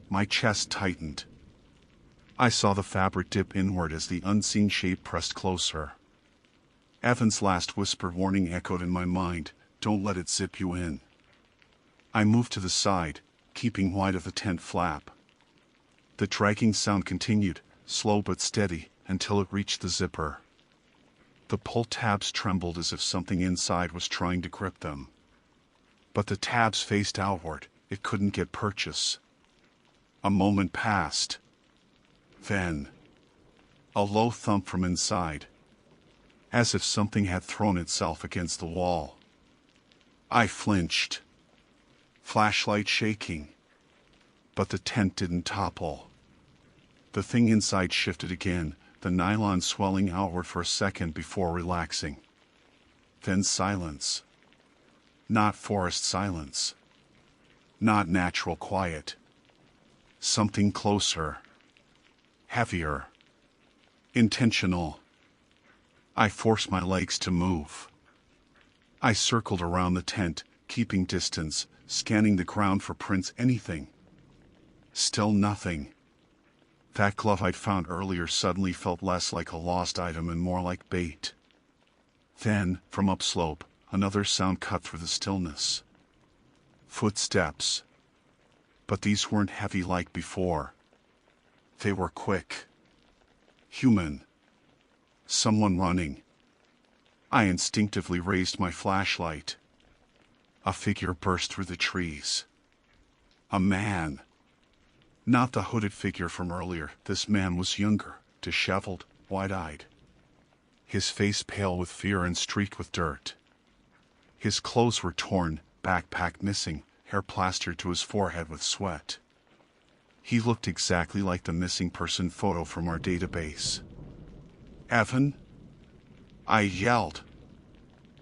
My chest tightened. I saw the fabric dip inward as the unseen shape pressed closer. Evan's last whispered warning echoed in my mind, don't let it zip you in. I moved to the side, keeping wide of the tent flap. The dragging sound continued, slow but steady, until it reached the zipper. The pull tabs trembled as if something inside was trying to grip them. But the tabs faced outward, it couldn't get purchase. A moment passed. Then, a low thump from inside. As if something had thrown itself against the wall. I flinched. Flashlight shaking. But the tent didn't topple. The thing inside shifted again, the nylon swelling outward for a second before relaxing. Then silence. Not forest silence. Not natural quiet. Something closer. Heavier. Intentional. I forced my legs to move. I circled around the tent, keeping distance, scanning the ground for prints, anything. Still nothing. That glove I'd found earlier suddenly felt less like a lost item and more like bait. Then, from upslope, another sound cut through the stillness. Footsteps. But these weren't heavy like before. They were quick. Human. Someone running. I instinctively raised my flashlight. A figure burst through the trees. A man. Not the hooded figure from earlier. This man was younger, disheveled, wide-eyed. his face pale with fear and streaked with dirt. His clothes were torn, backpack missing, hair plastered to his forehead with sweat. He looked exactly like the missing person photo from our database. "Evan?" I yelled.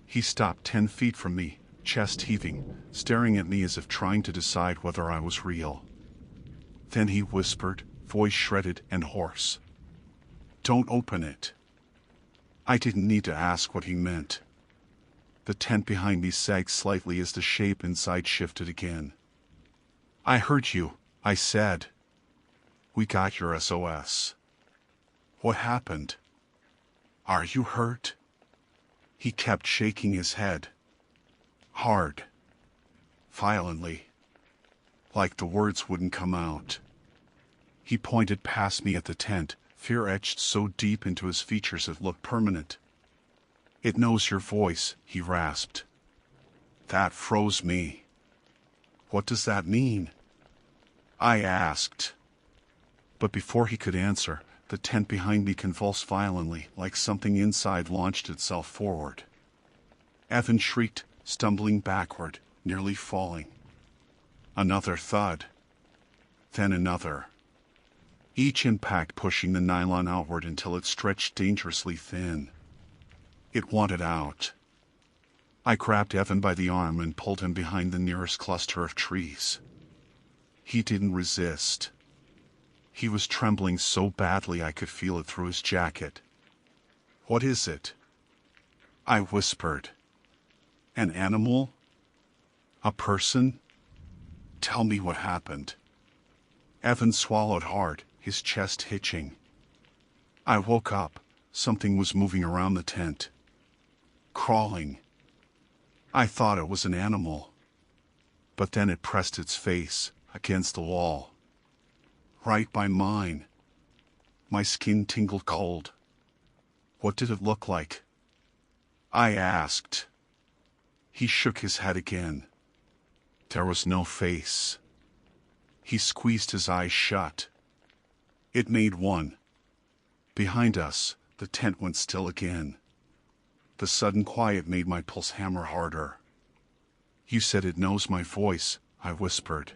He stopped 10 feet from me, chest heaving, staring at me as if trying to decide whether I was real. Then he whispered, voice shredded and hoarse, "Don't open it." I didn't need to ask what he meant. The tent behind me sagged slightly as the shape inside shifted again. "I heard you," I said. "We got your SOS. What happened? Are you hurt?" He kept shaking his head. Hard. Violently. Like the words wouldn't come out. He pointed past me at the tent, fear etched so deep into his features it looked permanent. "It knows your voice," he rasped. That froze me. "What does that mean?" I asked. But before he could answer, the tent behind me convulsed violently, like something inside launched itself forward. Evan shrieked, stumbling backward, nearly falling. Another thud. Then another. Each impact pushing the nylon outward until it stretched dangerously thin. It wanted out. I grabbed Evan by the arm and pulled him behind the nearest cluster of trees. He didn't resist. He was trembling so badly I could feel it through his jacket. "What is it?" I whispered. "An animal? A person? Tell me what happened." Evan swallowed hard, his chest hitching. I woke up. Something was moving around the tent. Crawling. I thought it was an animal. But then it pressed its face against the wall. Right by mine. My skin tingled cold. "What did it look like?" I asked. He shook his head again. There was no face. He squeezed his eyes shut. It made one. Behind us, the tent went still again. The sudden quiet made my pulse hammer harder. "You said it knows my voice," I whispered.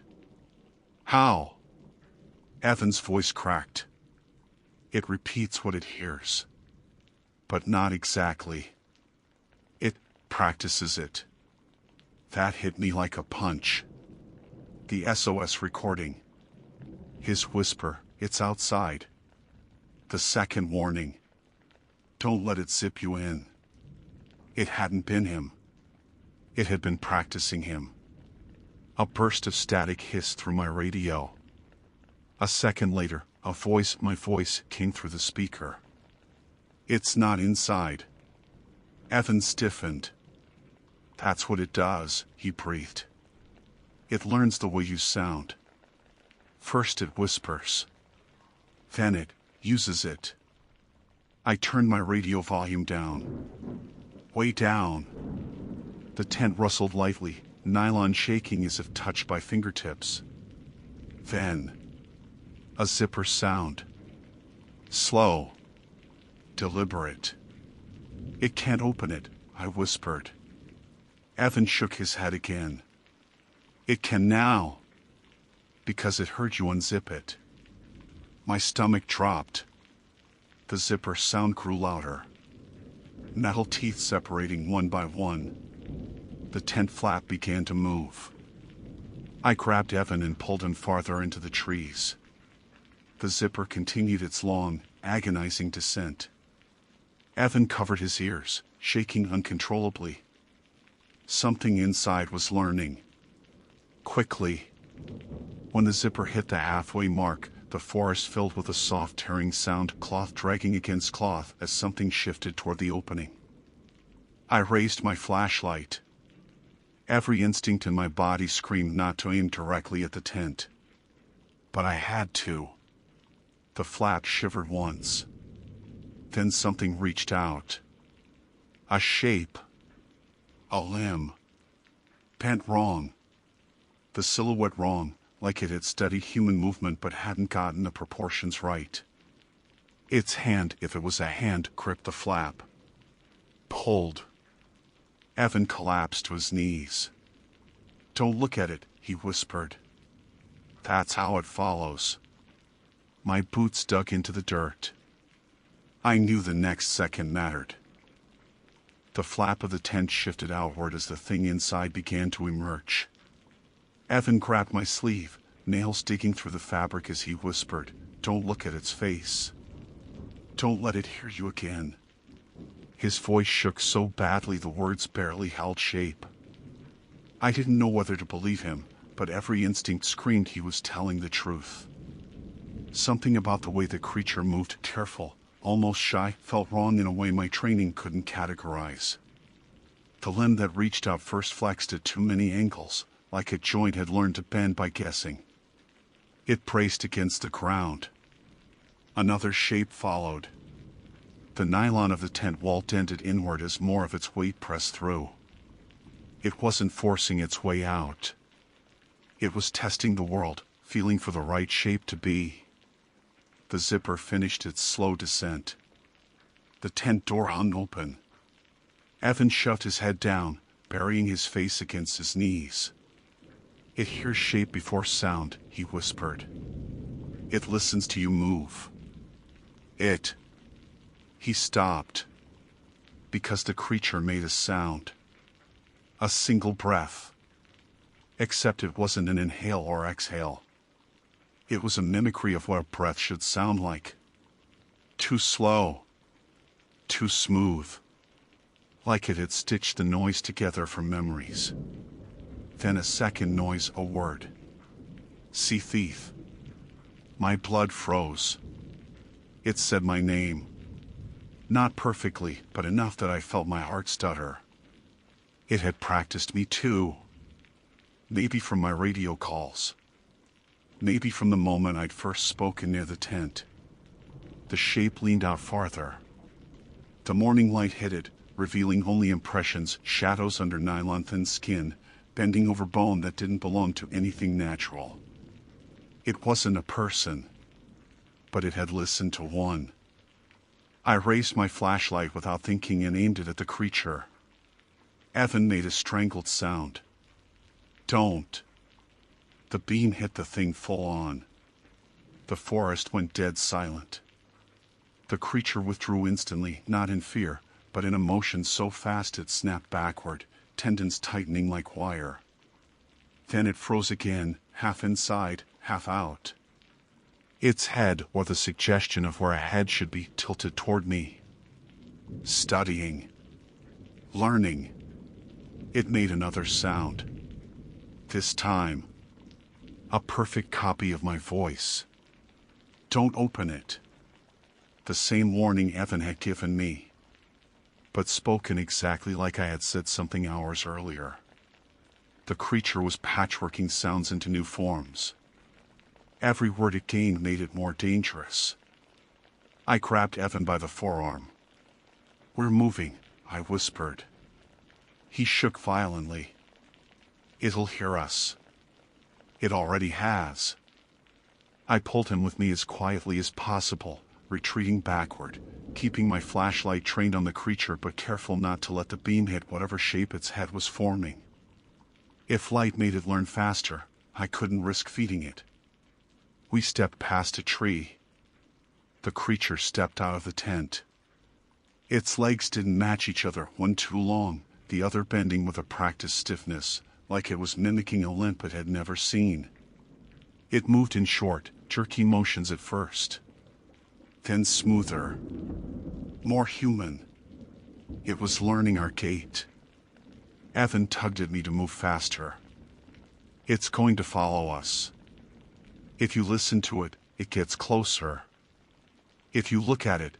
"How?" Evan's voice cracked. "It repeats what it hears. But not exactly. It practices it." That hit me like a punch. The SOS recording. His whisper, "It's outside." The second warning. "Don't let it zip you in." It hadn't been him. It had been practicing him. A burst of static hissed through my radio. A second later, my voice came through the speaker. "It's not inside." Evan stiffened. "That's what it does," he breathed. "It learns the way you sound. First it whispers. Then it uses it." I turned my radio volume down. Way down. The tent rustled lightly, nylon shaking as if touched by fingertips. Then, a zipper sound. Slow. Deliberate. "It can't open it," I whispered. Evan shook his head again. "It can now. Because it heard you unzip it." My stomach dropped. The zipper sound grew louder. Metal teeth separating one by one. The tent flap began to move. I grabbed Evan and pulled him farther into the trees. The zipper continued its long, agonizing descent. Evan covered his ears, shaking uncontrollably. Something inside was learning. Quickly. When the zipper hit the halfway mark, the forest filled with a soft tearing sound, cloth dragging against cloth as something shifted toward the opening. I raised my flashlight. Every instinct in my body screamed not to aim directly at the tent. But I had to. The flap shivered once. Then something reached out. A shape. A limb. Bent wrong. The silhouette wrong, like it had studied human movement but hadn't gotten the proportions right. Its hand, if it was a hand, gripped the flap. Pulled. Evan collapsed to his knees. "Don't look at it," he whispered. "That's how it follows." My boots dug into the dirt. I knew the next second mattered. The flap of the tent shifted outward as the thing inside began to emerge. Evan grabbed my sleeve, nails digging through the fabric as he whispered, "Don't look at its face. Don't let it hear you again." His voice shook so badly the words barely held shape. I didn't know whether to believe him, but every instinct screamed he was telling the truth. Something about the way the creature moved, careful, almost shy, felt wrong in a way my training couldn't categorize. The limb that reached out first flexed at too many angles, like a joint had learned to bend by guessing. It braced against the ground. Another shape followed. The nylon of the tent wall dented inward as more of its weight pressed through. It wasn't forcing its way out. It was testing the world, feeling for the right shape to be. The zipper finished its slow descent. The tent door hung open. Evan shoved his head down, burying his face against his knees. "It hears shape before sound," he whispered. "It listens to you move. It..." He stopped. Because the creature made a sound. A single breath. Except it wasn't an inhale or exhale. It was a mimicry of what a breath should sound like. Too slow. Too smooth. Like it had stitched the noise together from memories. Then a second noise, a word. "See thief." My blood froze. It said my name. Not perfectly, but enough that I felt my heart stutter. It had practiced me too. Maybe from my radio calls. Maybe from the moment I'd first spoken near the tent. The shape leaned out farther. The morning light hit it, revealing only impressions, shadows under nylon-thin skin, bending over bone that didn't belong to anything natural. It wasn't a person, but it had listened to one. I raised my flashlight without thinking and aimed it at the creature. Evan made a strangled sound. "Don't." The beam hit the thing full on. The forest went dead silent. The creature withdrew instantly, not in fear, but in a motion so fast it snapped backward, tendons tightening like wire. Then it froze again, half inside, half out. Its head, or the suggestion of where a head should be, tilted toward me. Studying. Learning. It made another sound. This time, a perfect copy of my voice. "Don't open it." The same warning Evan had given me, but spoken exactly like I had said something hours earlier. The creature was patchworking sounds into new forms. Every word it gained made it more dangerous. I grabbed Evan by the forearm. "We're moving," I whispered. He shook violently. "It'll hear us. It already has." I pulled him with me as quietly as possible, retreating backward, keeping my flashlight trained on the creature but careful not to let the beam hit whatever shape its head was forming. If light made it learn faster, I couldn't risk feeding it. We stepped past a tree. The creature stepped out of the tent. Its legs didn't match each other, one too long, the other bending with a practiced stiffness, like it was mimicking a limp it had never seen. It moved in short, jerky motions at first. Then smoother. More human. It was learning our gait. Evan tugged at me to move faster. "It's going to follow us. If you listen to it, it gets closer. If you look at it,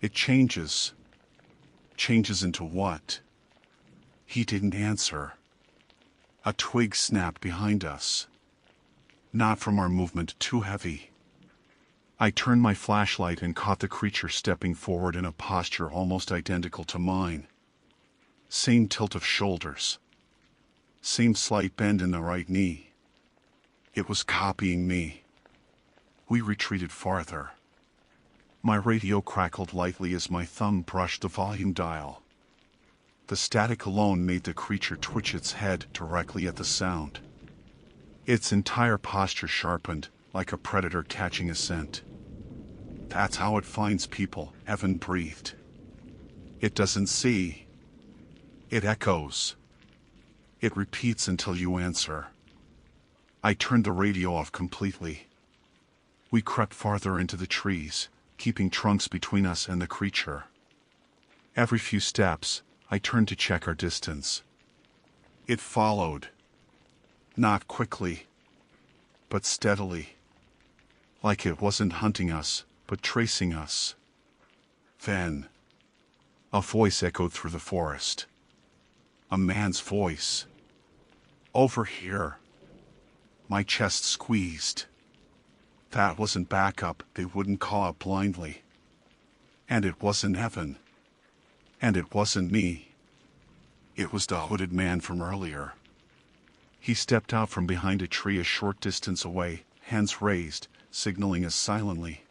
it changes." "Changes into what?" He didn't answer. A twig snapped behind us. Not from our movement, too heavy. I turned my flashlight and caught the creature stepping forward in a posture almost identical to mine. Same tilt of shoulders. Same slight bend in the right knee. It was copying me. We retreated farther. My radio crackled lightly as my thumb brushed the volume dial. The static alone made the creature twitch its head directly at the sound. Its entire posture sharpened, like a predator catching a scent. That's how it finds people, Evan breathed. It doesn't see. It echoes. It repeats until you answer. I turned the radio off completely. We crept farther into the trees, keeping trunks between us and the creature. Every few steps, I turned to check our distance. It followed. Not quickly, but steadily. Like it wasn't hunting us, but tracing us. Then, a voice echoed through the forest. A man's voice. Over here. My chest squeezed. That wasn't backup, they wouldn't call out blindly. And it wasn't Evan. And it wasn't me. It was the hooded man from earlier. He stepped out from behind a tree a short distance away, hands raised, signaling us silently.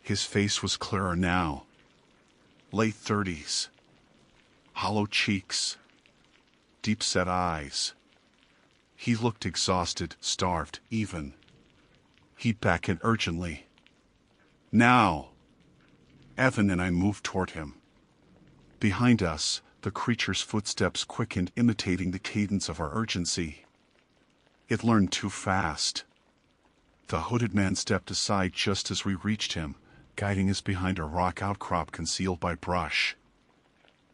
His face was clearer now. Late 30s. Hollow cheeks. Deep-set eyes. He looked exhausted, starved, even. He beckoned urgently. Now! Evan and I moved toward him. Behind us, the creature's footsteps quickened, imitating the cadence of our urgency. It learned too fast. The hooded man stepped aside just as we reached him, guiding us behind a rock outcrop concealed by brush.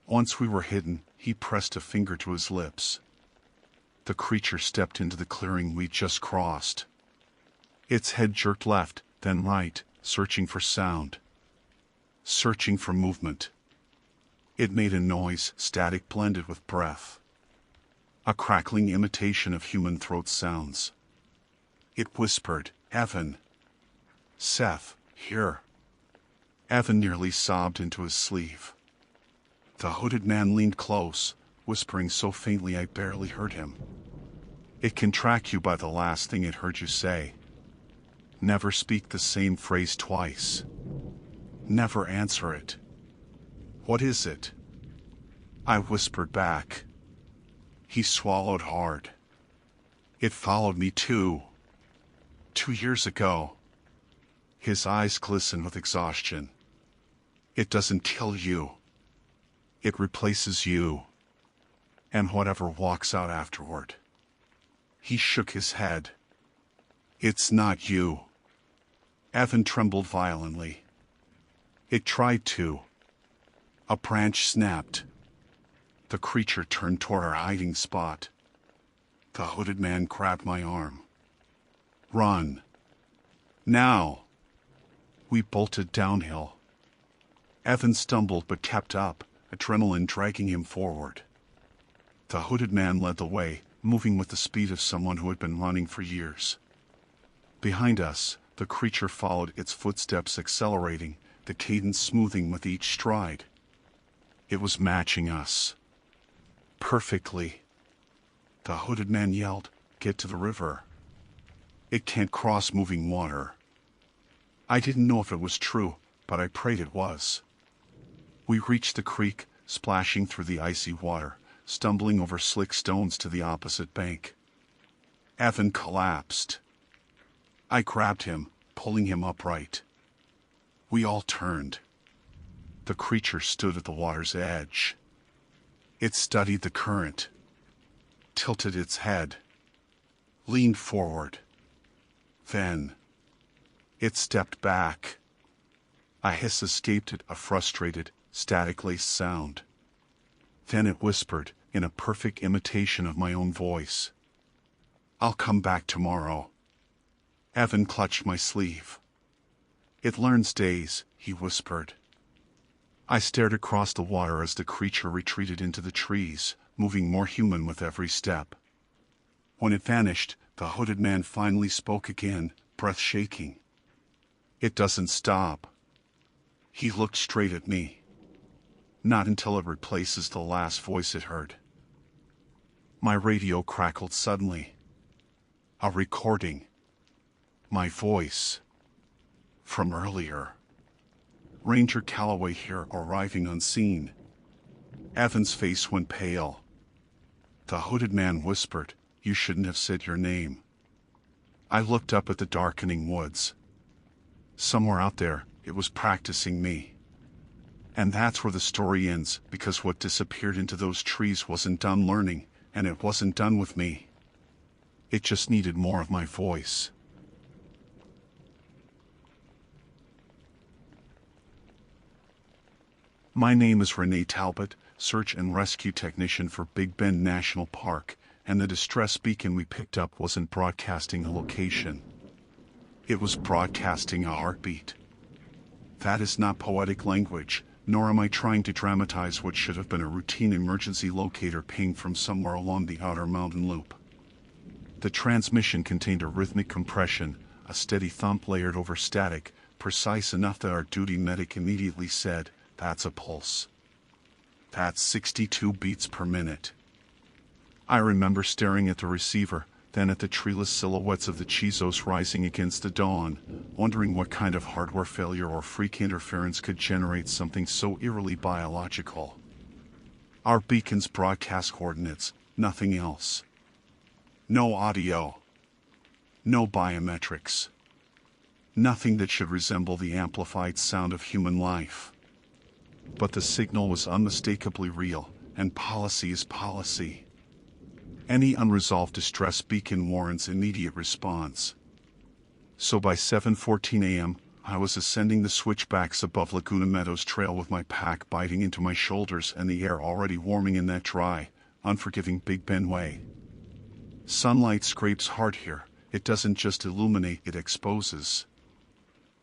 Once we were hidden, he pressed a finger to his lips. The creature stepped into the clearing we'd just crossed. Its head jerked left, then right, searching for sound. Searching for movement. It made a noise, static blended with breath. A crackling imitation of human throat sounds. It whispered, Evan. Seth, here. Evan nearly sobbed into his sleeve. The hooded man leaned close, whispering so faintly I barely heard him. It can track you by the last thing it heard you say. Never speak the same phrase twice. Never answer it. What is it? I whispered back. He swallowed hard. It followed me too. 2 years ago. His eyes glistened with exhaustion. It doesn't kill you. It replaces you. And whatever walks out afterward. He shook his head. It's not you. Evan trembled violently. It tried to. A branch snapped. The creature turned toward our hiding spot. The hooded man grabbed my arm. Run. Now. We bolted downhill. Evan stumbled but kept up, adrenaline dragging him forward. The hooded man led the way, moving with the speed of someone who had been running for years. Behind us, the creature followed, its footsteps accelerating, the cadence smoothing with each stride. It was matching us. Perfectly. The hooded man yelled, Get to the river. It can't cross moving water. I didn't know if it was true, but I prayed it was. We reached the creek, splashing through the icy water, stumbling over slick stones to the opposite bank. Evan collapsed. I grabbed him, pulling him upright. We all turned. The creature stood at the water's edge. It studied the current, tilted its head, leaned forward. Then, it stepped back. A hiss escaped it, a frustrated, static-laced sound. Then it whispered, in a perfect imitation of my own voice. I'll come back tomorrow. Evan clutched my sleeve. It learns days, he whispered. I stared across the water as the creature retreated into the trees, moving more human with every step. When it vanished, the hooded man finally spoke again, breath shaking. It doesn't stop. He looked straight at me. Not until it replaces the last voice it heard. My radio crackled suddenly. A recording. My voice. From earlier. Ranger Calloway here, arriving unseen. Evan's face went pale. The hooded man whispered, "You shouldn't have said your name." I looked up at the darkening woods. Somewhere out there, it was practicing me. And that's where the story ends, because what disappeared into those trees wasn't done learning, and it wasn't done with me. It just needed more of my voice. My name is Renee Talbot, Search and Rescue Technician for Big Bend National Park, and the distress beacon we picked up wasn't broadcasting a location. It was broadcasting a heartbeat. That is not poetic language, nor am I trying to dramatize what should have been a routine emergency locator ping from somewhere along the outer mountain loop. The transmission contained a rhythmic compression, a steady thump layered over static, precise enough that our duty medic immediately said, "That's a pulse. That's 62 beats per minute." I remember staring at the receiver, then at the treeless silhouettes of the Chizos rising against the dawn, wondering what kind of hardware failure or freak interference could generate something so eerily biological. Our beacon's broadcast coordinates, nothing else. No audio. No biometrics. Nothing that should resemble the amplified sound of human life. But the signal was unmistakably real, and policy is policy. Any unresolved distress beacon warrants immediate response. So by 7:14 a.m., I was ascending the switchbacks above Laguna Meadows Trail with my pack biting into my shoulders and the air already warming in that dry, unforgiving Big Bend way. Sunlight scrapes hard here. It doesn't just illuminate, it exposes.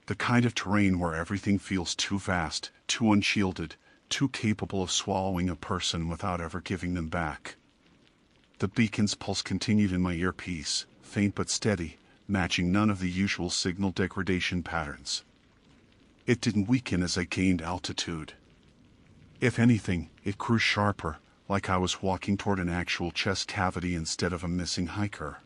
The kind of terrain where everything feels too vast, too unshielded, too capable of swallowing a person without ever giving them back. The beacon's pulse continued in my earpiece, faint but steady, matching none of the usual signal degradation patterns. It didn't weaken as I gained altitude. If anything, it grew sharper, like I was walking toward an actual chest cavity instead of a missing hiker.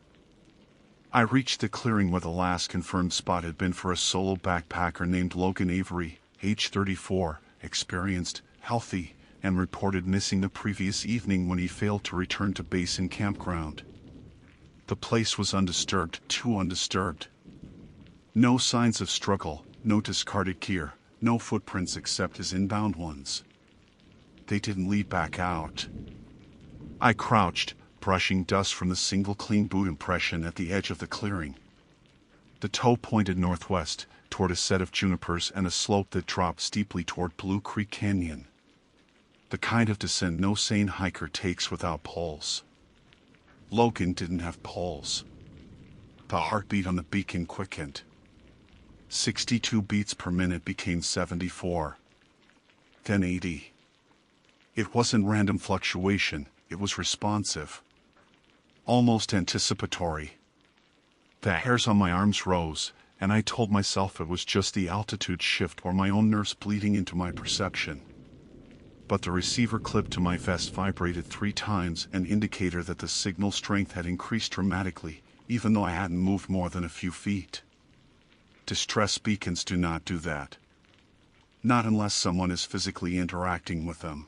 I reached the clearing where the last confirmed spot had been for a solo backpacker named Logan Avery, age 34, experienced, healthy, and reported missing the previous evening when he failed to return to base and campground. The place was undisturbed, too undisturbed. No signs of struggle, no discarded gear, no footprints except his inbound ones. They didn't lead back out. I crouched, brushing dust from the single clean boot impression at the edge of the clearing. The toe pointed northwest, toward a set of junipers and a slope that dropped steeply toward Blue Creek Canyon. The kind of descent no sane hiker takes without poles. Logan didn't have poles. The heartbeat on the beacon quickened. 62 beats per minute became 74. Then 80. It wasn't random fluctuation, it was responsive. Almost anticipatory. The hairs on my arms rose, and I told myself it was just the altitude shift or my own nerves bleeding into my perception. But the receiver clip to my vest vibrated 3 times, an indicator that the signal strength had increased dramatically, even though I hadn't moved more than a few feet. Distress beacons do not do that. Not unless someone is physically interacting with them.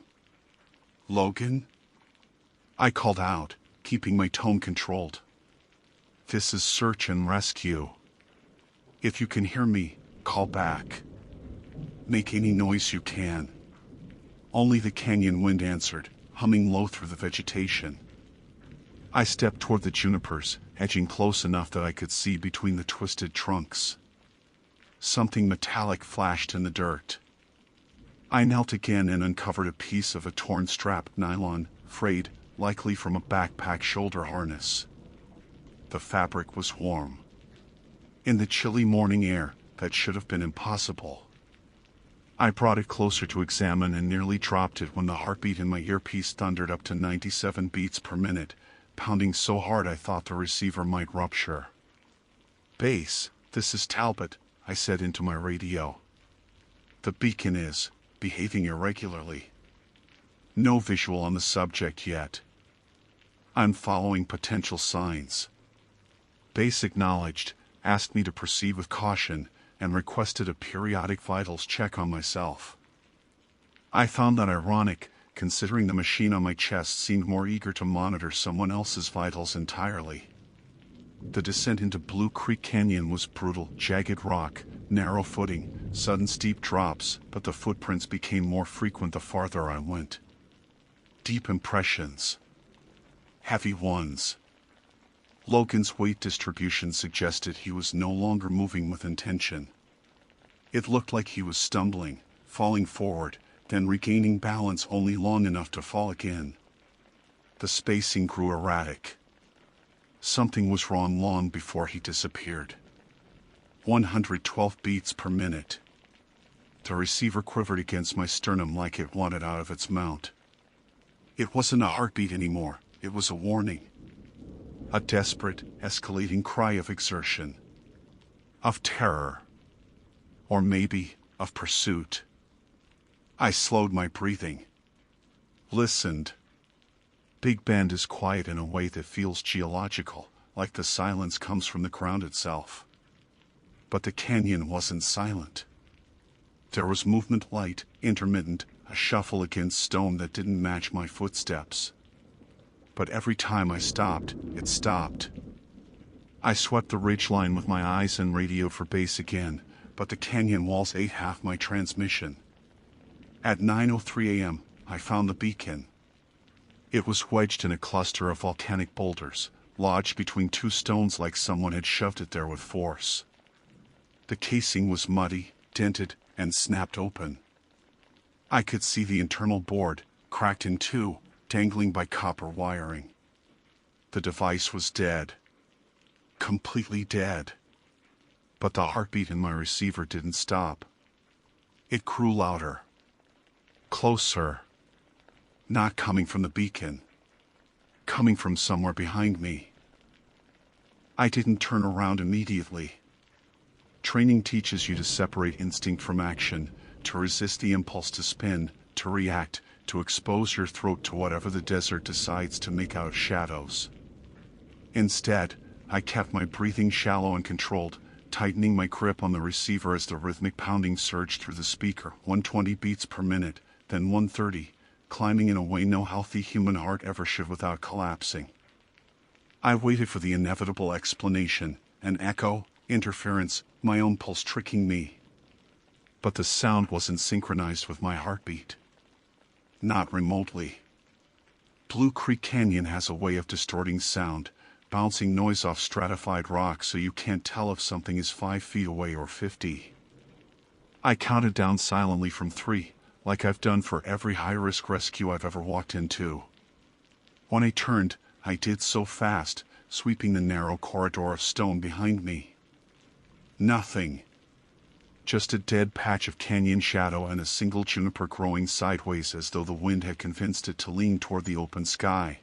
"Logan?" I called out, keeping my tone controlled. "This is search and rescue. If you can hear me, call back. Make any noise you can." Only the canyon wind answered, humming low through the vegetation. I stepped toward the junipers, edging close enough that I could see between the twisted trunks. Something metallic flashed in the dirt. I knelt again and uncovered a piece of a torn strap, nylon, frayed, likely from a backpack shoulder harness. The fabric was warm. In the chilly morning air, that should have been impossible. I brought it closer to examine and nearly dropped it when the heartbeat in my earpiece thundered up to 97 beats per minute, pounding so hard I thought the receiver might rupture. "Base, this is Talbot," I said into my radio. "The beacon is behaving irregularly. No visual on the subject yet. I'm following potential signs." Base acknowledged, asked me to proceed with caution, and requested a periodic vitals check on myself. I found that ironic, considering the machine on my chest seemed more eager to monitor someone else's vitals entirely. The descent into Blue Creek Canyon was brutal, jagged rock, narrow footing, sudden steep drops, but the footprints became more frequent the farther I went. Deep impressions. Heavy ones. Logan's weight distribution suggested he was no longer moving with intention. It looked like he was stumbling, falling forward, then regaining balance only long enough to fall again. The spacing grew erratic. Something was wrong long before he disappeared. 112 beats per minute. The receiver quivered against my sternum like it wanted out of its mount. It wasn't a heartbeat anymore, it was a warning. A desperate, escalating cry of exertion. Of terror. Or maybe, of pursuit. I slowed my breathing. Listened. Big Bend is quiet in a way that feels geological, like the silence comes from the ground itself. But the canyon wasn't silent. There was movement, light, intermittent, a shuffle against stone that didn't match my footsteps. But every time I stopped, it stopped. I swept the ridgeline with my eyes and radioed for base again, but the canyon walls ate half my transmission. At 9:03 a.m., I found the beacon. It was wedged in a cluster of volcanic boulders, lodged between two stones like someone had shoved it there with force. The casing was muddy, dented, and snapped open. I could see the internal board, cracked in two, dangling by copper wiring. The device was dead. Completely dead. But the heartbeat in my receiver didn't stop. It grew louder. Closer. Not coming from the beacon. Coming from somewhere behind me. I didn't turn around immediately. Training teaches you to separate instinct from action, to resist the impulse to spin, to react, to expose your throat to whatever the desert decides to make out of shadows. Instead, I kept my breathing shallow and controlled, tightening my grip on the receiver as the rhythmic pounding surged through the speaker, 120 beats per minute, then 130, climbing in a way no healthy human heart ever should without collapsing. I waited for the inevitable explanation, an echo, interference, my own pulse tricking me. But the sound wasn't synchronized with my heartbeat. Not remotely. Blue Creek Canyon has a way of distorting sound, bouncing noise off stratified rock so you can't tell if something is 5 feet away or 50. I counted down silently from 3, like I've done for every high-risk rescue I've ever walked into. When I turned, I did so fast, sweeping the narrow corridor of stone behind me. Nothing. Just a dead patch of canyon shadow and a single juniper growing sideways as though the wind had convinced it to lean toward the open sky.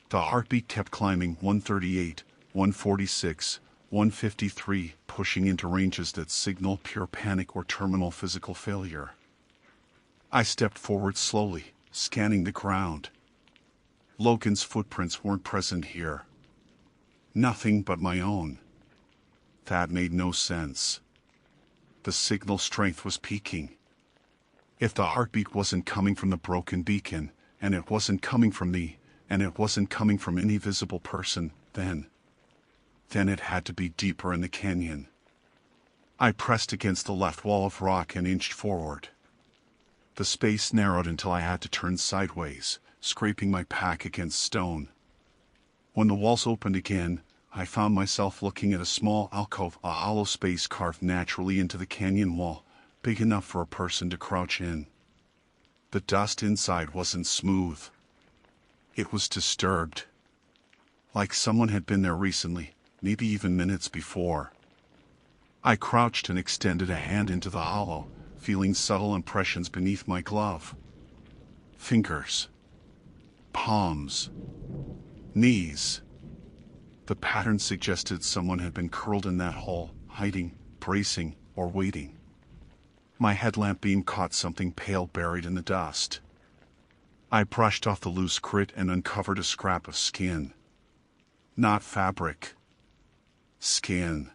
The heartbeat kept climbing, 138, 146, 153, pushing into ranges that signal pure panic or terminal physical failure. I stepped forward slowly, scanning the ground. Logan's footprints weren't present here. Nothing but my own. That made no sense. The signal strength was peaking. If the heartbeat wasn't coming from the broken beacon, and it wasn't coming from me, and it wasn't coming from any visible person, then it had to be deeper in the canyon. I pressed against the left wall of rock and inched forward. The space narrowed until I had to turn sideways, scraping my pack against stone. When the walls opened again, I found myself looking at a small alcove, a hollow space carved naturally into the canyon wall, big enough for a person to crouch in. The dust inside wasn't smooth. It was disturbed. Like someone had been there recently, maybe even minutes before. I crouched and extended a hand into the hollow, feeling subtle impressions beneath my glove. Fingers. Palms. Knees. The pattern suggested someone had been curled in that hole, hiding, bracing, or waiting. My headlamp beam caught something pale buried in the dust. I brushed off the loose grit and uncovered a scrap of skin. Not fabric. Skin.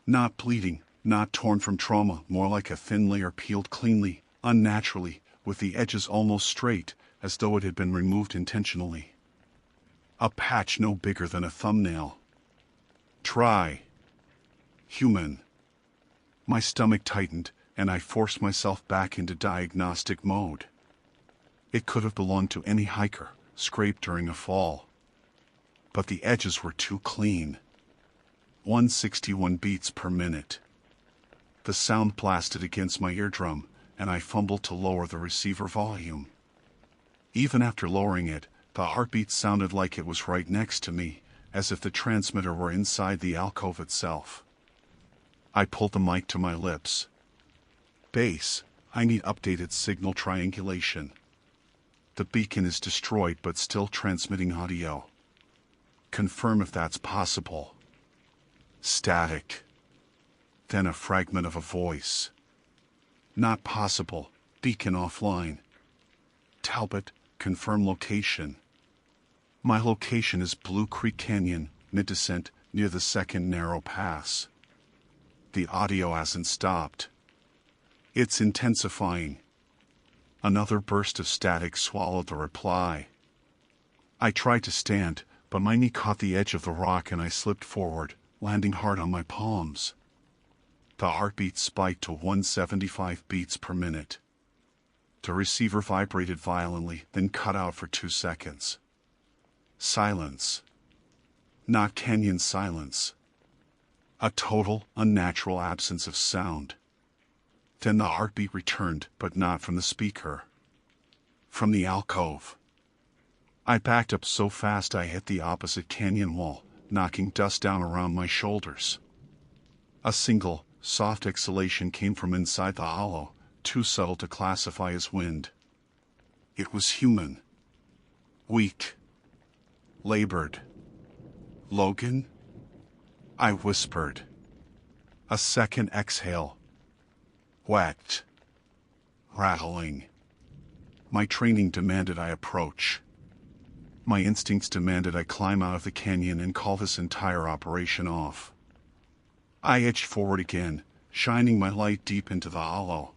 Not bleeding, not torn from trauma, more like a thin layer peeled cleanly, unnaturally, with the edges almost straight, as though it had been removed intentionally. A patch no bigger than a thumbnail. Try. Human. My stomach tightened, and I forced myself back into diagnostic mode. It could have belonged to any hiker, scraped during a fall. But the edges were too clean. 161 beats per minute. The sound blasted against my eardrum, and I fumbled to lower the receiver volume. Even after lowering it, the heartbeat sounded like it was right next to me, as if the transmitter were inside the alcove itself. I pulled the mic to my lips. Base, I need updated signal triangulation. The beacon is destroyed but still transmitting audio. Confirm if that's possible. Static. Then a fragment of a voice. Not possible. Beacon offline. Talbot, confirm location. My location is Blue Creek Canyon, mid-descent, near the second narrow pass. The audio hasn't stopped. It's intensifying. Another burst of static swallowed the reply. I tried to stand, but my knee caught the edge of the rock and I slipped forward, landing hard on my palms. The heartbeat spiked to 175 beats per minute. The receiver vibrated violently, then cut out for 2 seconds. Silence. Not canyon silence. A total, unnatural absence of sound. Then the heartbeat returned, but not from the speaker. From the alcove. I backed up so fast I hit the opposite canyon wall, knocking dust down around my shoulders. A single, soft exhalation came from inside the hollow, too subtle to classify as wind. It was human. Weak. Labored. Logan? I whispered. A second exhale. Wet. Rattling. My training demanded I approach. My instincts demanded I climb out of the canyon and call this entire operation off. I edged forward again, shining my light deep into the hollow.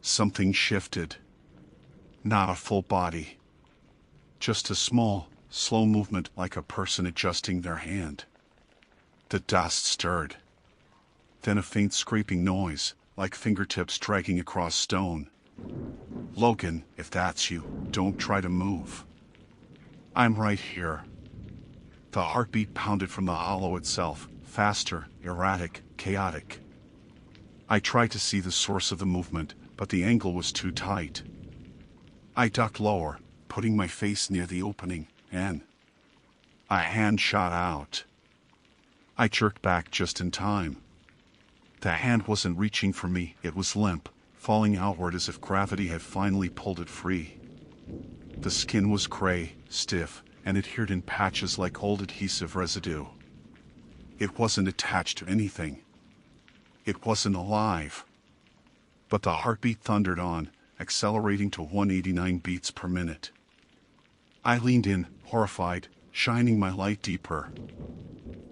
Something shifted. Not a full body. Just a small, slow movement like a person adjusting their hand. The dust stirred. Then a faint scraping noise, like fingertips dragging across stone. Logan, if that's you, don't try to move. I'm right here. The heartbeat pounded from the hollow itself, faster, erratic, chaotic. I tried to see the source of the movement, but the angle was too tight. I ducked lower, putting my face near the opening, and a hand shot out. I jerked back just in time. The hand wasn't reaching for me, it was limp, falling outward as if gravity had finally pulled it free. The skin was gray, stiff, and adhered in patches like old adhesive residue. It wasn't attached to anything. It wasn't alive. But the heartbeat thundered on, accelerating to 189 beats per minute. I leaned in, horrified, shining my light deeper.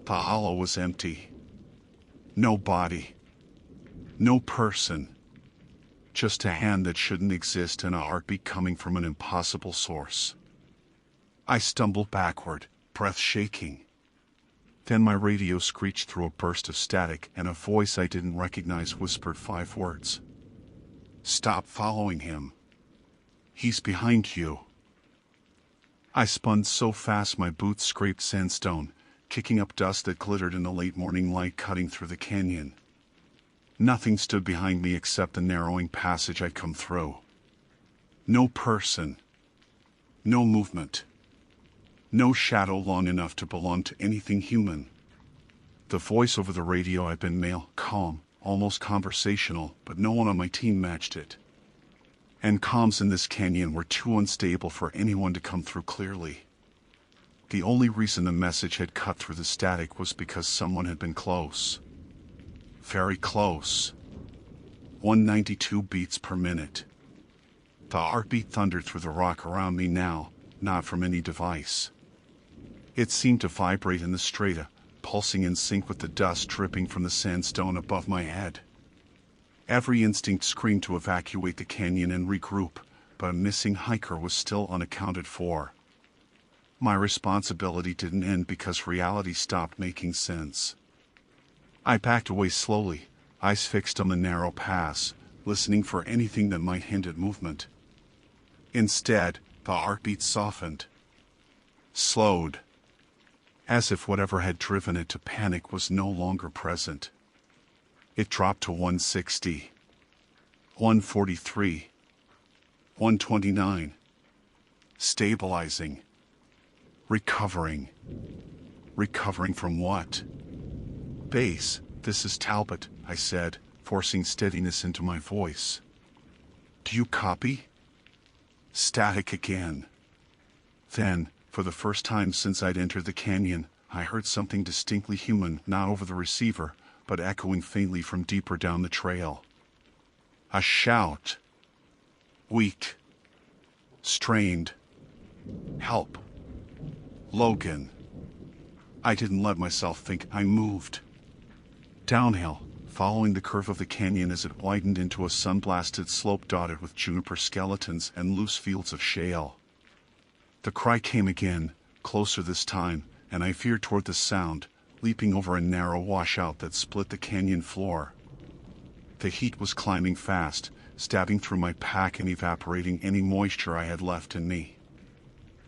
The hollow was empty. No body. No person. Just a hand that shouldn't exist and a heartbeat coming from an impossible source. I stumbled backward, breath shaking. Then my radio screeched through a burst of static and a voice I didn't recognize whispered 5 words. Stop following him. He's behind you. I spun so fast my boots scraped sandstone, kicking up dust that glittered in the late morning light cutting through the canyon. Nothing stood behind me except the narrowing passage I'd come through. No person. No movement. No shadow long enough to belong to anything human. The voice over the radio had been male, calm, almost conversational, but no one on my team matched it. And comms in this canyon were too unstable for anyone to come through clearly. The only reason the message had cut through the static was because someone had been close. Very close. 192 beats per minute. The heartbeat thundered through the rock around me now, not from any device. It seemed to vibrate in the strata, pulsing in sync with the dust dripping from the sandstone above my head. Every instinct screamed to evacuate the canyon and regroup, but a missing hiker was still unaccounted for. My responsibility didn't end because reality stopped making sense. I backed away slowly, eyes fixed on the narrow pass, listening for anything that might hint at movement. Instead, the heartbeat softened, slowed, as if whatever had driven it to panic was no longer present. It dropped to 160, 143, 129, stabilizing, recovering. Recovering from what? Base, this is Talbot, I said, forcing steadiness into my voice. Do you copy? Static again. Then, for the first time since I'd entered the canyon, I heard something distinctly human, not over the receiver, but echoing faintly from deeper down the trail. A shout. Weak. Strained. Help. Logan. I didn't let myself think. I moved. Downhill, following the curve of the canyon as it widened into a sun-blasted slope dotted with juniper skeletons and loose fields of shale. The cry came again, closer this time, and I veered toward the sound, leaping over a narrow washout that split the canyon floor. The heat was climbing fast, stabbing through my pack and evaporating any moisture I had left in me.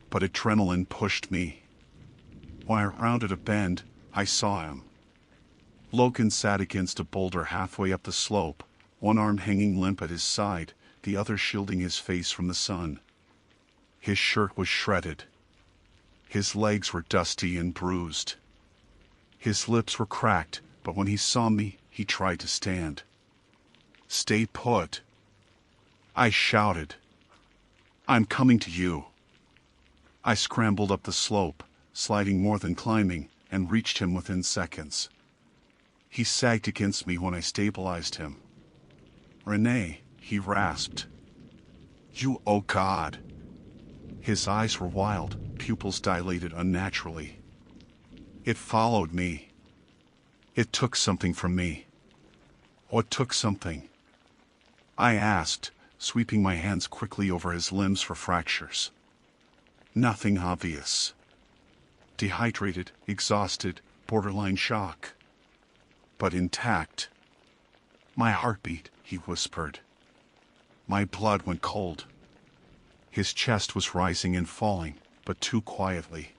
But adrenaline pushed me. When I rounded a bend, I saw him. Logan sat against a boulder halfway up the slope, one arm hanging limp at his side, the other shielding his face from the sun. His shirt was shredded. His legs were dusty and bruised. His lips were cracked, but when he saw me, he tried to stand. Stay put. I shouted. I'm coming to you. I scrambled up the slope, sliding more than climbing, and reached him within seconds. He sagged against me when I stabilized him. Renee, he rasped. You, oh God. His eyes were wild, pupils dilated unnaturally. It followed me. It took something from me. What took something? I asked, sweeping my hands quickly over his limbs for fractures. Nothing obvious. Dehydrated, exhausted, borderline shock. But intact. My heartbeat, he whispered. My blood went cold. His chest was rising and falling, but too quietly.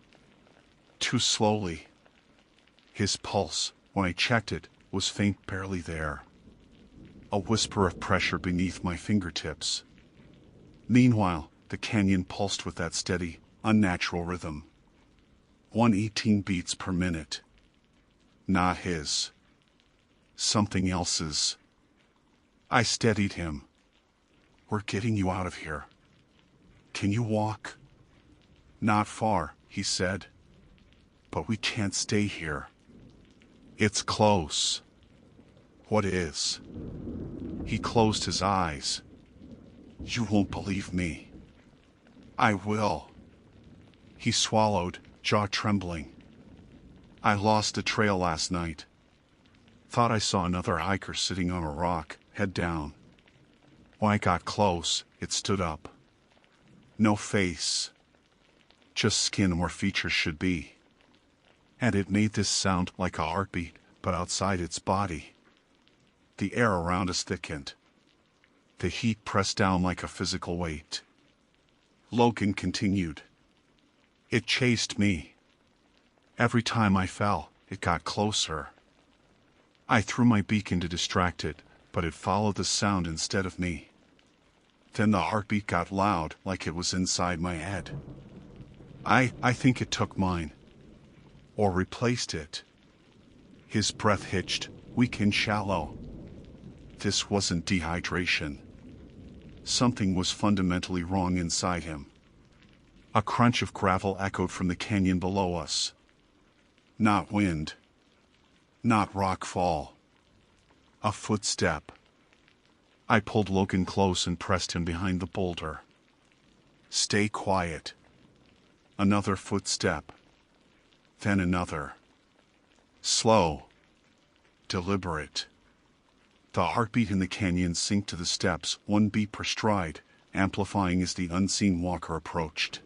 Too slowly. His pulse, when I checked it, was faint, barely there. A whisper of pressure beneath my fingertips. Meanwhile, the canyon pulsed with that steady, unnatural rhythm. 118 beats per minute. Not his. Something else's. I steadied him. We're getting you out of here. Can you walk? Not far, he said. But we can't stay here. It's close. What is? He closed his eyes. You won't believe me. I will. He swallowed, jaw trembling. I lost the trail last night. Thought I saw another hiker sitting on a rock, head down. When I got close, it stood up. No face. Just skin where features should be. And it made this sound like a heartbeat, but outside its body. The air around us thickened. The heat pressed down like a physical weight. Logan continued. It chased me. Every time I fell, it got closer. I threw my beacon to distract it, but it followed the sound instead of me. Then the heartbeat got loud, like it was inside my head. I think it took mine. Or replaced it. His breath hitched, weak and shallow. This wasn't dehydration. Something was fundamentally wrong inside him. A crunch of gravel echoed from the canyon below us. Not wind. Not rock fall. A footstep. I pulled Logan close and pressed him behind the boulder. Stay quiet. Another footstep. Then another. Slow. Deliberate. The heartbeat in the canyon synced to the steps, 1 beat per stride, amplifying as the unseen walker approached.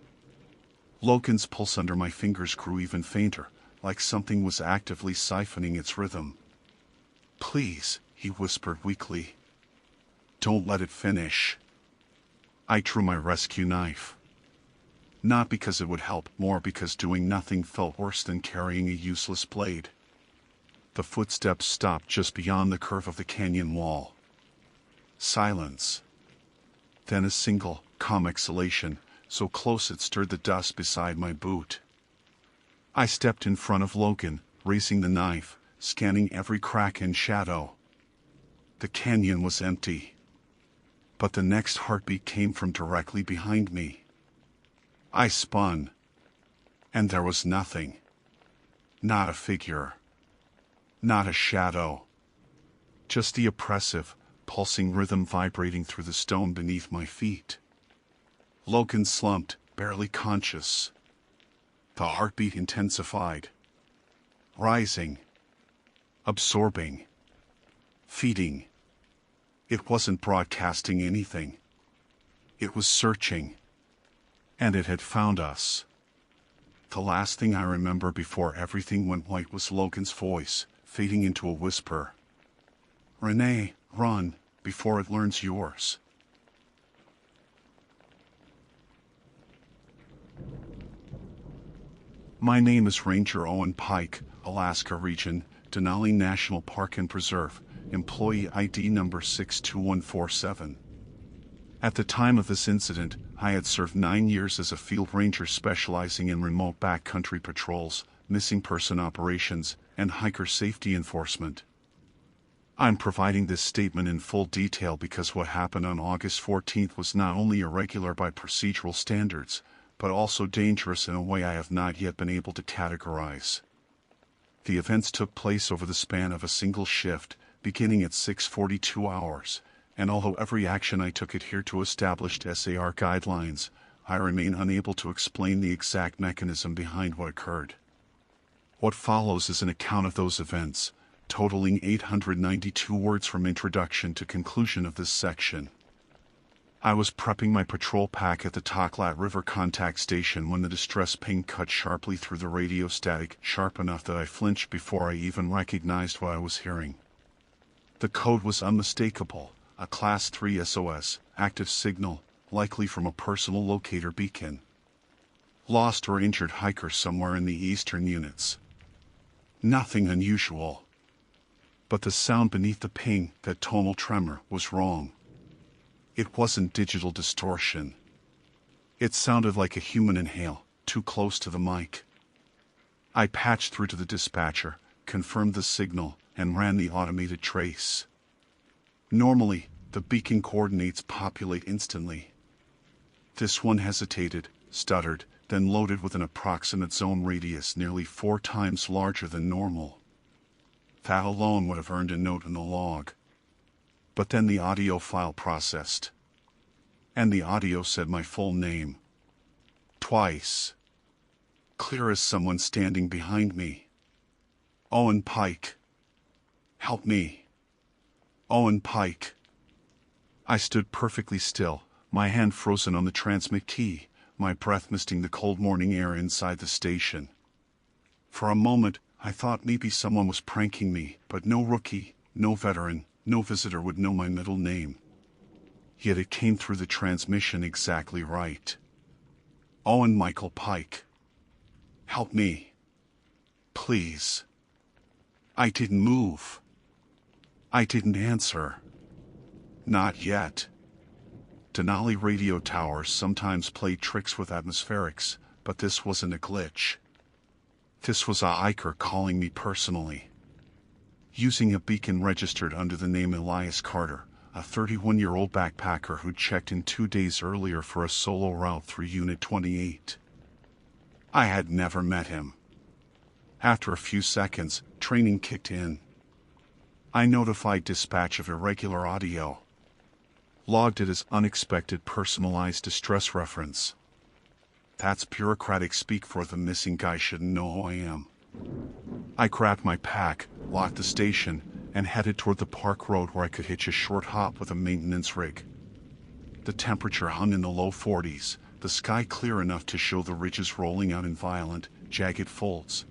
Logan's pulse under my fingers grew even fainter, like something was actively siphoning its rhythm. "Please," he whispered weakly. "Don't let it finish." I drew my rescue knife. Not because it would help, more because doing nothing felt worse than carrying a useless blade. The footsteps stopped just beyond the curve of the canyon wall. Silence. Then a single, calm exhalation, so close it stirred the dust beside my boot. I stepped in front of Logan, raising the knife, scanning every crack and shadow. The canyon was empty. But the next heartbeat came from directly behind me. I spun. And there was nothing. Not a figure. Not a shadow. Just the oppressive, pulsing rhythm vibrating through the stone beneath my feet. Logan slumped, barely conscious. The heartbeat intensified. Rising. Absorbing. Feeding. It wasn't broadcasting anything. It was searching. And it had found us. The last thing I remember before everything went white was Logan's voice, fading into a whisper. "Renee, run, before it learns yours." My name is Ranger Owen Pike, Alaska Region, Denali National Park and Preserve, employee ID number 62147. At the time of this incident, I had served 9 years as a field ranger specializing in remote backcountry patrols, missing person operations, and hiker safety enforcement. I'm providing this statement in full detail because what happened on August 14th was not only irregular by procedural standards, but also dangerous in a way I have not yet been able to categorize. The events took place over the span of a single shift, beginning at 6:42 hours, and although every action I took adhered to established SAR guidelines, I remain unable to explain the exact mechanism behind what occurred. What follows is an account of those events, totaling 892 words from introduction to conclusion of this section. I was prepping my patrol pack at the Toklat River contact station when the distress ping cut sharply through the radio static, sharp enough that I flinched before I even recognized what I was hearing. The code was unmistakable, a Class 3 SOS, active signal, likely from a personal locator beacon. Lost or injured hiker somewhere in the eastern units. Nothing unusual. But the sound beneath the ping, that tonal tremor, was wrong. It wasn't digital distortion. It sounded like a human inhale, too close to the mic. I patched through to the dispatcher, confirmed the signal, and ran the automated trace. Normally, the beacon coordinates populate instantly. This one hesitated, stuttered, then loaded with an approximate zone radius nearly 4 times larger than normal. That alone would have earned a note in the log. But then the audio file processed. And the audio said my full name. Twice. Clear as someone standing behind me. Owen Pike. Help me. Owen Pike. I stood perfectly still, my hand frozen on the transmit key, my breath misting the cold morning air inside the station. For a moment, I thought maybe someone was pranking me, but no rookie, no veteran, no visitor would know my middle name. Yet it came through the transmission exactly right. Owen Michael Pike. Help me. Please. I didn't move. I didn't answer. Not yet. Denali radio towers sometimes play tricks with atmospherics, but this wasn't a glitch. This was a hiker calling me personally. Using a beacon registered under the name Elias Carter, a 31-year-old backpacker who checked in 2 days earlier for a solo route through Unit 28. I had never met him. After a few seconds, training kicked in. I notified dispatch of irregular audio. Logged it as unexpected personalized distress reference. That's bureaucratic speak for the missing guy shouldn't know who I am. I grabbed my pack, locked the station, and headed toward the park road where I could hitch a short hop with a maintenance rig. The temperature hung in the low 40s, the sky clear enough to show the ridges rolling out in violent, jagged folds.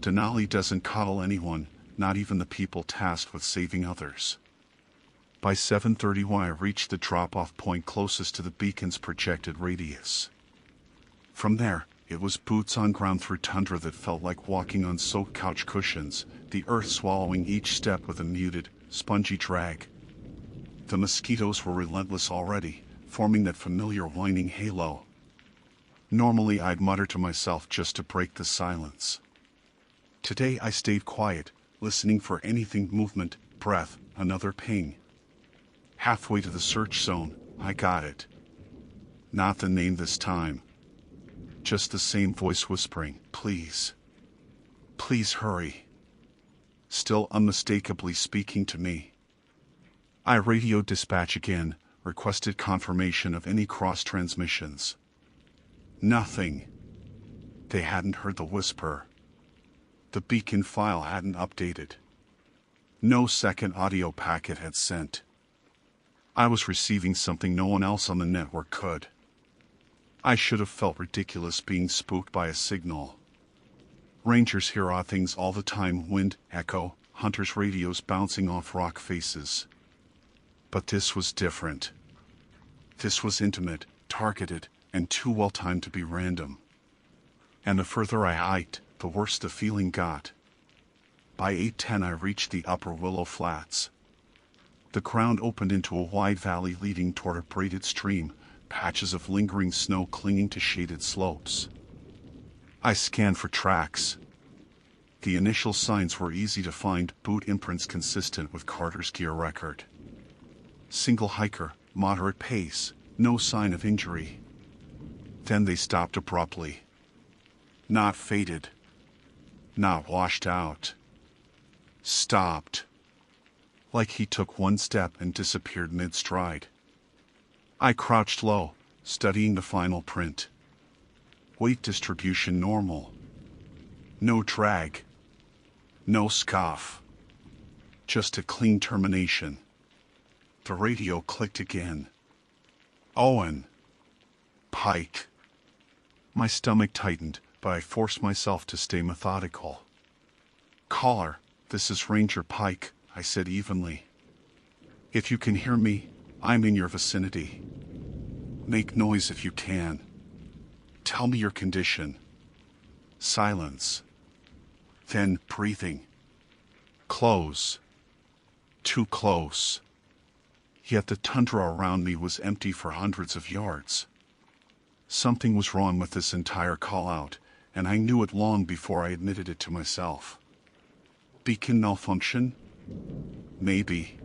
Denali doesn't coddle anyone, not even the people tasked with saving others. By 7:30 when I reached the drop-off point closest to the beacon's projected radius. From there, it was boots on ground through tundra that felt like walking on soaked couch cushions, the earth swallowing each step with a muted, spongy drag. The mosquitoes were relentless already, forming that familiar whining halo. Normally I'd mutter to myself just to break the silence. Today I stayed quiet, listening for anything, movement, breath, another ping. Halfway to the search zone, I got it. Not the name this time. Just the same voice whispering, "Please. Please hurry." Still unmistakably speaking to me. I radioed dispatch again, requested confirmation of any cross transmissions. Nothing. They hadn't heard the whisper. The beacon file hadn't updated. No second audio packet had sent. I was receiving something no one else on the network could. I should have felt ridiculous being spooked by a signal. Rangers hear odd things all the time: wind, echo, hunters' radios bouncing off rock faces. But this was different. This was intimate, targeted, and too well timed to be random. And the further I hiked, the worse the feeling got. By 8:10 I reached the upper Willow Flats. The ground opened into a wide valley leading toward a braided stream, patches of lingering snow clinging to shaded slopes. I scanned for tracks. The initial signs were easy to find, boot imprints consistent with Carter's gear record. Single hiker, moderate pace, no sign of injury. Then they stopped abruptly. Not faded. Not washed out. Stopped. Like he took one step and disappeared mid-stride. I crouched low, studying the final print. Weight distribution normal. No drag. No scoff. Just a clean termination. The radio clicked again. Owen. Pike. My stomach tightened, but I forced myself to stay methodical. "Caller, this is Ranger Pike," I said evenly. "If you can hear me, I'm in your vicinity. Make noise if you can. Tell me your condition." Silence. Then breathing. Close. Too close. Yet the tundra around me was empty for hundreds of yards. Something was wrong with this entire call-out, and I knew it long before I admitted it to myself. Beacon malfunction? Maybe.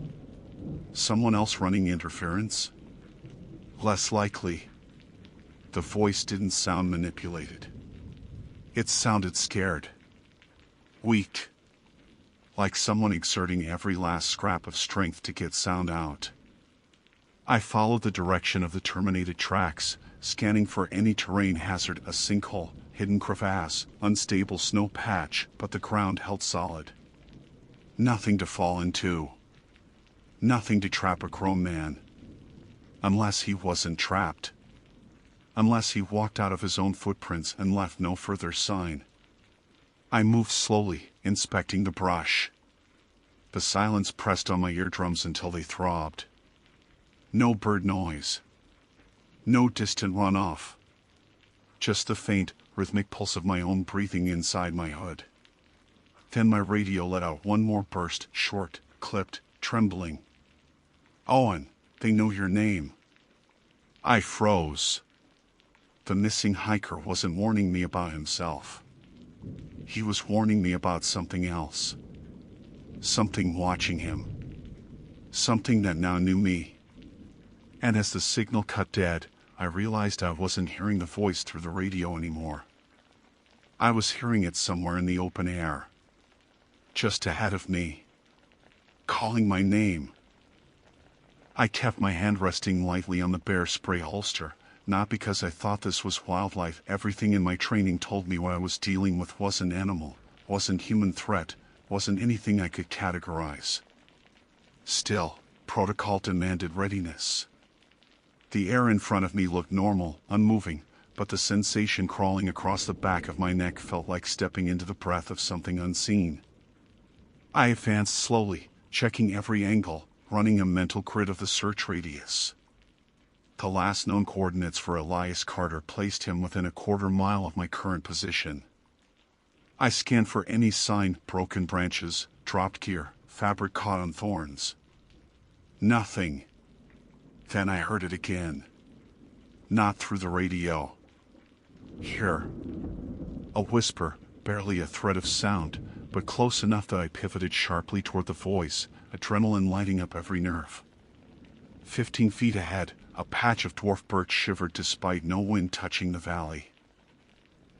Someone else running interference? Less likely. The voice didn't sound manipulated. It sounded scared. Weak. Like someone exerting every last scrap of strength to get sound out. I followed the direction of the terminated tracks, scanning for any terrain hazard, a sinkhole, hidden crevasse, unstable snow patch, but the ground held solid. Nothing to fall into. Nothing to trap a grown man. Unless he wasn't trapped. Unless he walked out of his own footprints and left no further sign. I moved slowly, inspecting the brush. The silence pressed on my eardrums until they throbbed. No bird noise. No distant runoff. Just the faint, rhythmic pulse of my own breathing inside my hood. Then my radio let out one more burst, short, clipped, trembling. "Owen, they know your name." I froze. The missing hiker wasn't warning me about himself. He was warning me about something else. Something watching him. Something that now knew me. And as the signal cut dead, I realized I wasn't hearing the voice through the radio anymore. I was hearing it somewhere in the open air. Just ahead of me. Calling my name. I kept my hand resting lightly on the bear spray holster, not because I thought this was wildlife. Everything in my training told me what I was dealing with wasn't animal, wasn't human threat, wasn't anything I could categorize. Still, protocol demanded readiness. The air in front of me looked normal, unmoving, but the sensation crawling across the back of my neck felt like stepping into the breath of something unseen. I advanced slowly, checking every angle, running a mental grid of the search radius. The last known coordinates for Elias Carter placed him within a quarter-mile of my current position. I scanned for any sign, broken branches, dropped gear, fabric caught on thorns. Nothing. Then I heard it again. Not through the radio. Here. A whisper, barely a thread of sound, but close enough that I pivoted sharply toward the voice, adrenaline lighting up every nerve. 15 feet ahead, a patch of dwarf birch shivered despite no wind touching the valley.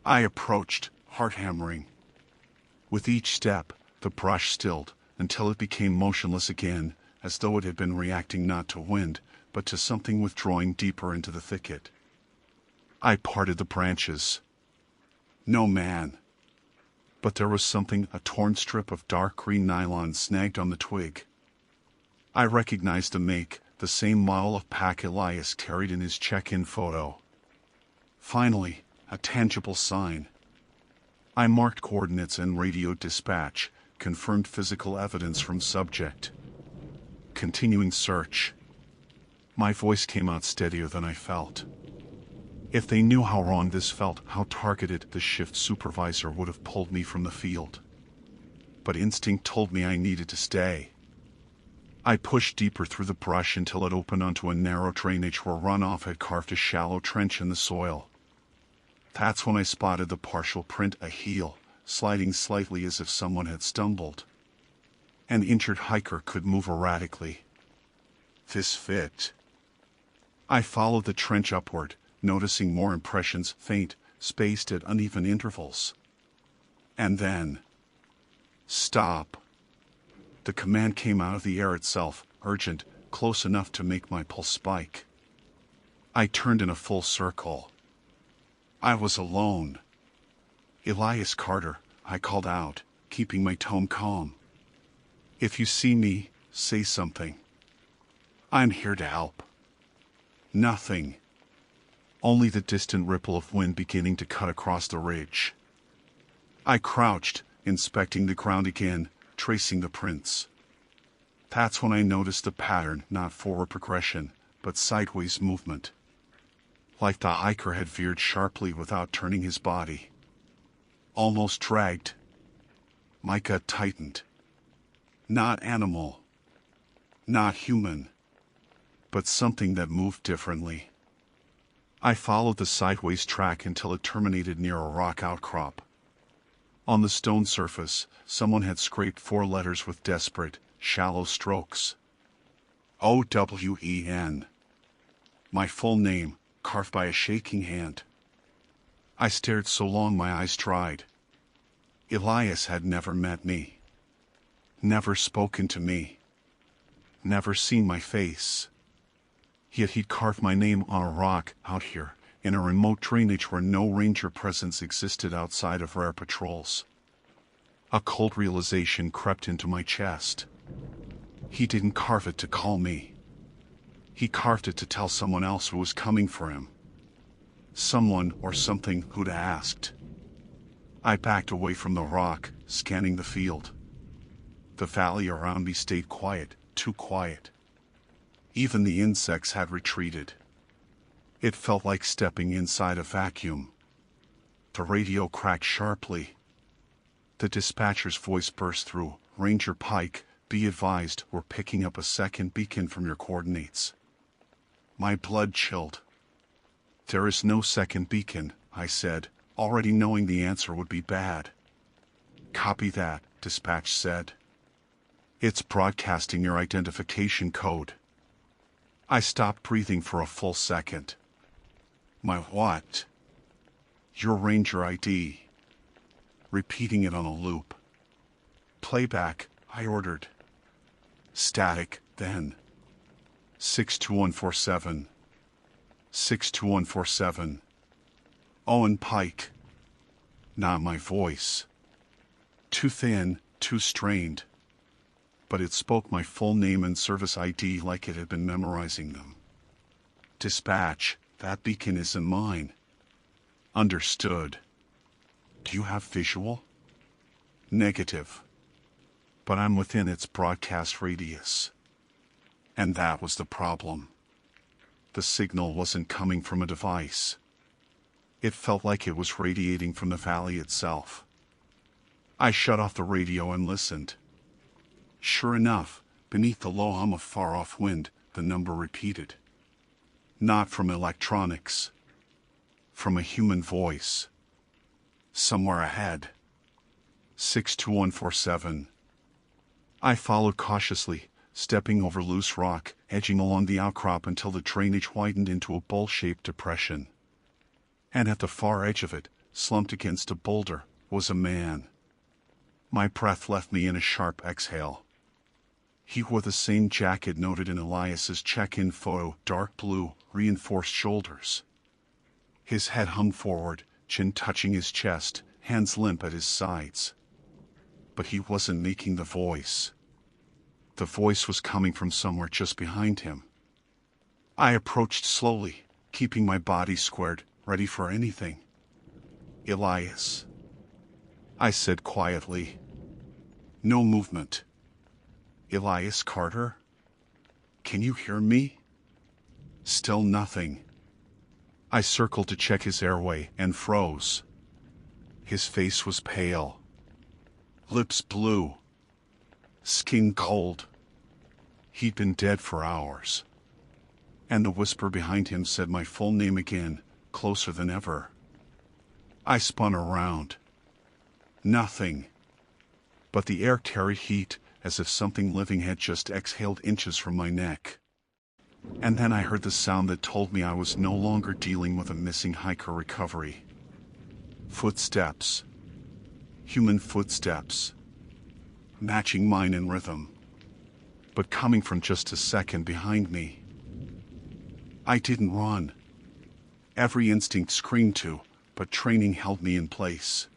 I approached, heart hammering. With each step, the brush stilled, until it became motionless again, as though it had been reacting not to wind, but to something withdrawing deeper into the thicket. I parted the branches. No man. But there was something, a torn strip of dark green nylon snagged on the twig. I recognized the make, the same model of pack Elias carried in his check-in photo. Finally, a tangible sign. I marked coordinates and radioed dispatch, confirmed physical evidence from subject. Continuing search. My voice came out steadier than I felt. If they knew how wrong this felt, how targeted, the shift supervisor would have pulled me from the field. But instinct told me I needed to stay. I pushed deeper through the brush until it opened onto a narrow drainage where runoff had carved a shallow trench in the soil. That's when I spotted the partial print, a heel, sliding slightly as if someone had stumbled. An injured hiker could move erratically. This fit. I followed the trench upward, noticing more impressions, faint, spaced at uneven intervals. And then... stop. The command came out of the air itself, urgent, close enough to make my pulse spike. I turned in a full circle. I was alone. Elias Carter, I called out, keeping my tone calm. If you see me, say something. I'm here to help. Nothing. Only the distant ripple of wind beginning to cut across the ridge. I crouched, inspecting the ground again, tracing the prints. That's when I noticed the pattern, not forward progression, but sideways movement. Like the hiker had veered sharply without turning his body. Almost dragged. My gut tightened. Not animal. Not human. But something that moved differently. I followed the sideways track until it terminated near a rock outcrop. On the stone surface, someone had scraped 4 letters with desperate, shallow strokes. O-W-E-N. My full name, carved by a shaking hand. I stared so long my eyes dried. Elias had never met me. Never spoken to me. Never seen my face. Yet he'd carved my name on a rock out here, in a remote drainage where no ranger presence existed outside of rare patrols. A cold realization crept into my chest. He didn't carve it to call me. He carved it to tell someone else who was coming for him. Someone or something who'd asked. I backed away from the rock, scanning the field. The valley around me stayed quiet, too quiet. Even the insects had retreated. It felt like stepping inside a vacuum. The radio cracked sharply. The dispatcher's voice burst through. Ranger Pike, be advised, we're picking up a second beacon from your coordinates. My blood chilled. There is no second beacon, I said, already knowing the answer would be bad. Copy that, dispatch said. It's broadcasting your identification code. I stopped breathing for a full second. My what? Your Ranger ID. Repeating it on a loop. Playback, I ordered. Static, then. 62147. 62147. Owen Pike. Not my voice. Too thin, too strained. But it spoke my full name and service ID like it had been memorizing them. Dispatch, that beacon isn't mine. Understood. Do you have visual? Negative. But I'm within its broadcast radius. And that was the problem. The signal wasn't coming from a device. It felt like it was radiating from the valley itself. I shut off the radio and listened. Sure enough, beneath the low hum of far-off wind, the number repeated. Not from electronics. From a human voice. Somewhere ahead. 62147. I followed cautiously, stepping over loose rock, edging along the outcrop until the drainage widened into a bowl-shaped depression. And at the far edge of it, slumped against a boulder, was a man. My breath left me in a sharp exhale. He wore the same jacket noted in Elias's check-in photo, dark blue, reinforced shoulders. His head hung forward, chin touching his chest, hands limp at his sides. But he wasn't making the voice. The voice was coming from somewhere just behind him. I approached slowly, keeping my body squared, ready for anything. Elias. I said quietly. No movement. Elias Carter? Can you hear me? Still nothing. I circled to check his airway and froze. His face was pale. Lips blue. Skin cold. He'd been dead for hours. And the whisper behind him said my full name again, closer than ever. I spun around. Nothing. But the air carried heat, as if something living had just exhaled inches from my neck. And then I heard the sound that told me I was no longer dealing with a missing hiker recovery. Footsteps. Human footsteps. Matching mine in rhythm. But coming from just a second behind me. I didn't run. Every instinct screamed to, but training held me in place.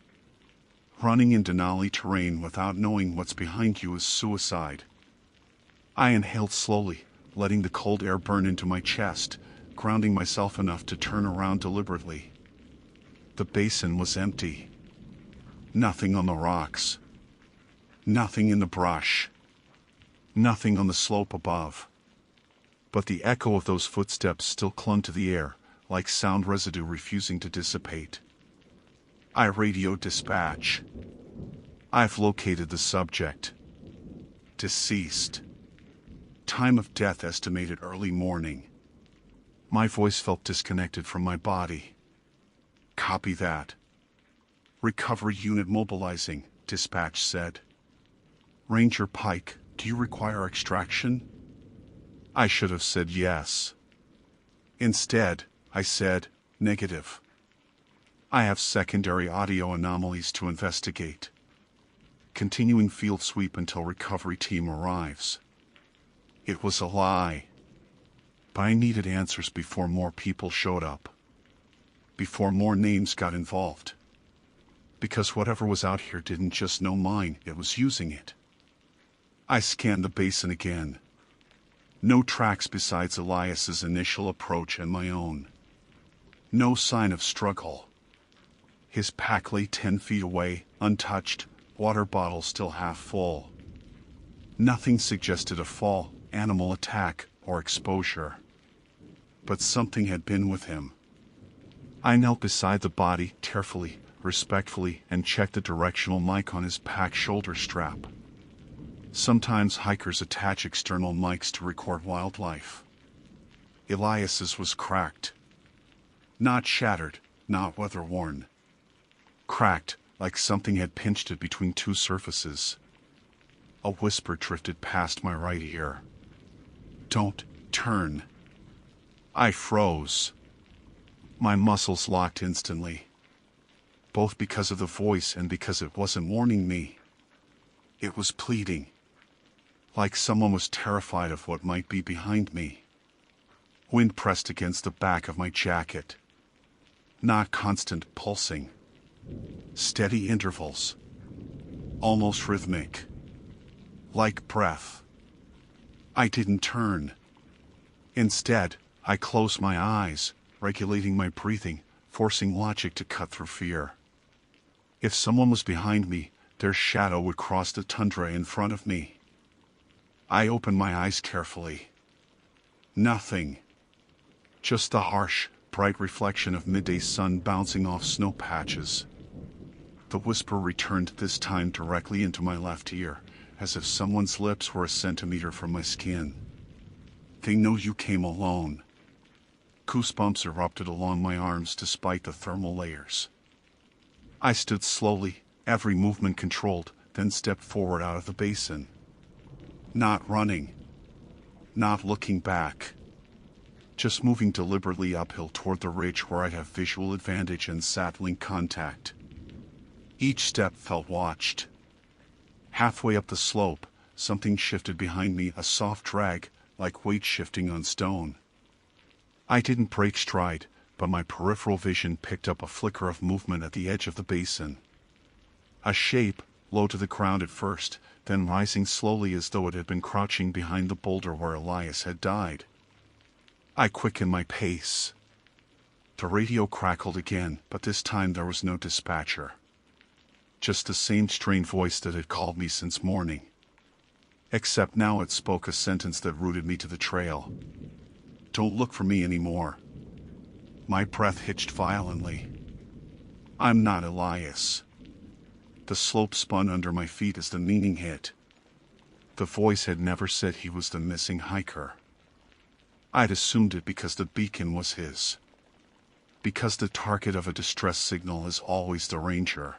Running in Denali terrain without knowing what's behind you is suicide. I inhaled slowly, letting the cold air burn into my chest, grounding myself enough to turn around deliberately. The basin was empty. Nothing on the rocks. Nothing in the brush. Nothing on the slope above. But the echo of those footsteps still clung to the air, like sound residue refusing to dissipate. I radioed dispatch. I've located the subject. Deceased. Time of death estimated early morning. My voice felt disconnected from my body. Copy that. Recovery unit mobilizing, dispatch said. Ranger Pike, do you require extraction? I should have said yes. Instead, I said, negative. I have secondary audio anomalies to investigate. Continuing field sweep until recovery team arrives. It was a lie. But I needed answers before more people showed up. Before more names got involved. Because whatever was out here didn't just know mine, it was using it. I scanned the basin again. No tracks besides Elias's initial approach and my own. No sign of struggle. His pack lay 10 feet away, untouched, water bottle still half full. Nothing suggested a fall, animal attack, or exposure. But something had been with him. I knelt beside the body, carefully, respectfully, and checked the directional mic on his pack shoulder strap. Sometimes hikers attach external mics to record wildlife. Elias's was cracked. Not shattered, not weather-worn. Cracked, like something had pinched it between two surfaces. A whisper drifted past my right ear. Don't turn. I froze. My muscles locked instantly. Both because of the voice and because it wasn't warning me. It was pleading. Like someone was terrified of what might be behind me. Wind pressed against the back of my jacket. Not constant pulsing. Steady intervals. almost rhythmic. Like breath. I didn't turn. Instead, I closed my eyes, regulating my breathing, forcing logic to cut through fear. If someone was behind me, their shadow would cross the tundra in front of me. I opened my eyes carefully. Nothing. Just the harsh, bright reflection of midday sun bouncing off snow patches. The whisper returned this time directly into my left ear, as if someone's lips were a centimeter from my skin. They know you came alone. Goosebumps erupted along my arms despite the thermal layers. I stood slowly, every movement controlled, then stepped forward out of the basin. Not running. Not looking back. Just moving deliberately uphill toward the ridge where I'd have visual advantage and satellite contact. Each step felt watched. Halfway up the slope, something shifted behind me, a soft drag, like weight shifting on stone. I didn't break stride, but my peripheral vision picked up a flicker of movement at the edge of the basin. A shape, low to the ground at first, then rising slowly as though it had been crouching behind the boulder where Elias had died. I quickened my pace. The radio crackled again, but this time there was no dispatcher. Just the same strained voice that had called me since morning. Except now it spoke a sentence that rooted me to the trail. Don't look for me anymore. My breath hitched violently. I'm not Elias. The slope spun under my feet as the meaning hit. The voice had never said he was the missing hiker. I'd assumed it because the beacon was his. Because the target of a distress signal is always the ranger.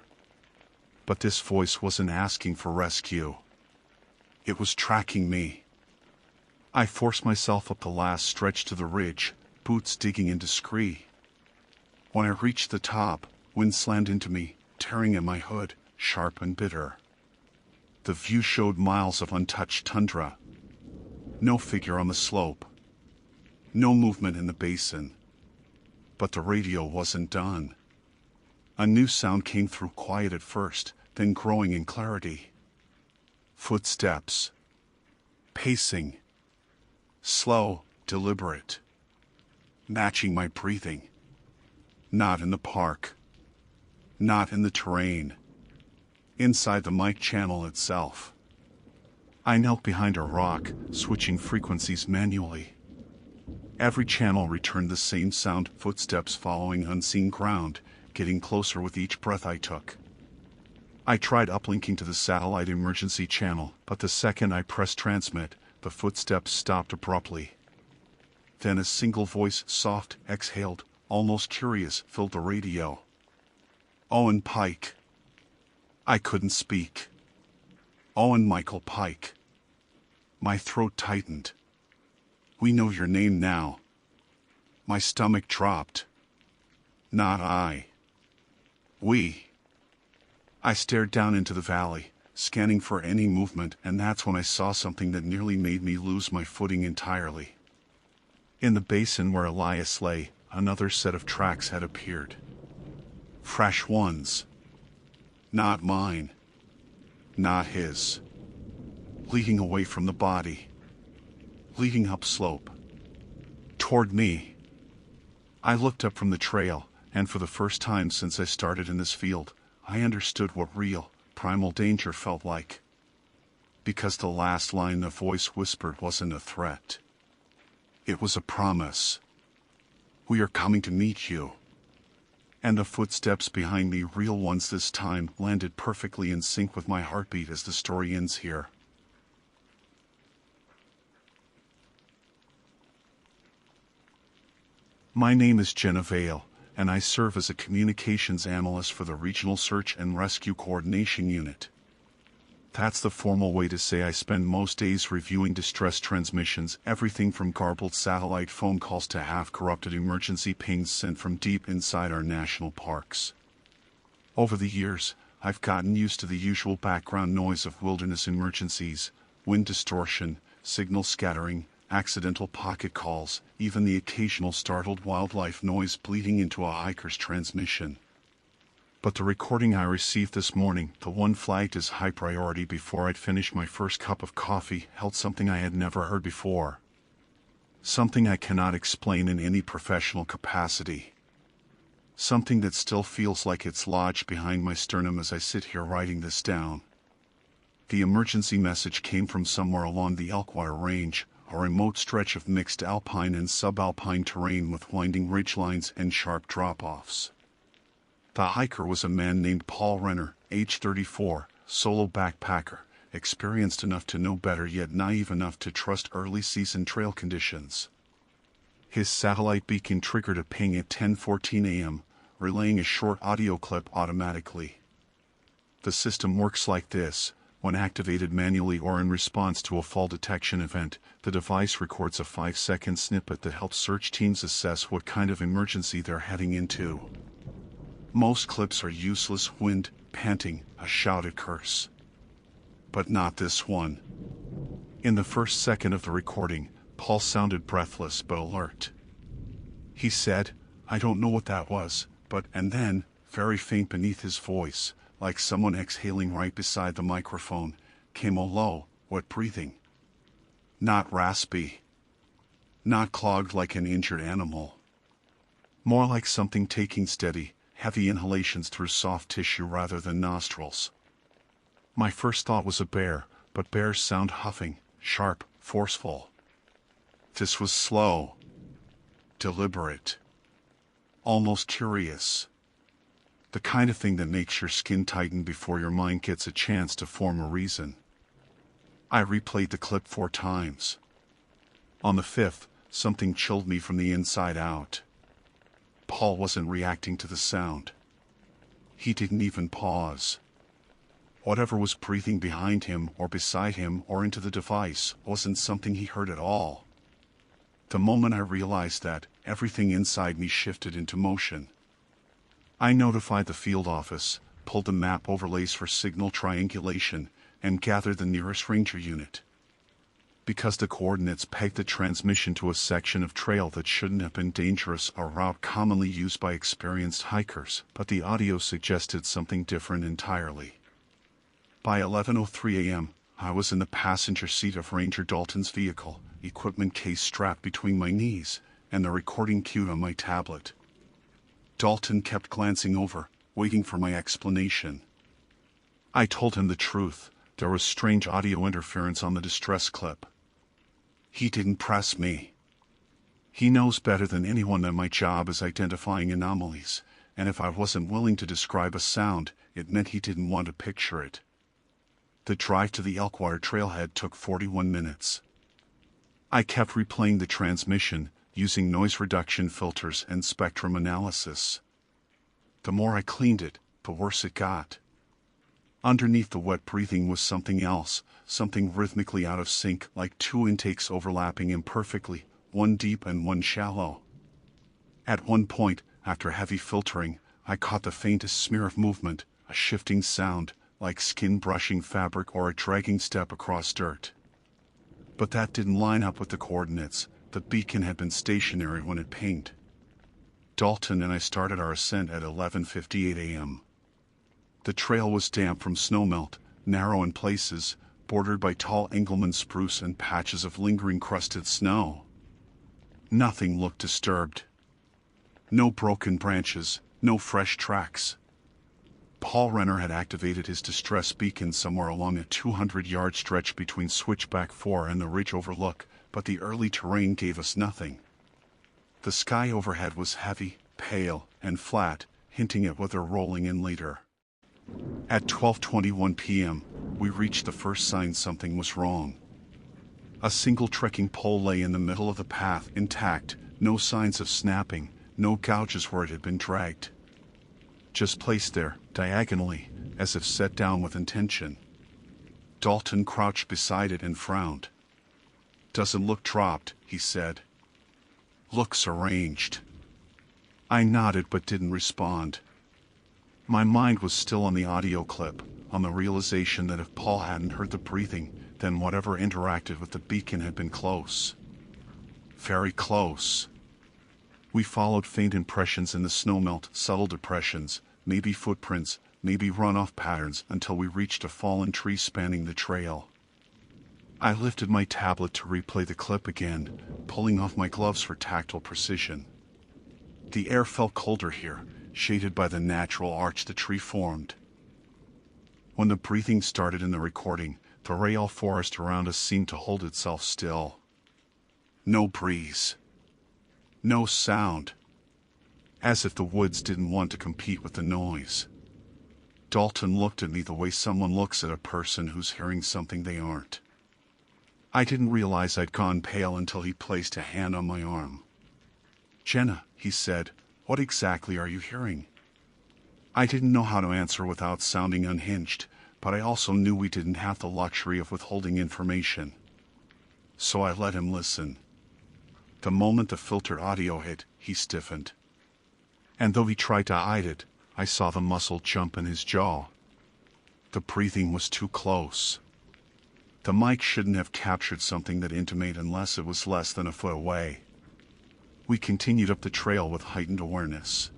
But this voice wasn't asking for rescue. It was tracking me. I forced myself up the last stretch to the ridge, boots digging into scree. When I reached the top, wind slammed into me, tearing at my hood, sharp and bitter. The view showed miles of untouched tundra. No figure on the slope. No movement in the basin. But the radio wasn't done. A new sound came through, quiet at first, then growing in clarity. Footsteps. Pacing. Slow, deliberate. Matching my breathing. Not in the park. Not in the terrain. Inside the mic channel itself. I knelt behind a rock, switching frequencies manually. Every channel returned the same sound, footsteps following unseen ground, getting closer with each breath I took. I tried uplinking to the satellite emergency channel, but the second I pressed transmit, the footsteps stopped abruptly. Then a single voice, soft, exhaled, almost curious, filled the radio. Owen Pike. I couldn't speak. Owen Michael Pike. My throat tightened. We know your name now. My stomach dropped. Not I. We. I stared down into the valley, scanning for any movement, and that's when I saw something that nearly made me lose my footing entirely. In the basin where Elias lay, another set of tracks had appeared. Fresh ones. Not mine. Not his. Leading away from the body. Leading upslope. Toward me. I looked up from the trail, and for the first time since I started in this field, I understood what real, primal danger felt like. Because the last line the voice whispered wasn't a threat. It was a promise. We are coming to meet you. And the footsteps behind me, real ones this time, landed perfectly in sync with my heartbeat as the story ends here. My name is Jenna Vale, and I serve as a communications analyst for the Regional Search and Rescue Coordination Unit. That's the formal way to say I spend most days reviewing distress transmissions, everything from garbled satellite phone calls to half-corrupted emergency pings sent from deep inside our national parks. Over the years, I've gotten used to the usual background noise of wilderness emergencies, wind distortion, signal scattering, accidental pocket calls, even the occasional startled wildlife noise bleeding into a hiker's transmission. But the recording I received this morning, the one flagged as high priority before I'd finished my first cup of coffee, held something I had never heard before. Something I cannot explain in any professional capacity. Something that still feels like it's lodged behind my sternum as I sit here writing this down. The emergency message came from somewhere along the Elkwire Range, a remote stretch of mixed alpine and subalpine terrain with winding ridgelines and sharp drop-offs. The hiker was a man named Paul Renner, age 34, solo backpacker, experienced enough to know better yet naive enough to trust early-season trail conditions. His satellite beacon triggered a ping at 10:14 a.m., relaying a short audio clip automatically. The system works like this. When activated manually or in response to a fall detection event, the device records a 5-second snippet that helps search teams assess what kind of emergency they're heading into. Most clips are useless wind, panting, a shouted curse. But not this one. In the first second of the recording, Paul sounded breathless but alert. He said, "I don't know what that was, but," and then, very faint beneath his voice, like someone exhaling right beside the microphone, came a low, wet breathing. Not raspy. Not clogged like an injured animal. More like something taking steady, heavy inhalations through soft tissue rather than nostrils. My first thought was a bear, but bears sound huffing, sharp, forceful. This was slow. Deliberate. Almost curious. The kind of thing that makes your skin tighten before your mind gets a chance to form a reason. I replayed the clip 4 times. On the 5th, something chilled me from the inside out. Paul wasn't reacting to the sound. He didn't even pause. Whatever was breathing behind him or beside him or into the device wasn't something he heard at all. The moment I realized that, everything inside me shifted into motion. I notified the field office, pulled the map overlays for signal triangulation, and gathered the nearest ranger unit. Because the coordinates pegged the transmission to a section of trail that shouldn't have been dangerous, a route commonly used by experienced hikers, but the audio suggested something different entirely. By 11:03 a.m., I was in the passenger seat of Ranger Dalton's vehicle, equipment case strapped between my knees, and the recording queued on my tablet. Dalton kept glancing over, waiting for my explanation. I told him the truth. There was strange audio interference on the distress clip. He didn't press me. He knows better than anyone that my job is identifying anomalies, and if I wasn't willing to describe a sound, it meant he didn't want to picture it. The drive to the Elkwire trailhead took 41 minutes. I kept replaying the transmission, using noise reduction filters and spectrum analysis. The more I cleaned it, the worse it got. Underneath the wet breathing was something else, something rhythmically out of sync, like 2 intakes overlapping imperfectly, one deep and one shallow. At one point, after heavy filtering, I caught the faintest smear of movement, a shifting sound, like skin brushing fabric or a dragging step across dirt. But that didn't line up with the coordinates. The beacon had been stationary when it pinged. Dalton and I started our ascent at 11:58 a.m. The trail was damp from snowmelt, narrow in places, bordered by tall Engelmann spruce and patches of lingering crusted snow. Nothing looked disturbed. No broken branches, no fresh tracks. Paul Renner had activated his distress beacon somewhere along a 200-yard stretch between Switchback 4 and the ridge overlook, but the early terrain gave us nothing. The sky overhead was heavy, pale, and flat, hinting at weather rolling in later. At 12:21 p.m., we reached the first sign something was wrong. A single trekking pole lay in the middle of the path, intact, no signs of snapping, no gouges where it had been dragged. Just placed there, diagonally, as if set down with intention. Dalton crouched beside it and frowned. "Doesn't look dropped," he said. "Looks arranged." I nodded but didn't respond. My mind was still on the audio clip, on the realization that if Paul hadn't heard the breathing, then whatever interacted with the beacon had been close. Very close. We followed faint impressions in the snowmelt, subtle depressions, maybe footprints, maybe runoff patterns, until we reached a fallen tree spanning the trail. I lifted my tablet to replay the clip again, pulling off my gloves for tactile precision. The air felt colder here, shaded by the natural arch the tree formed. When the breathing started in the recording, the rail forest around us seemed to hold itself still. No breeze. No sound. As if the woods didn't want to compete with the noise. Dalton looked at me the way someone looks at a person who's hearing something they aren't. I didn't realize I'd gone pale until he placed a hand on my arm. "Jenna," he said, "what exactly are you hearing?" I didn't know how to answer without sounding unhinged, but I also knew we didn't have the luxury of withholding information. So I let him listen. The moment the filtered audio hit, he stiffened. And though he tried to hide it, I saw the muscle jump in his jaw. The breathing was too close. The mic shouldn't have captured something that intimate unless it was less than a foot away. We continued up the trail with heightened awareness.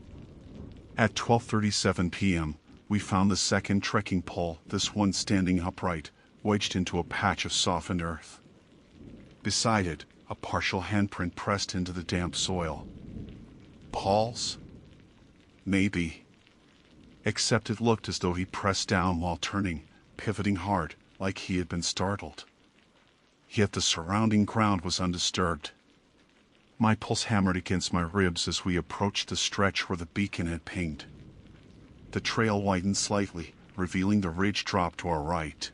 At 12:37 p.m., we found the second trekking pole, this one standing upright, wedged into a patch of softened earth. Beside it, a partial handprint pressed into the damp soil. Paul's? Maybe. Except it looked as though he pressed down while turning, pivoting hard, like he had been startled. Yet the surrounding ground was undisturbed. My pulse hammered against my ribs as we approached the stretch where the beacon had pinged. The trail widened slightly, revealing the ridge drop to our right.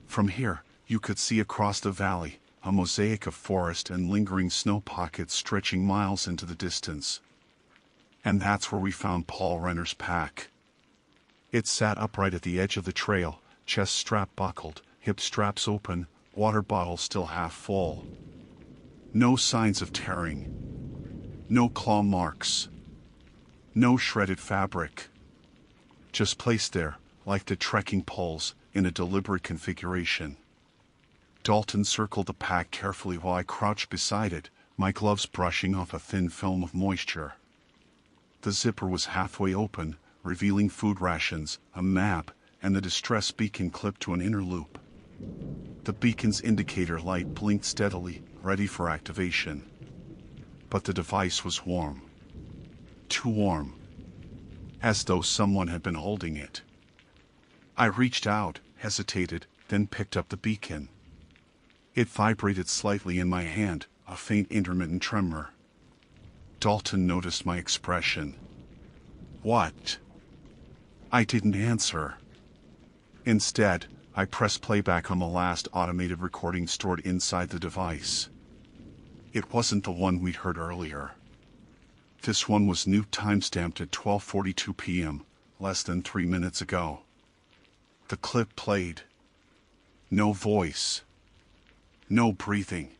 From here, you could see across the valley, a mosaic of forest and lingering snow pockets stretching miles into the distance. And that's where we found Paul Renner's pack. It sat upright at the edge of the trail, chest strap buckled, hip straps open, water bottle still half full. No signs of tearing. No claw marks. No shredded fabric. Just placed there, like the trekking poles, in a deliberate configuration. Dalton circled the pack carefully while I crouched beside it, my gloves brushing off a thin film of moisture. The zipper was halfway open, revealing food rations, a map, and the distress beacon clipped to an inner loop. The beacon's indicator light blinked steadily, ready for activation. But the device was warm. Too warm. As though someone had been holding it. I reached out, hesitated, then picked up the beacon. It vibrated slightly in my hand, a faint intermittent tremor. Dalton noticed my expression. "What?" I didn't answer. Instead, I pressed playback on the last automated recording stored inside the device. It wasn't the one we'd heard earlier. This one was new, timestamped at 12:42 p.m., less than 3 minutes ago. The clip played. No voice. No breathing.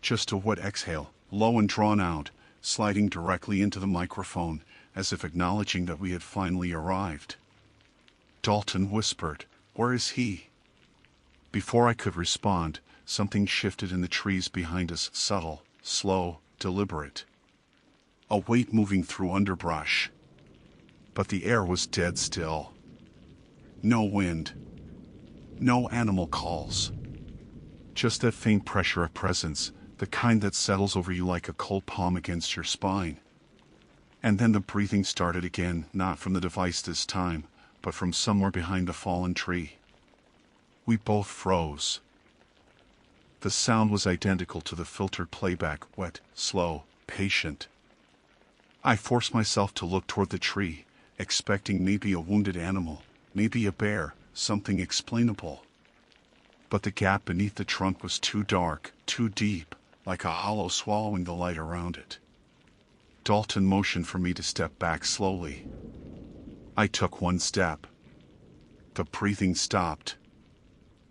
Just a wet exhale, low and drawn out, sliding directly into the microphone, as if acknowledging that we had finally arrived. Dalton whispered, "Where is he?" Before I could respond, something shifted in the trees behind us, subtle, slow, deliberate. A weight moving through underbrush. But the air was dead still. No wind. No animal calls. Just that faint pressure of presence, the kind that settles over you like a cold palm against your spine. And then the breathing started again, not from the device this time, but from somewhere behind the fallen tree. We both froze. The sound was identical to the filtered playback, wet, slow, patient. I forced myself to look toward the tree, expecting maybe a wounded animal, maybe a bear, something explainable. But the gap beneath the trunk was too dark, too deep, like a hollow swallowing the light around it. Dalton motioned for me to step back slowly. I took one step. The breathing stopped.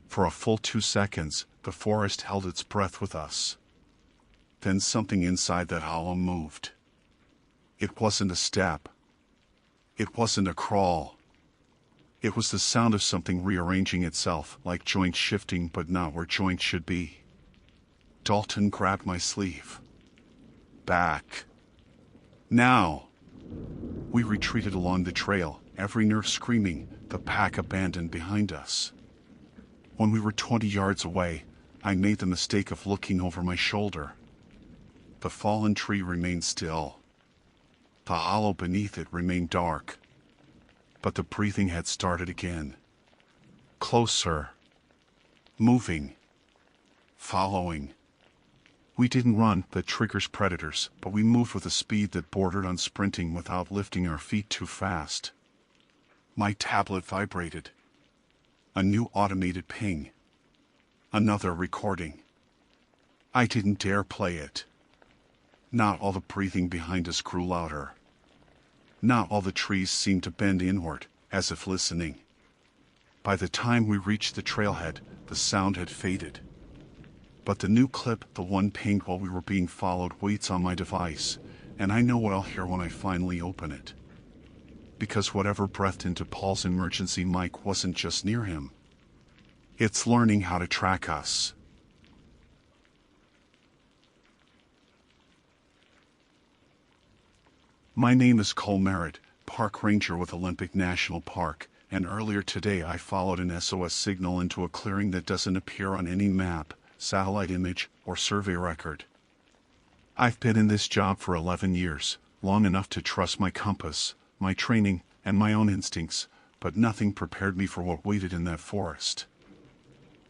For a full 2 seconds, the forest held its breath with us. Then something inside that hollow moved. It wasn't a step. It wasn't a crawl. It was the sound of something rearranging itself, like joints shifting but not where joints should be. Dalton grabbed my sleeve. "Back. Now." We retreated along the trail, every nerve screaming, the pack abandoned behind us. When we were 20 yards away, I made the mistake of looking over my shoulder. The fallen tree remained still. The hollow beneath it remained dark. But the breathing had started again. Closer. Moving. Following. We didn't run, that triggers predators, but we moved with a speed that bordered on sprinting without lifting our feet too fast. My tablet vibrated. A new automated ping. Another recording. I didn't dare play it. Not all the breathing behind us grew louder. Not all the trees seemed to bend inward, as if listening. By the time we reached the trailhead, the sound had faded. But the new clip, the one pinged while we were being followed, waits on my device, and I know what I'll hear when I finally open it. Because whatever breathed into Paul's emergency mic wasn't just near him. It's learning how to track us. My name is Cole Merritt, Park Ranger with Olympic National Park, and earlier today I followed an SOS signal into a clearing that doesn't appear on any map, satellite image, or survey record. I've been in this job for 11 years, long enough to trust my compass, my training, and my own instincts, but nothing prepared me for what waited in that forest.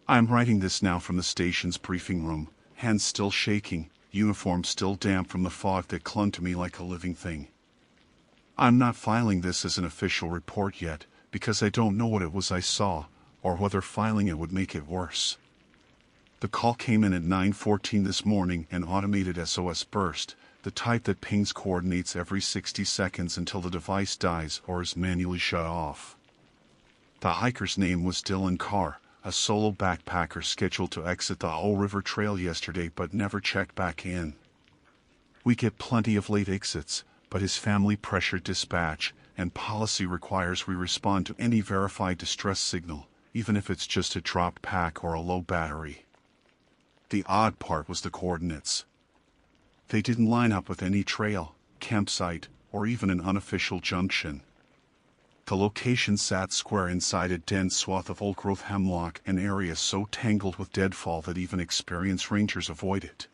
I'm writing this now from the station's briefing room, hands still shaking, uniform still damp from the fog that clung to me like a living thing. I'm not filing this as an official report yet, because I don't know what it was I saw, or whether filing it would make it worse. The call came in at 9:14 this morning, an automated SOS burst, the type that pings coordinates every 60 seconds until the device dies or is manually shut off. The hiker's name was Dylan Carr, a solo backpacker scheduled to exit the Owl River Trail yesterday but never checked back in. We get plenty of late exits, but his family pressured dispatch, and policy requires we respond to any verified distress signal, even if it's just a dropped pack or a low battery. The odd part was the coordinates. They didn't line up with any trail, campsite, or even an unofficial junction. The location sat square inside a dense swath of old-growth hemlock, an area so tangled with deadfall that even experienced rangers avoid it.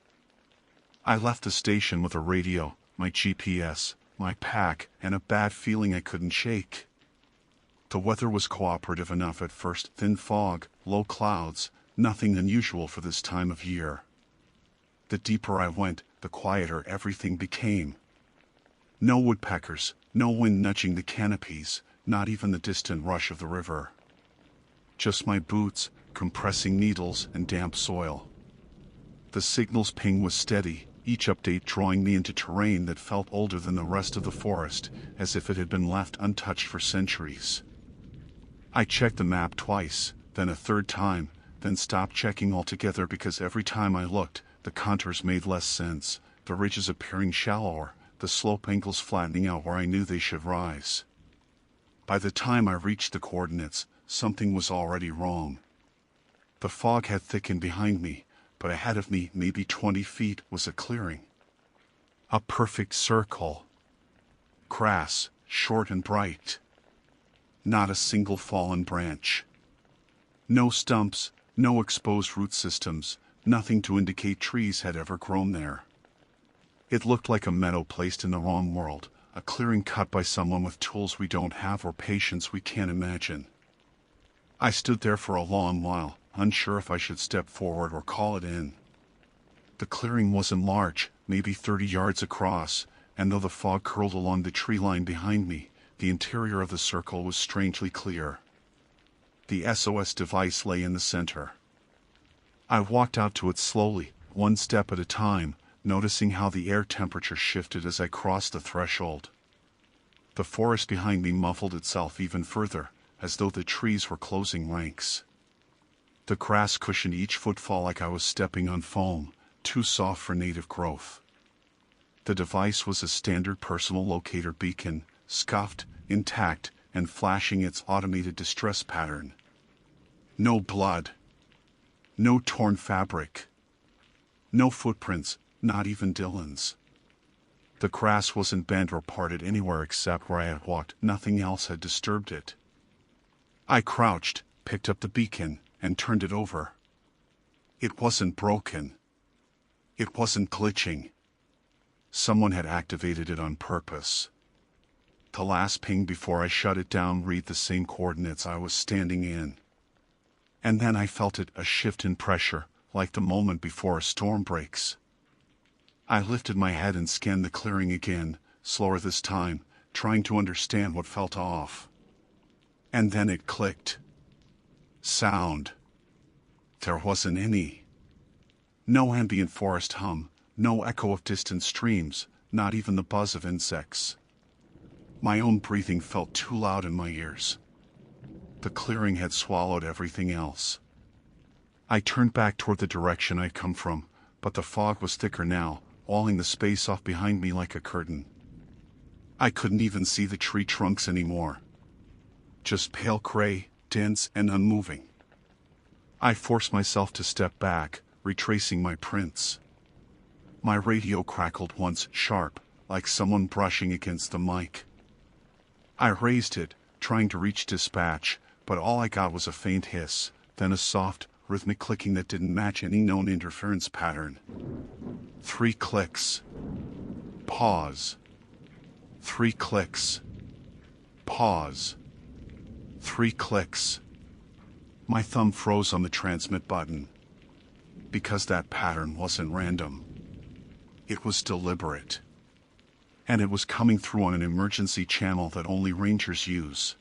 I left the station with a radio, my GPS, my pack, and a bad feeling I couldn't shake. The weather was cooperative enough at first, thin fog, low clouds, nothing unusual for this time of year. The deeper I went, the quieter everything became. No woodpeckers, no wind nudging the canopies, not even the distant rush of the river. Just my boots, compressing needles, and damp soil. The signal's ping was steady, each update drawing me into terrain that felt older than the rest of the forest, as if it had been left untouched for centuries. I checked the map twice, then a third time, then stopped checking altogether because every time I looked, the contours made less sense, the ridges appearing shallower, the slope angles flattening out where I knew they should rise. By the time I reached the coordinates, something was already wrong. The fog had thickened behind me, but ahead of me, maybe 20 feet, was a clearing. A perfect circle. Grass, short and bright. Not a single fallen branch. No stumps, no exposed root systems, nothing to indicate trees had ever grown there. It looked like a meadow placed in the wrong world, a clearing cut by someone with tools we don't have or patience we can't imagine. I stood there for a long while, unsure if I should step forward or call it in. The clearing wasn't large, maybe 30 yards across, and though the fog curled along the tree line behind me, the interior of the circle was strangely clear. The SOS device lay in the center. I walked out to it slowly, one step at a time, noticing how the air temperature shifted as I crossed the threshold. The forest behind me muffled itself even further, as though the trees were closing ranks. The grass cushioned each footfall like I was stepping on foam, too soft for native growth. The device was a standard personal locator beacon, scuffed, intact, and flashing its automated distress pattern. No blood. No torn fabric. No footprints, not even Dylan's. The grass wasn't bent or parted anywhere except where I had walked. Nothing else had disturbed it. I crouched, picked up the beacon, and turned it over. It wasn't broken. It wasn't glitching. Someone had activated it on purpose. The last ping before I shut it down read the same coordinates I was standing in. And then I felt it, a shift in pressure, like the moment before a storm breaks. I lifted my head and scanned the clearing again, slower this time, trying to understand what felt off. And then it clicked. Sound. There wasn't any. No ambient forest hum, no echo of distant streams, not even the buzz of insects. My own breathing felt too loud in my ears. The clearing had swallowed everything else. I turned back toward the direction I'd come from, but the fog was thicker now, walling the space off behind me like a curtain. I couldn't even see the tree trunks anymore. Just pale gray, dense and unmoving. I forced myself to step back, retracing my prints. My radio crackled once, sharp, like someone brushing against the mic. I raised it, trying to reach dispatch, but all I got was a faint hiss, then a soft, rhythmic clicking that didn't match any known interference pattern. 3 clicks. Pause. 3 clicks. Pause. 3 clicks. My thumb froze on the transmit button. Because that pattern wasn't random. It was deliberate. And it was coming through on an emergency channel that only rangers use.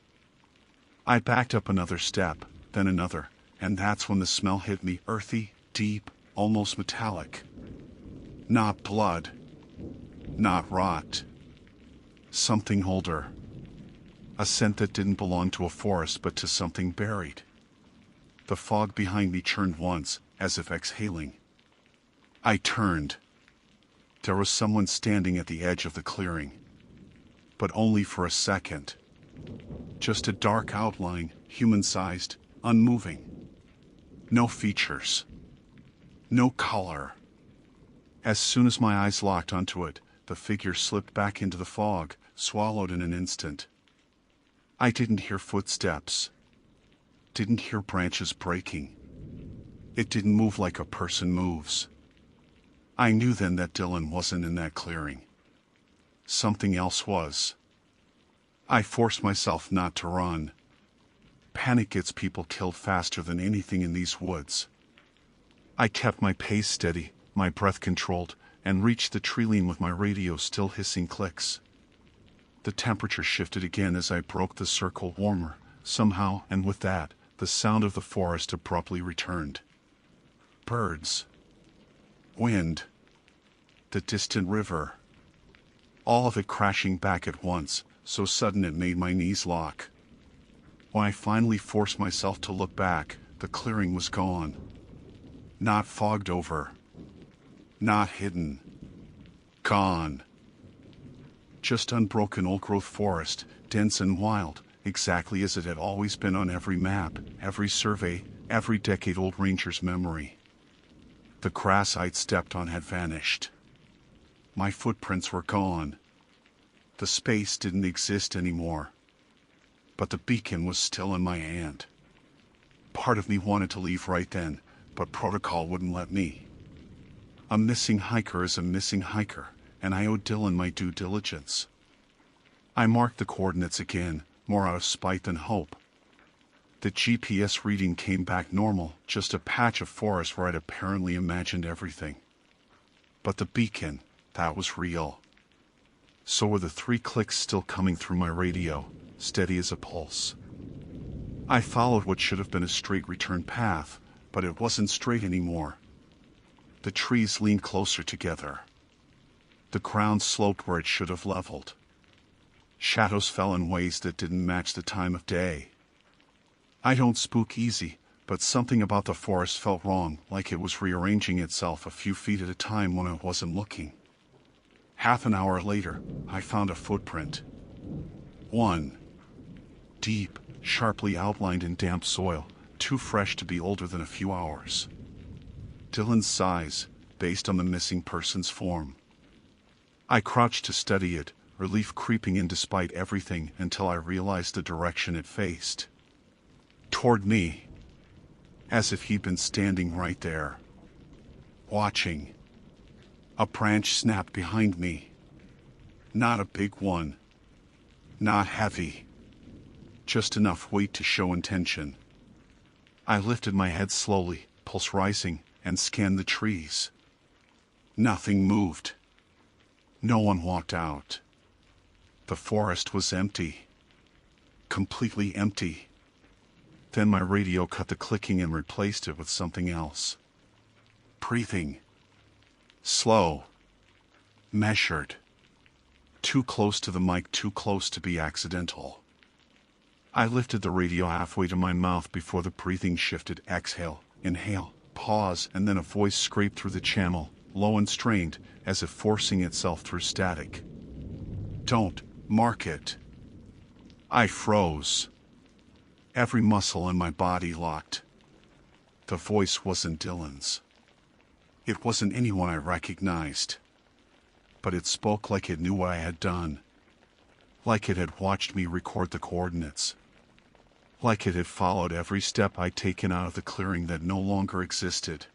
I backed up another step, then another, and that's when the smell hit me, earthy, deep, almost metallic. Not blood. Not rot. Something older. A scent that didn't belong to a forest but to something buried. The fog behind me churned once, as if exhaling. I turned. There was someone standing at the edge of the clearing. But only for a second. Just a dark outline, human-sized, unmoving. No features. No color. As soon as my eyes locked onto it, the figure slipped back into the fog, swallowed in an instant. I didn't hear footsteps. Didn't hear branches breaking. It didn't move like a person moves. I knew then that Dylan wasn't in that clearing. Something else was. I forced myself not to run. Panic gets people killed faster than anything in these woods. I kept my pace steady, my breath controlled, and reached the tree line with my radio still hissing clicks. The temperature shifted again as I broke the circle warmer, somehow, and with that, the sound of the forest abruptly returned. Birds. Wind. The distant river. All of it crashing back at once, so sudden it made my knees lock. When I finally forced myself to look back, the clearing was gone. Not fogged over. Not hidden. Gone. Just unbroken old-growth forest, dense and wild, exactly as it had always been on every map, every survey, every decade-old ranger's memory. The grass I'd stepped on had vanished. My footprints were gone. The space didn't exist anymore. But the beacon was still in my hand. Part of me wanted to leave right then, but protocol wouldn't let me. A missing hiker is a missing hiker, and I owed Dylan my due diligence. I marked the coordinates again, more out of spite than hope. The GPS reading came back normal, just a patch of forest where I'd apparently imagined everything. But the beacon, that was real. So were the 3 clicks still coming through my radio, steady as a pulse. I followed what should have been a straight return path, but it wasn't straight anymore. The trees leaned closer together. The ground sloped where it should have leveled. Shadows fell in ways that didn't match the time of day. I don't spook easy, but something about the forest felt wrong, like it was rearranging itself a few feet at a time when I wasn't looking. Half an hour later, I found a footprint. One. Deep, sharply outlined in damp soil, too fresh to be older than a few hours. Dylan's size, based on the missing person's form. I crouched to study it, relief creeping in despite everything until I realized the direction it faced. Toward me. As if he'd been standing right there. Watching. A branch snapped behind me. Not a big one. Not heavy. Just enough weight to show intention. I lifted my head slowly, pulse rising, and scanned the trees. Nothing moved. No one walked out. The forest was empty. Completely empty. Then my radio cut the clicking and replaced it with something else. Breathing. Slow. Measured. Too close to the mic, too close to be accidental. I lifted the radio halfway to my mouth before the breathing shifted. Exhale, inhale, pause, and then a voice scraped through the channel, low and strained, as if forcing itself through static. Don't mark it. I froze. Every muscle in my body locked. The voice wasn't Dylan's. It wasn't anyone I recognized. But it spoke like it knew what I had done. Like it had watched me record the coordinates. Like it had followed every step I'd taken out of the clearing that no longer existed.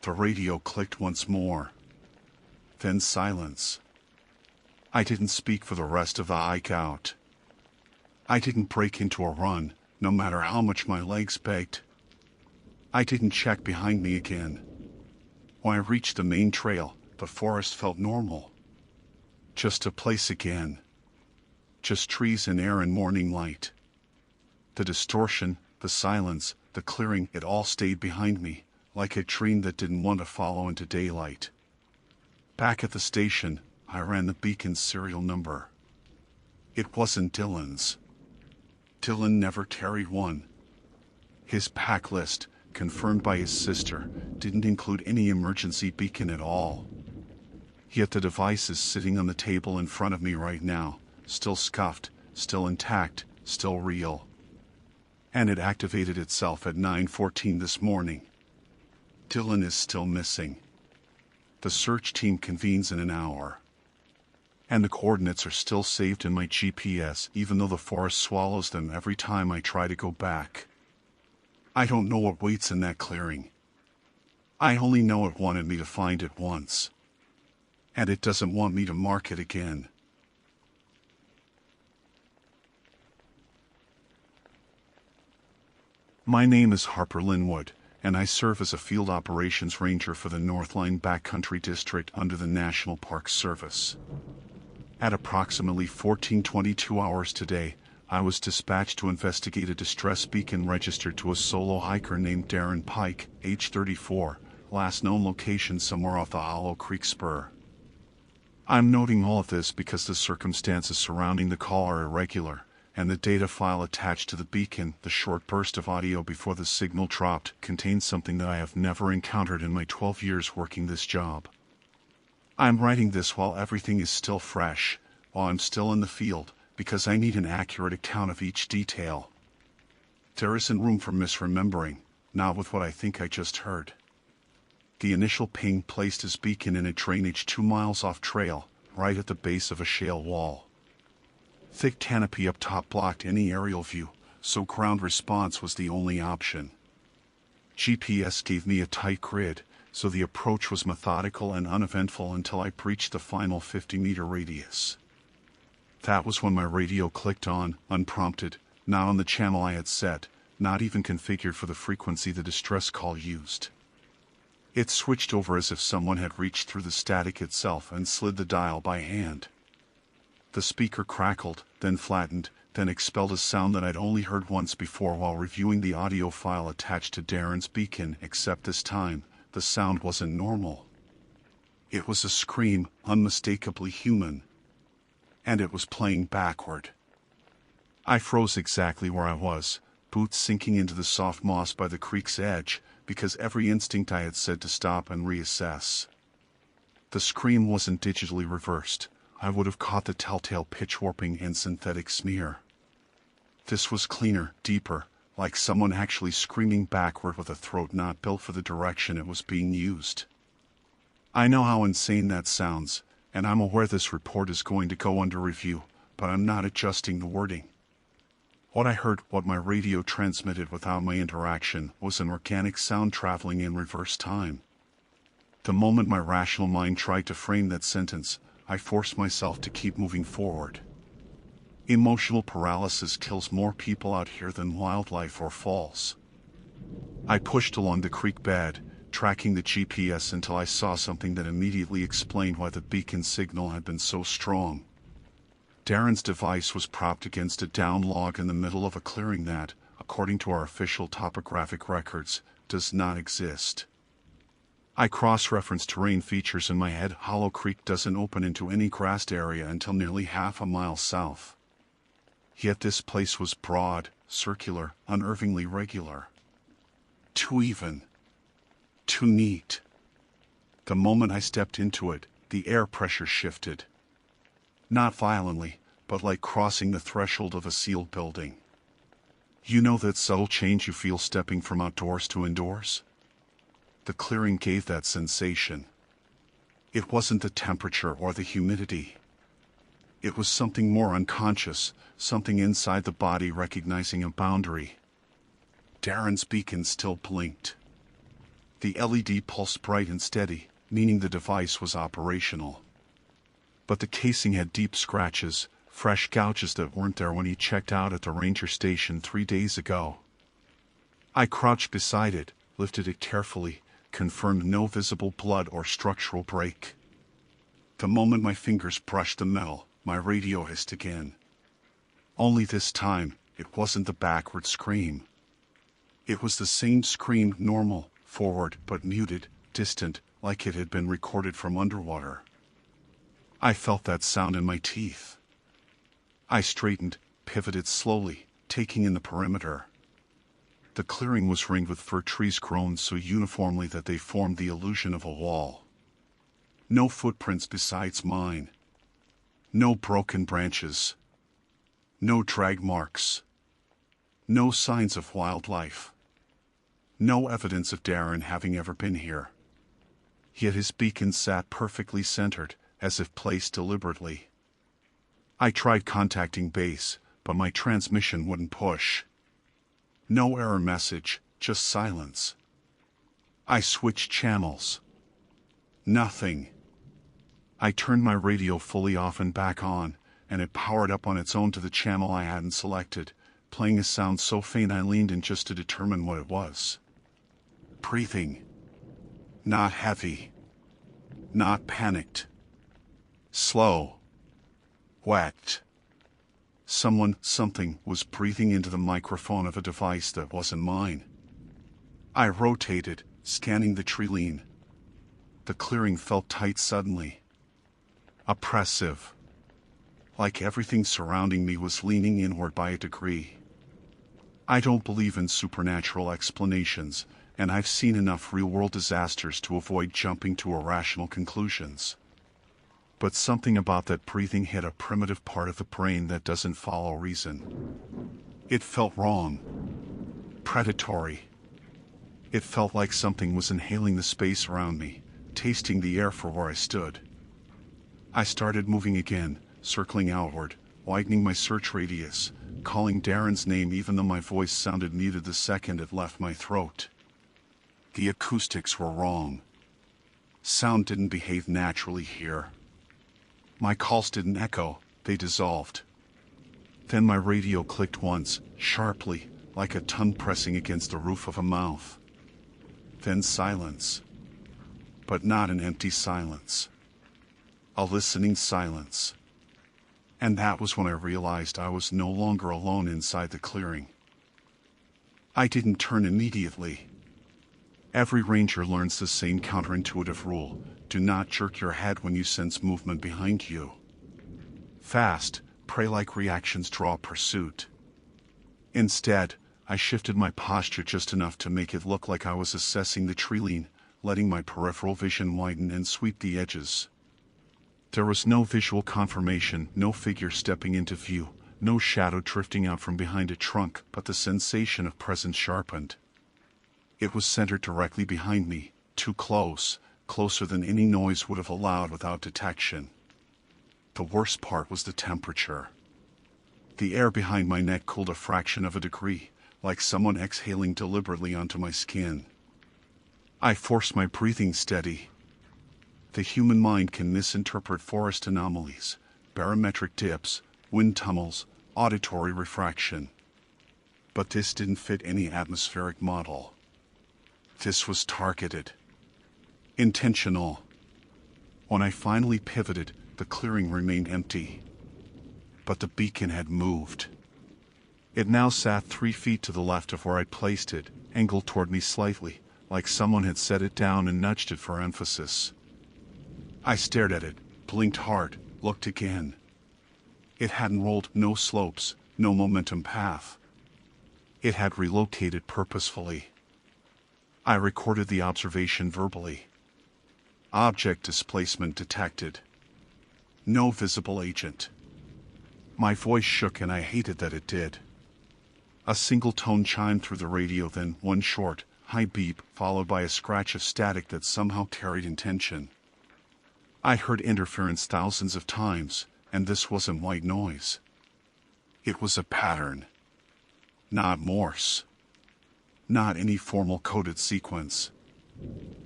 The radio clicked once more. Then silence. I didn't speak for the rest of the hike out. I didn't break into a run, no matter how much my legs begged. I didn't check behind me again. When I reached the main trail, the forest felt normal. Just a place again. Just trees and air and morning light. The distortion, the silence, the clearing, it all stayed behind me, like a train that didn't want to follow into daylight. Back at the station, I ran the beacon's serial number. It wasn't Dylan's. Dylan never carried one. His pack list, confirmed by his sister, didn't include any emergency beacon at all. Yet the device is sitting on the table in front of me right now, still scuffed, still intact, still real. And it activated itself at 9:14 this morning. Dylan is still missing. The search team convenes in an hour. And the coordinates are still saved in my GPS, even though the forest swallows them every time I try to go back. I don't know what waits in that clearing. I only know it wanted me to find it once. And it doesn't want me to mark it again. My name is Harper Linwood, and I serve as a field operations ranger for the Northline Backcountry District under the National Park Service. At approximately 14:22 hours today, I was dispatched to investigate a distress beacon registered to a solo hiker named Darren Pike, age 34, last known location somewhere off the Hollow Creek Spur. I'm noting all of this because the circumstances surrounding the call are irregular, and the data file attached to the beacon, the short burst of audio before the signal dropped, contains something that I have never encountered in my 12 years working this job. I'm writing this while everything is still fresh, while I'm still in the field, because I need an accurate account of each detail. There isn't room for misremembering, not with what I think I just heard. The initial ping placed his beacon in a drainage 2 miles off trail, right at the base of a shale wall. Thick canopy up top blocked any aerial view, so ground response was the only option. GPS gave me a tight grid, so the approach was methodical and uneventful until I breached the final 50-meter radius. That was when my radio clicked on, unprompted, not on the channel I had set, not even configured for the frequency the distress call used. It switched over as if someone had reached through the static itself and slid the dial by hand. The speaker crackled, then flattened, then expelled a sound that I'd only heard once before while reviewing the audio file attached to Darren's beacon, except this time, the sound wasn't normal. It was a scream, unmistakably human. And it was playing backward. I froze exactly where I was, boots sinking into the soft moss by the creek's edge, because every instinct I had said to stop and reassess. The scream wasn't digitally reversed. I would have caught the telltale pitch warping and synthetic smear. This was cleaner, deeper, like someone actually screaming backward with a throat not built for the direction it was being used. I know how insane that sounds, and I'm aware this report is going to go under review, but I'm not adjusting the wording. What I heard, what my radio transmitted without my interaction, was an organic sound traveling in reverse time. The moment my rational mind tried to frame that sentence, I forced myself to keep moving forward. Emotional paralysis kills more people out here than wildlife or falls. I pushed along the creek bed, tracking the GPS until I saw something that immediately explained why the beacon signal had been so strong. Darren's device was propped against a down log in the middle of a clearing that, according to our official topographic records, does not exist. I cross-referenced terrain features in my head. Hollow Creek doesn't open into any grassed area until nearly half a mile south. Yet this place was broad, circular, unnervingly regular. Too even. Too neat. The moment I stepped into it, the air pressure shifted. Not violently, but like crossing the threshold of a sealed building. You know that subtle change you feel stepping from outdoors to indoors? The clearing gave that sensation. It wasn't the temperature or the humidity. It was something more unconscious, something inside the body recognizing a boundary. Darren's beacon still blinked. The LED pulsed bright and steady, meaning the device was operational. But the casing had deep scratches, fresh gouges that weren't there when he checked out at the ranger station 3 days ago. I crouched beside it, lifted it carefully, confirmed no visible blood or structural break. The moment my fingers brushed the metal, my radio hissed again. Only this time, it wasn't the backward scream. It was the same scream, normal, forward, but muted, distant, like it had been recorded from underwater. I felt that sound in my teeth. I straightened, pivoted slowly, taking in the perimeter. The clearing was ringed with fir trees grown so uniformly that they formed the illusion of a wall. No footprints besides mine. No broken branches. No drag marks. No signs of wildlife. No evidence of Darren having ever been here. Yet his beacon sat perfectly centered, as if placed deliberately. I tried contacting base, but my transmission wouldn't push. No error message, just silence. I switched channels. Nothing. I turned my radio fully off and back on, and it powered up on its own to the channel I hadn't selected, playing a sound so faint I leaned in just to determine what it was. Breathing. Not heavy. Not panicked. Slow. Wet. Something was breathing into the microphone of a device that wasn't mine. I rotated, scanning the tree line. The clearing felt tight suddenly. Oppressive. Like everything surrounding me was leaning inward by a degree. I don't believe in supernatural explanations, and I've seen enough real-world disasters to avoid jumping to irrational conclusions. But something about that breathing hit a primitive part of the brain that doesn't follow reason. It felt wrong. Predatory. It felt like something was inhaling the space around me, tasting the air for where I stood. I started moving again, circling outward, widening my search radius, calling Darren's name even though my voice sounded muted the second it left my throat. The acoustics were wrong. Sound didn't behave naturally here. My calls didn't echo, they dissolved. Then my radio clicked once, sharply, like a tongue pressing against the roof of a mouth. Then silence. But not an empty silence. A listening silence. And that was when I realized I was no longer alone inside the clearing. I didn't turn immediately. Every ranger learns the same counterintuitive rule: do not jerk your head when you sense movement behind you. Fast, prey-like reactions draw pursuit. Instead, I shifted my posture just enough to make it look like I was assessing the tree line, letting my peripheral vision widen and sweep the edges. There was no visual confirmation, no figure stepping into view, no shadow drifting out from behind a trunk, but the sensation of presence sharpened. It was centered directly behind me, too close, closer than any noise would have allowed without detection. The worst part was the temperature. The air behind my neck cooled a fraction of a degree, like someone exhaling deliberately onto my skin. I forced my breathing steady. The human mind can misinterpret forest anomalies, barometric dips, wind tunnels, auditory refraction. But this didn't fit any atmospheric model. This was targeted. Intentional. When I finally pivoted, the clearing remained empty. But the beacon had moved. It now sat 3 feet to the left of where I'd placed it, angled toward me slightly, like someone had set it down and nudged it for emphasis. I stared at it, blinked hard, looked again. It hadn't rolled, no slopes, no momentum path. It had relocated purposefully. I recorded the observation verbally. Object displacement detected. No visible agent. My voice shook and I hated that it did. A single tone chimed through the radio, then one short, high beep, followed by a scratch of static that somehow carried intention. I'd heard interference thousands of times, and this wasn't white noise. It was a pattern. Not Morse. Not any formal coded sequence.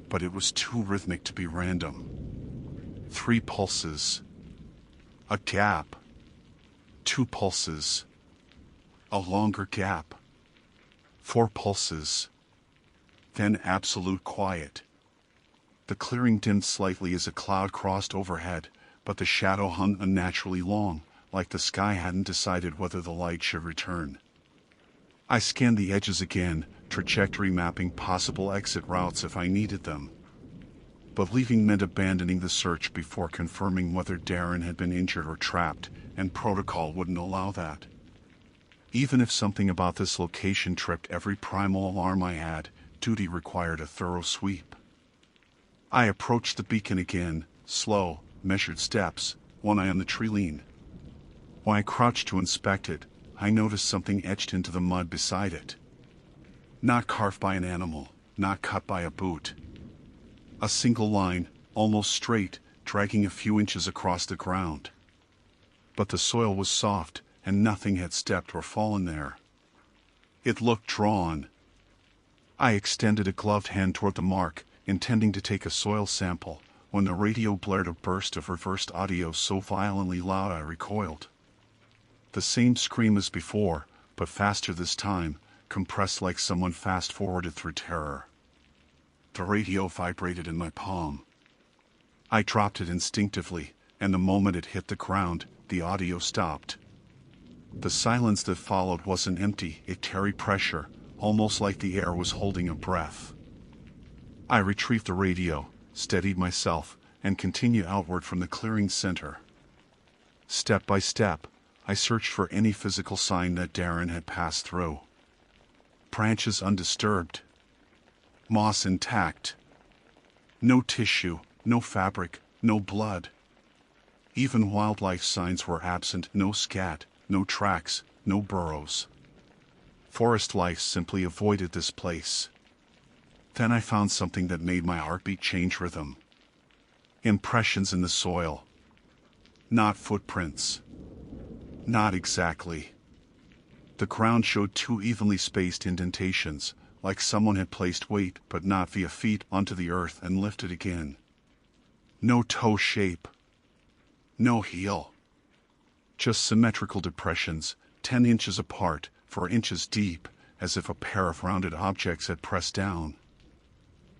But it was too rhythmic to be random. 3 pulses. A gap. 2 pulses. A longer gap. 4 pulses. Then absolute quiet. The clearing dimmed slightly as a cloud crossed overhead, but the shadow hung unnaturally long, like the sky hadn't decided whether the light should return. I scanned the edges again, trajectory mapping possible exit routes if I needed them. But leaving meant abandoning the search before confirming whether Darren had been injured or trapped, and protocol wouldn't allow that. Even if something about this location tripped every primal alarm I had, duty required a thorough sweep. I approached the beacon again, slow, measured steps, one eye on the tree lean. When I crouched to inspect it, I noticed something etched into the mud beside it. Not carved by an animal, not cut by a boot. A single line, almost straight, dragging a few inches across the ground. But the soil was soft, and nothing had stepped or fallen there. It looked drawn. I extended a gloved hand toward the mark, intending to take a soil sample, when the radio blared a burst of reversed audio so violently loud I recoiled. The same scream as before, but faster this time, compressed like someone fast-forwarded through terror. The radio vibrated in my palm. I dropped it instinctively, and the moment it hit the ground, the audio stopped. The silence that followed wasn't empty, it carried pressure, almost like the air was holding a breath. I retrieved the radio, steadied myself, and continued outward from the clearing's center. Step by step, I searched for any physical sign that Darren had passed through. Branches undisturbed. Moss intact. No tissue, no fabric, no blood. Even wildlife signs were absent, no scat, no tracks, no burrows. Forest life simply avoided this place. Then I found something that made my heartbeat change rhythm. Impressions in the soil. Not footprints. Not exactly. The ground showed 2 evenly spaced indentations, like someone had placed weight but not via feet onto the earth and lifted again. No toe shape. No heel. Just symmetrical depressions, 10 inches apart, 4 inches deep, as if a pair of rounded objects had pressed down.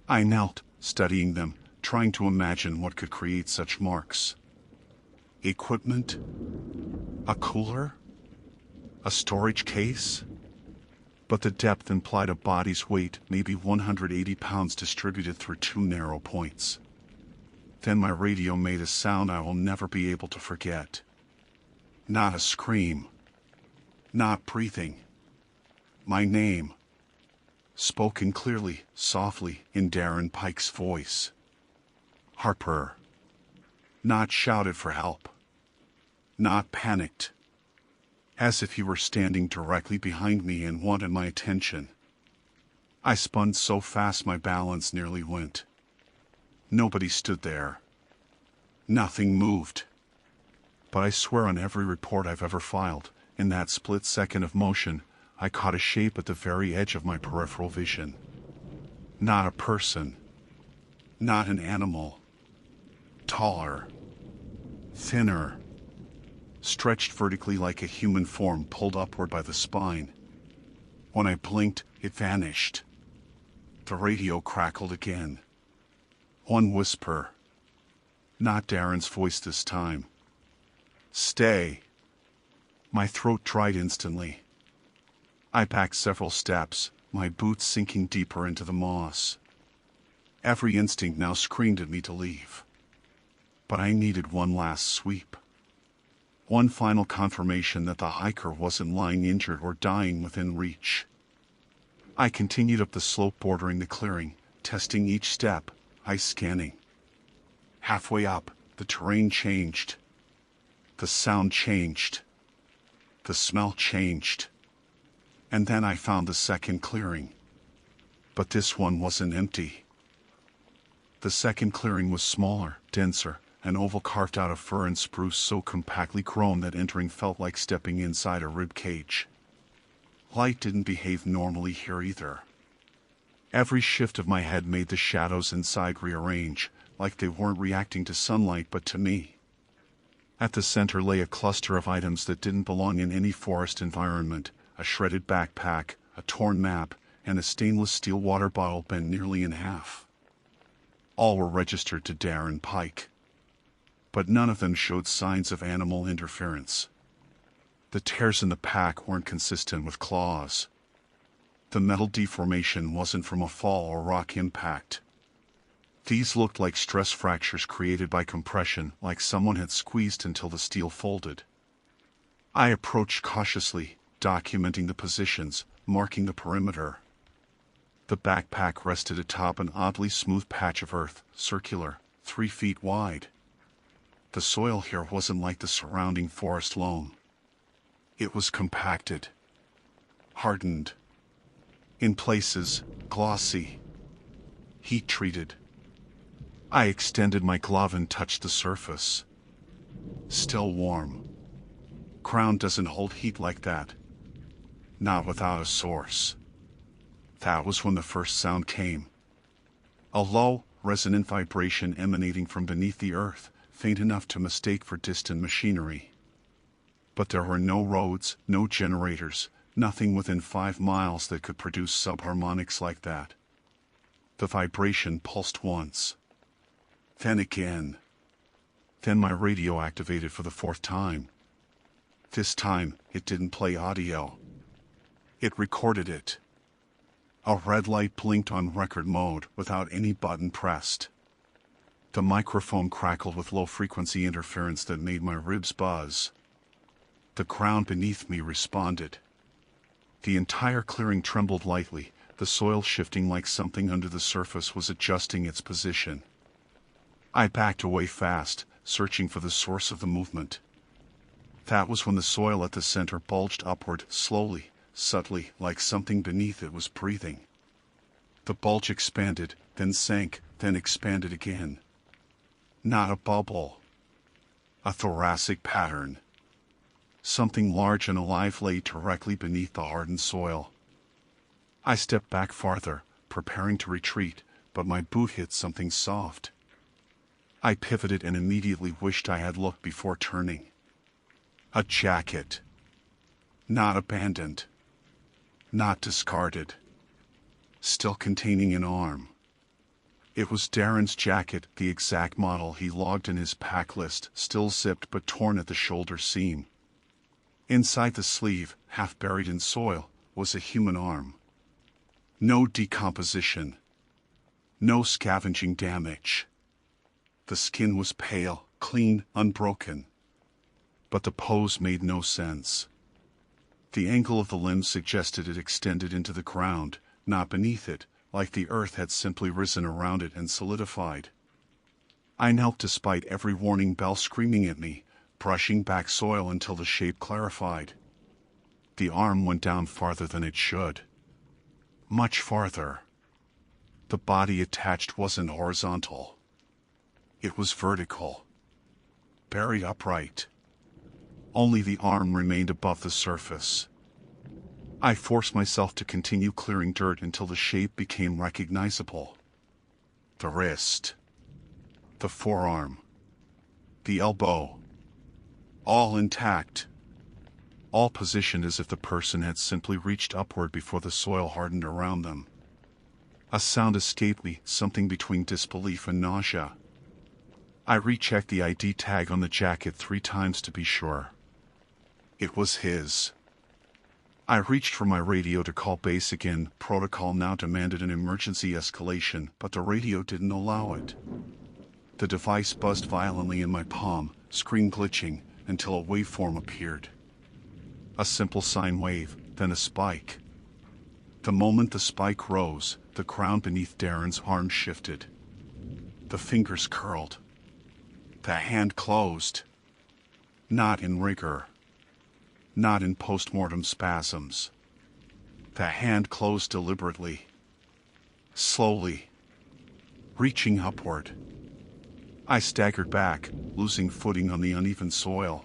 I knelt, studying them, trying to imagine what could create such marks. Equipment? A cooler? A storage case? But the depth implied a body's weight, maybe 180 pounds distributed through 2 narrow points. Then my radio made a sound I will never be able to forget. Not a scream. Not breathing. My name. Spoken clearly, softly, in Darren Pike's voice. Harper. Not shouted for help. Not panicked. As if he were standing directly behind me and wanted my attention. I spun so fast my balance nearly went. Nobody stood there. Nothing moved. But I swear on every report I've ever filed, in that split second of motion, I caught a shape at the very edge of my peripheral vision. Not a person. Not an animal. Taller. Thinner. Stretched vertically like a human form pulled upward by the spine. When I blinked, it vanished. The radio crackled again. One whisper. Not Darren's voice this time. Stay. My throat dried instantly. I backed several steps, my boots sinking deeper into the moss. Every instinct now screamed at me to leave. But I needed one last sweep. One final confirmation that the hiker wasn't lying injured or dying within reach. I continued up the slope bordering the clearing, testing each step, eyes scanning. Halfway up, the terrain changed. The sound changed. The smell changed. And then I found the second clearing. But this one wasn't empty. The second clearing was smaller, denser, an oval carved out of fir and spruce so compactly grown that entering felt like stepping inside a rib cage. Light didn't behave normally here either. Every shift of my head made the shadows inside rearrange, like they weren't reacting to sunlight but to me. At the center lay a cluster of items that didn't belong in any forest environment, a shredded backpack, a torn map, and a stainless steel water bottle bent nearly in half. All were registered to Darren Pike. But none of them showed signs of animal interference. The tears in the pack weren't consistent with claws. The metal deformation wasn't from a fall or rock impact. These looked like stress fractures created by compression, like someone had squeezed until the steel folded. I approached cautiously, documenting the positions, marking the perimeter. The backpack rested atop an oddly smooth patch of earth, circular, 3 feet wide. The soil here wasn't like the surrounding forest loam. It was compacted, hardened, in places, glossy, heat-treated. I extended my glove and touched the surface. Still warm. Ground doesn't hold heat like that. Not without a source. That was when the first sound came. A low, resonant vibration emanating from beneath the earth, faint enough to mistake for distant machinery. But there were no roads, no generators, nothing within 5 miles that could produce subharmonics like that. The vibration pulsed once. Then again. Then my radio activated for the 4th time. This time, it didn't play audio. It recorded it. A red light blinked on record mode without any button pressed. The microphone crackled with low-frequency interference that made my ribs buzz. The ground beneath me responded. The entire clearing trembled lightly, the soil shifting like something under the surface was adjusting its position. I backed away fast, searching for the source of the movement. That was when the soil at the center bulged upward, slowly, subtly, like something beneath it was breathing. The bulge expanded, then sank, then expanded again. Not a bubble. A thoracic pattern. Something large and alive lay directly beneath the hardened soil. I stepped back farther, preparing to retreat, but my boot hit something soft. I pivoted and immediately wished I had looked before turning. A jacket. Not abandoned. Not discarded. Still containing an arm. It was Darren's jacket, the exact model he logged in his pack list, still zipped but torn at the shoulder seam. Inside the sleeve, half buried in soil, was a human arm. No decomposition. No scavenging damage. The skin was pale, clean, unbroken. But the pose made no sense. The angle of the limb suggested it extended into the ground, not beneath it, like the earth had simply risen around it and solidified. I knelt despite every warning bell screaming at me, brushing back soil until the shape clarified. The arm went down farther than it should. Much farther. The body attached wasn't horizontal. It was vertical. Buried upright. Only the arm remained above the surface. I forced myself to continue clearing dirt until the shape became recognizable. The wrist, the forearm, the elbow, all intact. All positioned as if the person had simply reached upward before the soil hardened around them. A sound escaped me, something between disbelief and nausea. I rechecked the ID tag on the jacket 3 times to be sure. It was his. I reached for my radio to call base again. Protocol now demanded an emergency escalation, but the radio didn't allow it. The device buzzed violently in my palm, screen glitching, until a waveform appeared. A simple sine wave, then a spike. The moment the spike rose, the ground beneath Darren's arm shifted. The fingers curled. The hand closed. Not in rigor. Not in post-mortem spasms. The hand closed deliberately. Slowly. Reaching upward. I staggered back, losing footing on the uneven soil.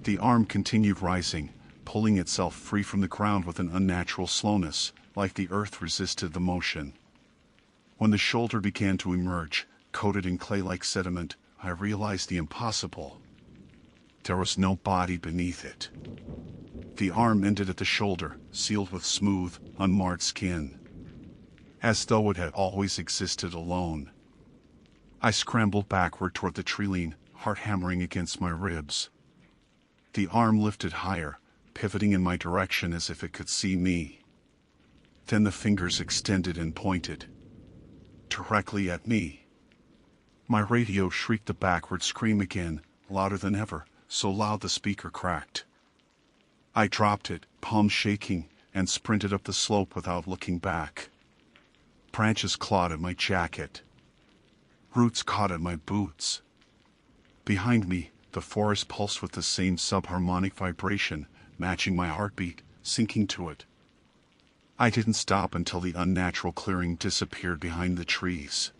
The arm continued rising, pulling itself free from the ground with an unnatural slowness, like the earth resisted the motion. When the shoulder began to emerge, coated in clay-like sediment, I realized the impossible. There was no body beneath it. The arm ended at the shoulder, sealed with smooth, unmarred skin. As though it had always existed alone. I scrambled backward toward the treeline, heart hammering against my ribs. The arm lifted higher, pivoting in my direction as if it could see me. Then the fingers extended and pointed. Directly at me. My radio shrieked a backward scream again, louder than ever, so loud the speaker cracked. I dropped it, palms shaking, and sprinted up the slope without looking back. Branches clawed at my jacket. Roots caught at my boots. Behind me, the forest pulsed with the same subharmonic vibration, matching my heartbeat, sinking to it. I didn't stop until the unnatural clearing disappeared behind the trees.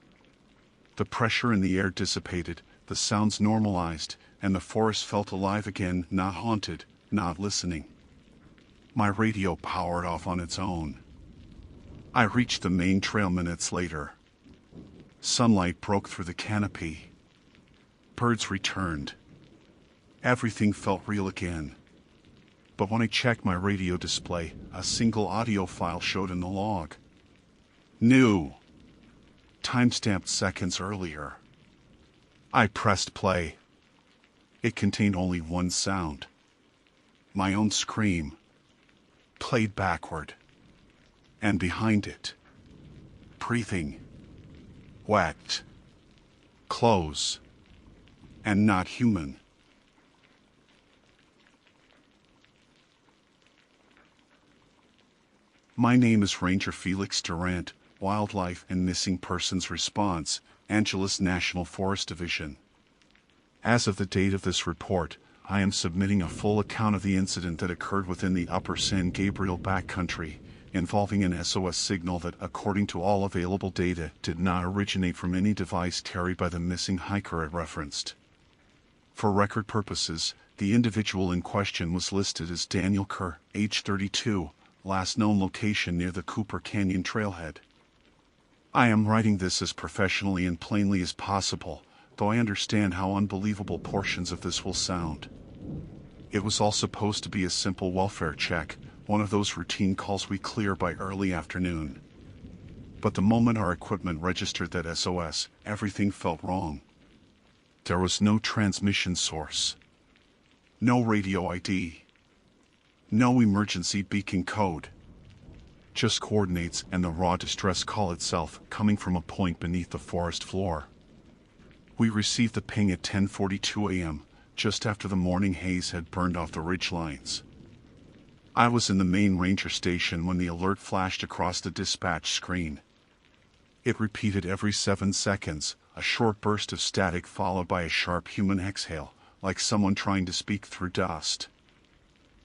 The pressure in the air dissipated, the sounds normalized, and the forest felt alive again, not haunted, not listening. My radio powered off on its own. I reached the main trail minutes later. Sunlight broke through the canopy. Birds returned. Everything felt real again. But when I checked my radio display, a single audio file showed in the log. New. Timestamped seconds earlier. I pressed play. It contained only one sound. My own scream. Played backward. And behind it. Breathing. Wet. Close. And not human. My name is Ranger Felix Durant, Wildlife and Missing Persons Response, Angeles National Forest Division. As of the date of this report, I am submitting a full account of the incident that occurred within the Upper San Gabriel backcountry, involving an SOS signal that, according to all available data, did not originate from any device carried by the missing hiker it referenced. For record purposes, the individual in question was listed as Daniel Kerr, age 32, last known location near the Cooper Canyon trailhead. I am writing this as professionally and plainly as possible, though I understand how unbelievable portions of this will sound. It was all supposed to be a simple welfare check, one of those routine calls we clear by early afternoon. But the moment our equipment registered that SOS, everything felt wrong. There was no transmission source. No radio ID. No emergency beacon code. Just coordinates and the raw distress call itself, coming from a point beneath the forest floor. We received the ping at 10:42 a.m., just after the morning haze had burned off the ridge lines. I was in the main ranger station when the alert flashed across the dispatch screen. It repeated every 7 seconds, a short burst of static followed by a sharp human exhale, like someone trying to speak through dust.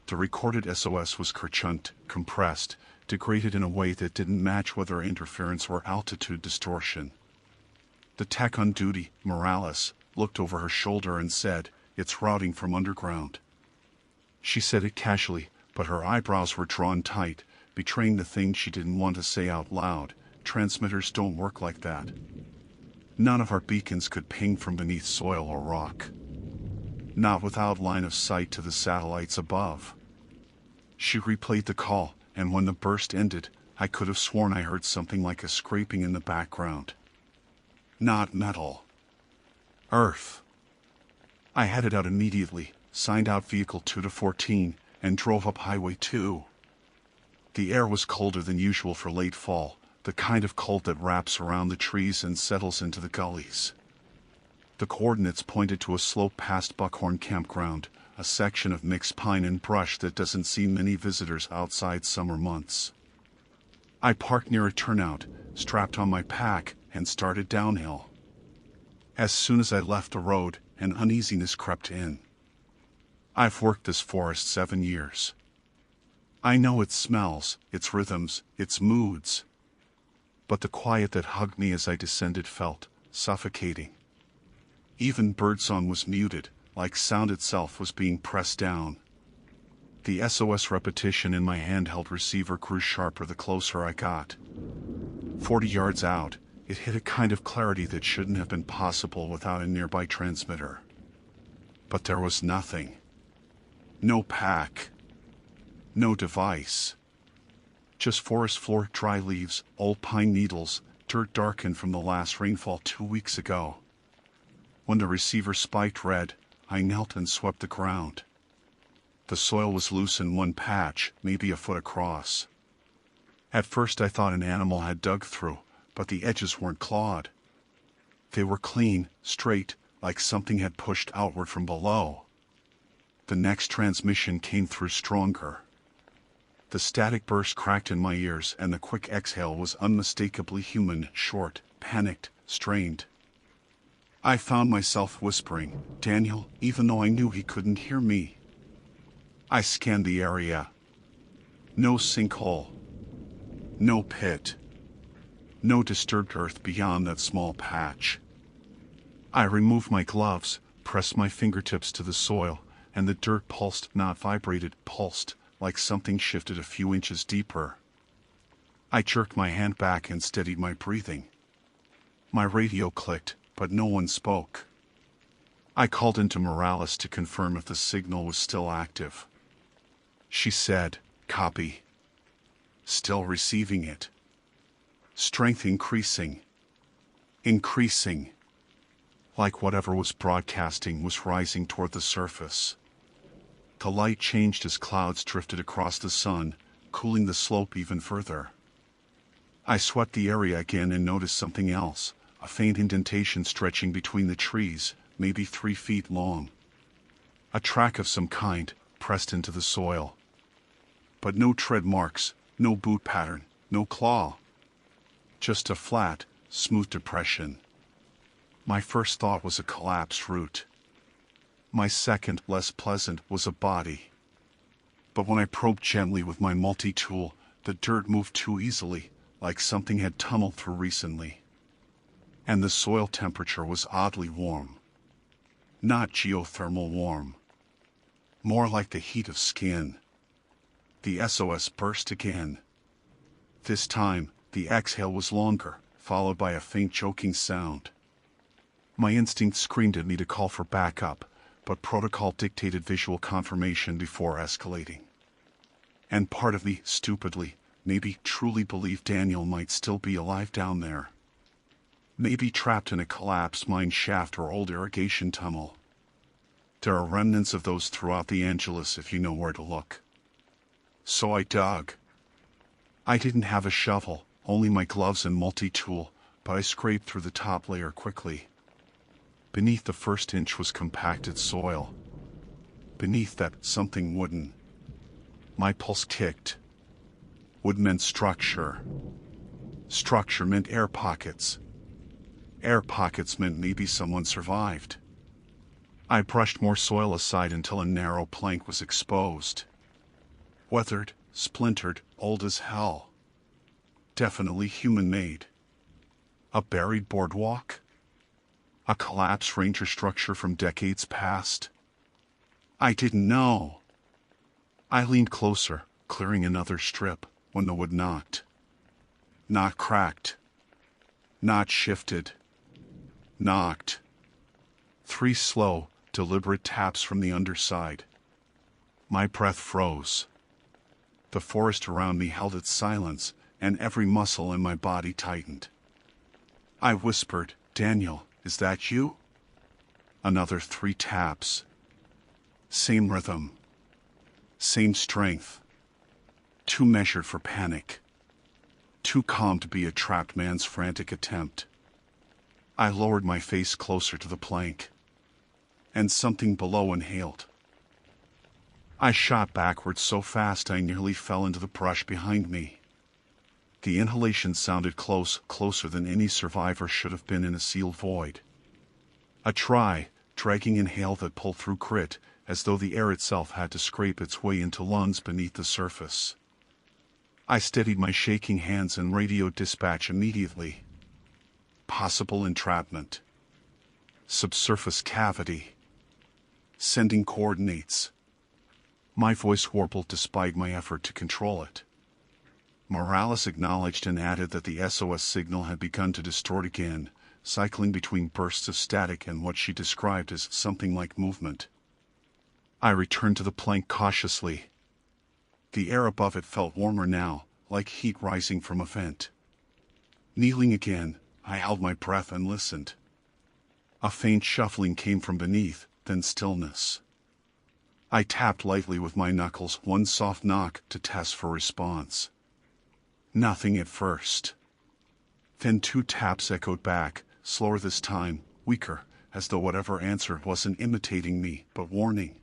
The recorded SOS was kerchunked, compressed, degraded in a way that didn't match weather interference or altitude distortion. The tech on duty, Morales, looked over her shoulder and said, "It's routing from underground. She said it casually, but her eyebrows were drawn tight, betraying the thing she didn't want to say out loud. Transmitters don't work like that. None of our beacons could ping from beneath soil or rock. Not without line of sight to the satellites above. She replayed the call, and when the burst ended, I could have sworn I heard something like a scraping in the background. Not metal. Earth. I headed out immediately, signed out Vehicle 2 to 14, and drove up Highway 2. The air was colder than usual for late fall, the kind of cold that wraps around the trees and settles into the gullies. The coordinates pointed to a slope past Buckhorn Campground, a section of mixed pine and brush that doesn't see many visitors outside summer months. I parked near a turnout, strapped on my pack, and started downhill. As soon as I left the road, an uneasiness crept in. I've worked this forest 7 years. I know its smells, its rhythms, its moods. But the quiet that hugged me as I descended felt suffocating. Even birdsong was muted, like sound itself was being pressed down. The SOS repetition in my handheld receiver grew sharper the closer I got. 40 yards out, it hit a kind of clarity that shouldn't have been possible without a nearby transmitter. But there was nothing. No pack. No device. Just forest floor, dry leaves, old pine needles, dirt darkened from the last rainfall 2 weeks ago. When the receiver spiked red, I knelt and swept the ground. The soil was loose in one patch, maybe a foot across. At first I thought an animal had dug through, but the edges weren't clawed. They were clean, straight, like something had pushed outward from below. The next transmission came through stronger. The static burst cracked in my ears, and the quick exhale was unmistakably human, short, panicked, strained. I found myself whispering, "Daniel," even though I knew he couldn't hear me. I scanned the area. No sinkhole. No pit. No disturbed earth beyond that small patch. I removed my gloves, pressed my fingertips to the soil, and the dirt pulsed, not vibrated, pulsed, like something shifted a few inches deeper. I jerked my hand back and steadied my breathing. My radio clicked, but no one spoke. I called into Morales to confirm if the signal was still active. She said, "Copy." Still receiving it. Strength increasing. Increasing. Like whatever was broadcasting was rising toward the surface. The light changed as clouds drifted across the sun, cooling the slope even further. I swept the area again and noticed something else, a faint indentation stretching between the trees, maybe 3 feet long. A track of some kind, pressed into the soil. But no tread marks, no boot pattern, no claw. Just a flat, smooth depression. My first thought was a collapsed root. My second, less pleasant, was a body. But when I probed gently with my multi-tool, the dirt moved too easily, like something had tunneled through recently. And the soil temperature was oddly warm. Not geothermal warm. More like the heat of skin. The SOS burst again. This time, the exhale was longer, followed by a faint choking sound. My instinct screamed at me to call for backup, but protocol dictated visual confirmation before escalating. And part of me, stupidly, maybe truly believed Daniel might still be alive down there. Maybe trapped in a collapsed mine shaft or old irrigation tunnel. There are remnants of those throughout the Angeles if you know where to look. So I dug. I didn't have a shovel, only my gloves and multi-tool, but I scraped through the top layer quickly. Beneath the first inch was compacted soil. Beneath that, something wooden. My pulse kicked. Wood meant structure. Structure meant air pockets. Air pockets meant maybe someone survived. I brushed more soil aside until a narrow plank was exposed. Weathered, splintered, old as hell. Definitely human-made. A buried boardwalk? A collapsed ranger structure from decades past? I didn't know. I leaned closer, clearing another strip, when the wood knocked. Not cracked. Not shifted. Knocked. 3 slow, deliberate taps from the underside. My breath froze. The forest around me held its silence, and every muscle in my body tightened. I whispered, "Daniel, is that you?" Another 3 taps. Same rhythm. Same strength. Too measured for panic. Too calm to be a trapped man's frantic attempt. I lowered my face closer to the plank. And something below inhaled. I shot backward so fast I nearly fell into the brush behind me. The inhalation sounded closer than any survivor should have been in a sealed void. A dragging inhale that pulled through grit, as though the air itself had to scrape its way into lungs beneath the surface. I steadied my shaking hands and radioed dispatch immediately. Possible entrapment. Subsurface cavity. Sending coordinates. My voice warbled despite my effort to control it. Morales acknowledged and added that the SOS signal had begun to distort again, cycling between bursts of static and what she described as something like movement. I returned to the plank cautiously. The air above it felt warmer now, like heat rising from a vent. Kneeling again, I held my breath and listened. A faint shuffling came from beneath, then stillness. I tapped lightly with my knuckles, one soft knock to test for response. Nothing at first. Then 2 taps echoed back, slower this time, weaker, as though whatever answered wasn't imitating me, but warning.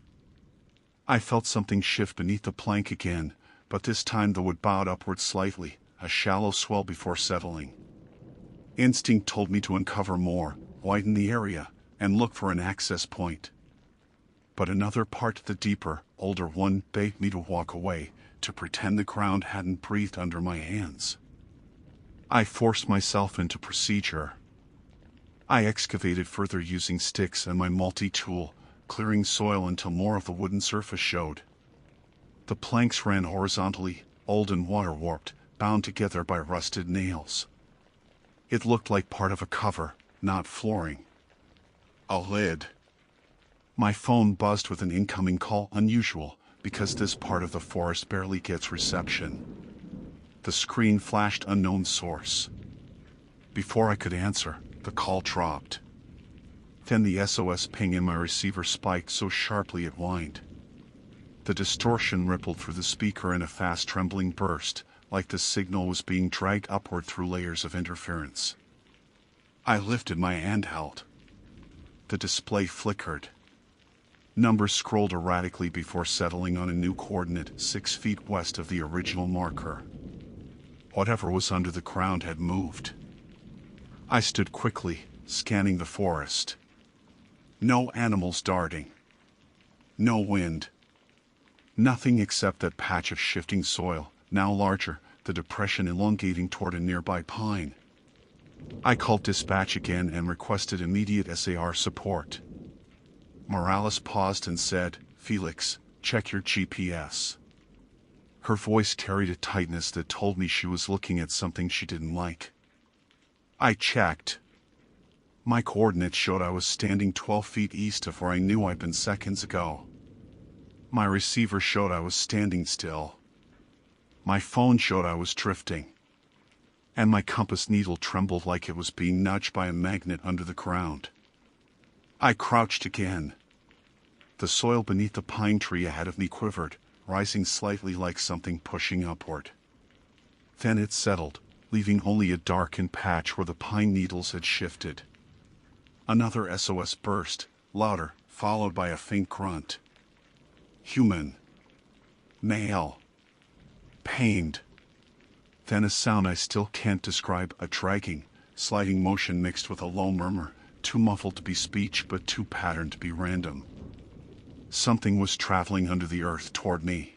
I felt something shift beneath the plank again, but this time the wood bowed upward slightly, a shallow swell before settling. Instinct told me to uncover more, widen the area, and look for an access point. But another part, the deeper, older one, begged me to walk away, to pretend the ground hadn't breathed under my hands. I forced myself into procedure. I excavated further using sticks and my multi-tool, clearing soil until more of the wooden surface showed. The planks ran horizontally, old and water-warped, bound together by rusted nails. It looked like part of a cover, not flooring. A lid. My phone buzzed with an incoming call, unusual, because this part of the forest barely gets reception. The screen flashed unknown source. Before I could answer, the call dropped. Then the SOS ping in my receiver spiked so sharply it whined. The distortion rippled through the speaker in a fast trembling burst, like the signal was being dragged upward through layers of interference. I lifted my handheld. The display flickered. Numbers scrolled erratically before settling on a new coordinate 6 feet west of the original marker. Whatever was under the ground had moved. I stood quickly, scanning the forest. No animals darting. No wind. Nothing except that patch of shifting soil, now larger, the depression elongating toward a nearby pine. I called dispatch again and requested immediate SAR support. Morales paused and said, "Felix, check your GPS." Her voice carried a tightness that told me she was looking at something she didn't like. I checked. My coordinates showed I was standing 12 feet east of where I knew I'd been seconds ago. My receiver showed I was standing still. My phone showed I was drifting. And my compass needle trembled like it was being nudged by a magnet under the ground. I crouched again. The soil beneath the pine tree ahead of me quivered, rising slightly like something pushing upward. Then it settled, leaving only a darkened patch where the pine needles had shifted. Another SOS burst, louder, followed by a faint grunt. Human. Male. Pained. Then a sound I still can't describe, a dragging, sliding motion mixed with a low murmur, too muffled to be speech but too patterned to be random. Something was traveling under the earth toward me.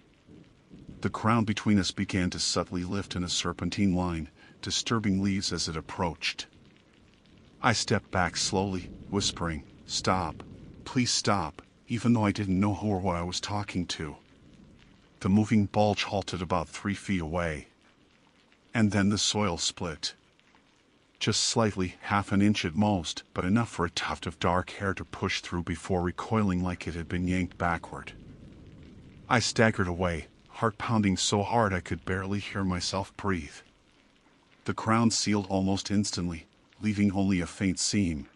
The ground between us began to subtly lift in a serpentine line, disturbing leaves as it approached. I stepped back slowly, whispering, "Stop. Please stop," even though I didn't know who or what I was talking to. The moving bulge halted about 3 feet away. And then the soil split. Just slightly, half an inch at most, but enough for a tuft of dark hair to push through before recoiling like it had been yanked backward. I staggered away, heart pounding so hard I could barely hear myself breathe. The ground sealed almost instantly, leaving only a faint seam.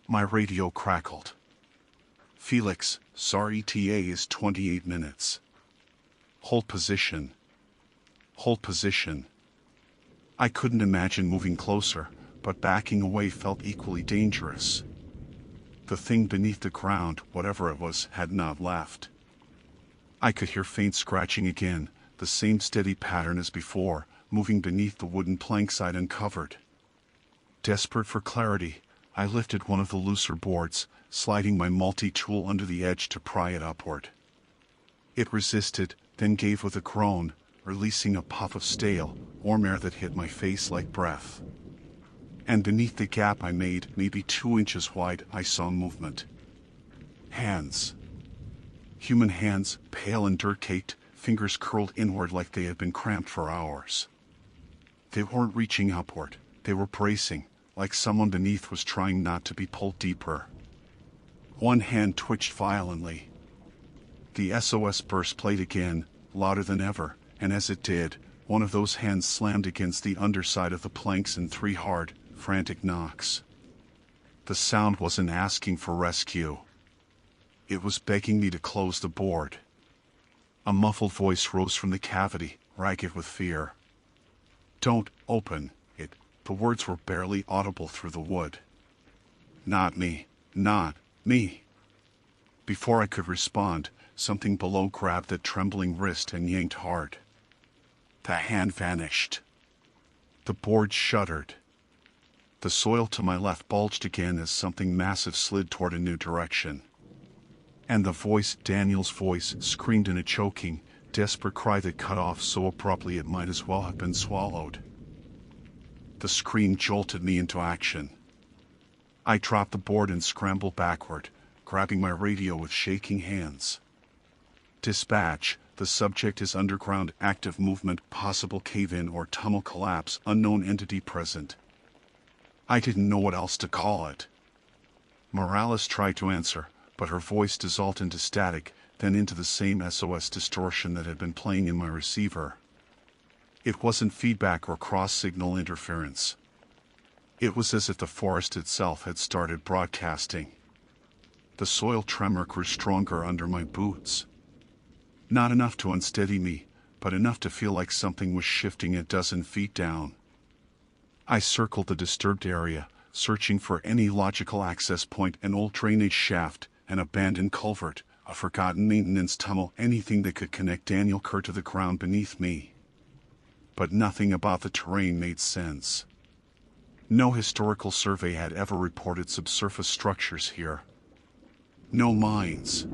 My radio crackled. Felix, SAR ETA is 28 minutes. Hold position. Hold position. I couldn't imagine moving closer, but backing away felt equally dangerous. The thing beneath the ground, whatever it was, had not left. I could hear faint scratching again, the same steady pattern as before, moving beneath the wooden planks I'd uncovered. Desperate for clarity, I lifted one of the looser boards, sliding my multi-tool under the edge to pry it upward. It resisted, then gave with a groan, releasing a puff of stale, warm air that hit my face like breath. And beneath the gap I made, maybe 2 inches wide, I saw movement. Hands. Human hands, pale and dirt-caked, fingers curled inward like they had been cramped for hours. They weren't reaching upward, they were bracing, like someone beneath was trying not to be pulled deeper. One hand twitched violently. The SOS burst played again, louder than ever, and as it did, one of those hands slammed against the underside of the planks in 3 hard, frantic knocks. The sound wasn't asking for rescue. It was begging me to close the board. A muffled voice rose from the cavity, ragged with fear. "Don't open it." The words were barely audible through the wood. "Not me. Not me." Before I could respond, something below grabbed that trembling wrist and yanked hard. The hand vanished. The board shuddered. The soil to my left bulged again as something massive slid toward a new direction. And the voice, Daniel's voice, screamed in a choking, desperate cry that cut off so abruptly it might as well have been swallowed. The scream jolted me into action. I dropped the board and scrambled backward, grabbing my radio with shaking hands. "Dispatch, the subject is underground, active movement, possible cave-in or tunnel collapse, unknown entity present." I didn't know what else to call it. Morales tried to answer, but her voice dissolved into static, then into the same SOS distortion that had been playing in my receiver. It wasn't feedback or cross-signal interference. It was as if the forest itself had started broadcasting. The soil tremor grew stronger under my boots. Not enough to unsteady me, but enough to feel like something was shifting a dozen feet down. I circled the disturbed area, searching for any logical access point, an old drainage shaft, an abandoned culvert, a forgotten maintenance tunnel, anything that could connect Daniel Kerr to the ground beneath me. But nothing about the terrain made sense. No historical survey had ever reported subsurface structures here. No mines.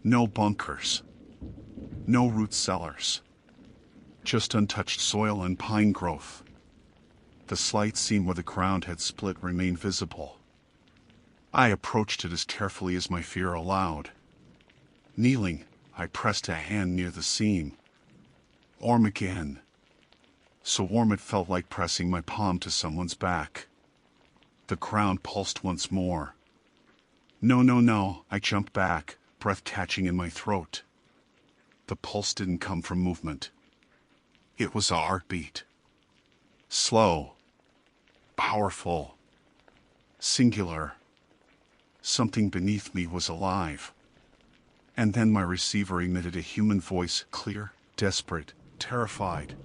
No bunkers. No root cellars. Just untouched soil and pine growth. The slight seam where the ground had split remained visible. I approached it as carefully as my fear allowed. Kneeling, I pressed a hand near the seam. Warm again. So warm it felt like pressing my palm to someone's back. The ground pulsed once more. No, I jumped back, breath catching in my throat. The pulse didn't come from movement. It was a heartbeat. Slow. Powerful. Singular. Something beneath me was alive. And then my receiver emitted a human voice, clear, desperate, terrified.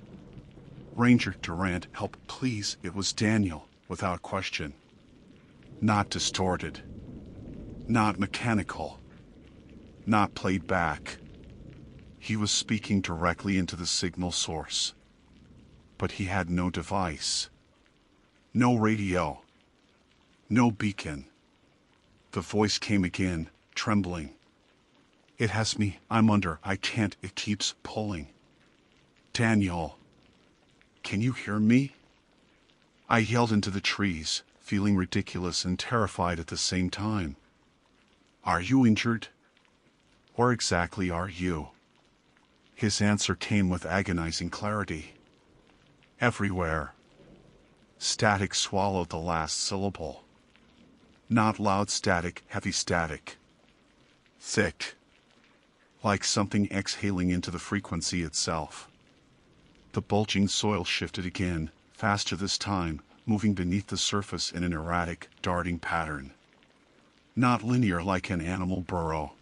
"Ranger Durant, help, please." It was Daniel, without question. Not distorted. Not mechanical. Not played back. He was speaking directly into the signal source. But he had no device. No radio. No beacon. The voice came again, trembling. "It has me, I'm under, I can't, it keeps pulling." "Daniel. Can you hear me?" I yelled into the trees, feeling ridiculous and terrified at the same time. "Are you injured? Where exactly are you?" His answer came with agonizing clarity. Everywhere. Static swallowed the last syllable. Not loud static, heavy static. Thick. Like something exhaling into the frequency itself. The bulging soil shifted again, faster this time, moving beneath the surface in an erratic, darting pattern. Not linear like an animal burrow.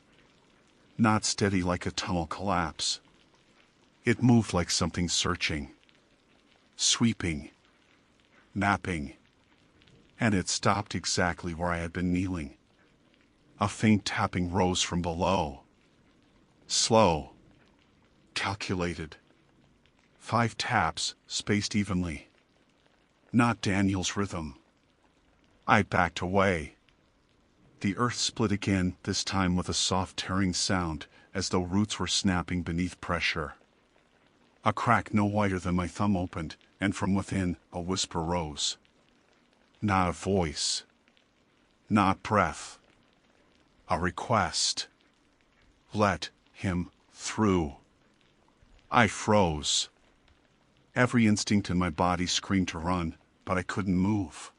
Not steady like a tunnel collapse. It moved like something searching. Sweeping. Mapping. And it stopped exactly where I had been kneeling. A faint tapping rose from below. Slow. Calculated. 5 taps, spaced evenly. Not Daniel's rhythm. I backed away. The earth split again, this time with a soft tearing sound, as though roots were snapping beneath pressure. A crack no wider than my thumb opened, and from within, a whisper rose. Not a voice. Not breath. A request. Let him through. I froze. Every instinct in my body screamed to run, but I couldn't move.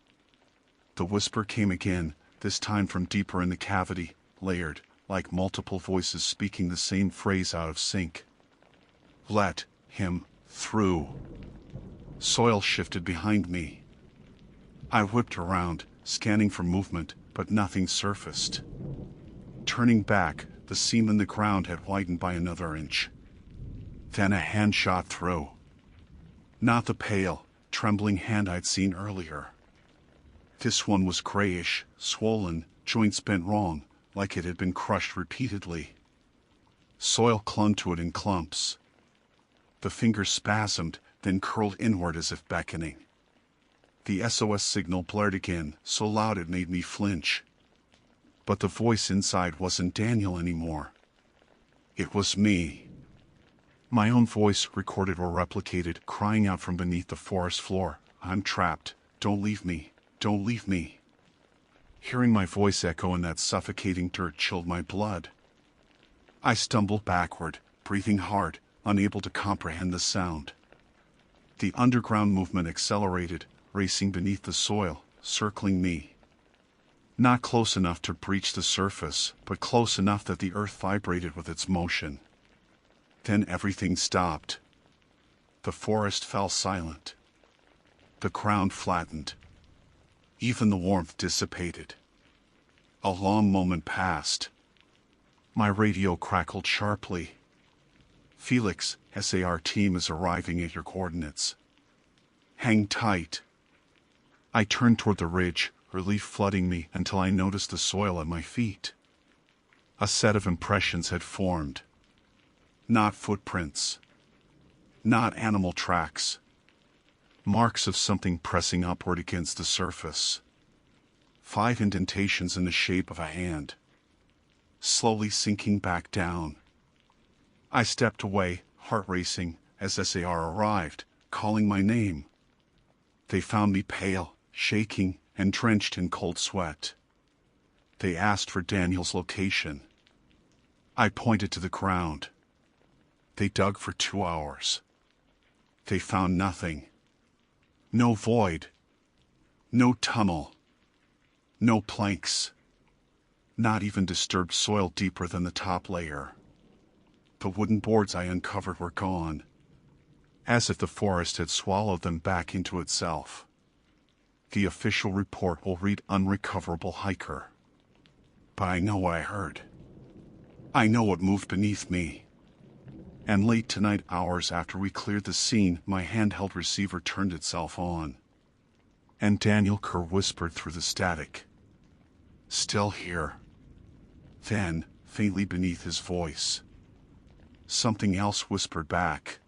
The whisper came again, this time from deeper in the cavity, layered, like multiple voices speaking the same phrase out of sync. Let him through. Soil shifted behind me. I whipped around, scanning for movement, but nothing surfaced. Turning back, the seam in the ground had widened by another inch. Then a hand shot through. Not the pale, trembling hand I'd seen earlier. This one was grayish, swollen, joints bent wrong, like it had been crushed repeatedly. Soil clung to it in clumps. The fingers spasmed, then curled inward as if beckoning. The SOS signal blared again, so loud it made me flinch. But the voice inside wasn't Daniel anymore. It was me. My own voice, recorded or replicated, crying out from beneath the forest floor, I'm trapped, don't leave me, don't leave me. Hearing my voice echo in that suffocating dirt chilled my blood. I stumbled backward, breathing hard, unable to comprehend the sound. The underground movement accelerated, racing beneath the soil, circling me. Not close enough to breach the surface, but close enough that the earth vibrated with its motion. Then everything stopped. The forest fell silent. The ground flattened. Even the warmth dissipated. A long moment passed. My radio crackled sharply. Felix, SAR team is arriving at your coordinates. Hang tight. I turned toward the ridge, relief flooding me until I noticed the soil at my feet. A set of impressions had formed. Not footprints. Not animal tracks. Marks of something pressing upward against the surface. 5 indentations in the shape of a hand. Slowly sinking back down. I stepped away, heart racing, as SAR arrived, calling my name. They found me pale, shaking, and drenched in cold sweat. They asked for Daniel's location. I pointed to the ground. They dug for 2 hours. They found nothing. No void. No tunnel. No planks. Not even disturbed soil deeper than the top layer. The wooden boards I uncovered were gone, as if the forest had swallowed them back into itself. The official report will read unrecoverable hiker. But I know what I heard. I know what moved beneath me. And late tonight, hours after we cleared the scene, my handheld receiver turned itself on. And Daniel Kerr whispered through the static. Still here. Then, faintly beneath his voice, something else whispered back.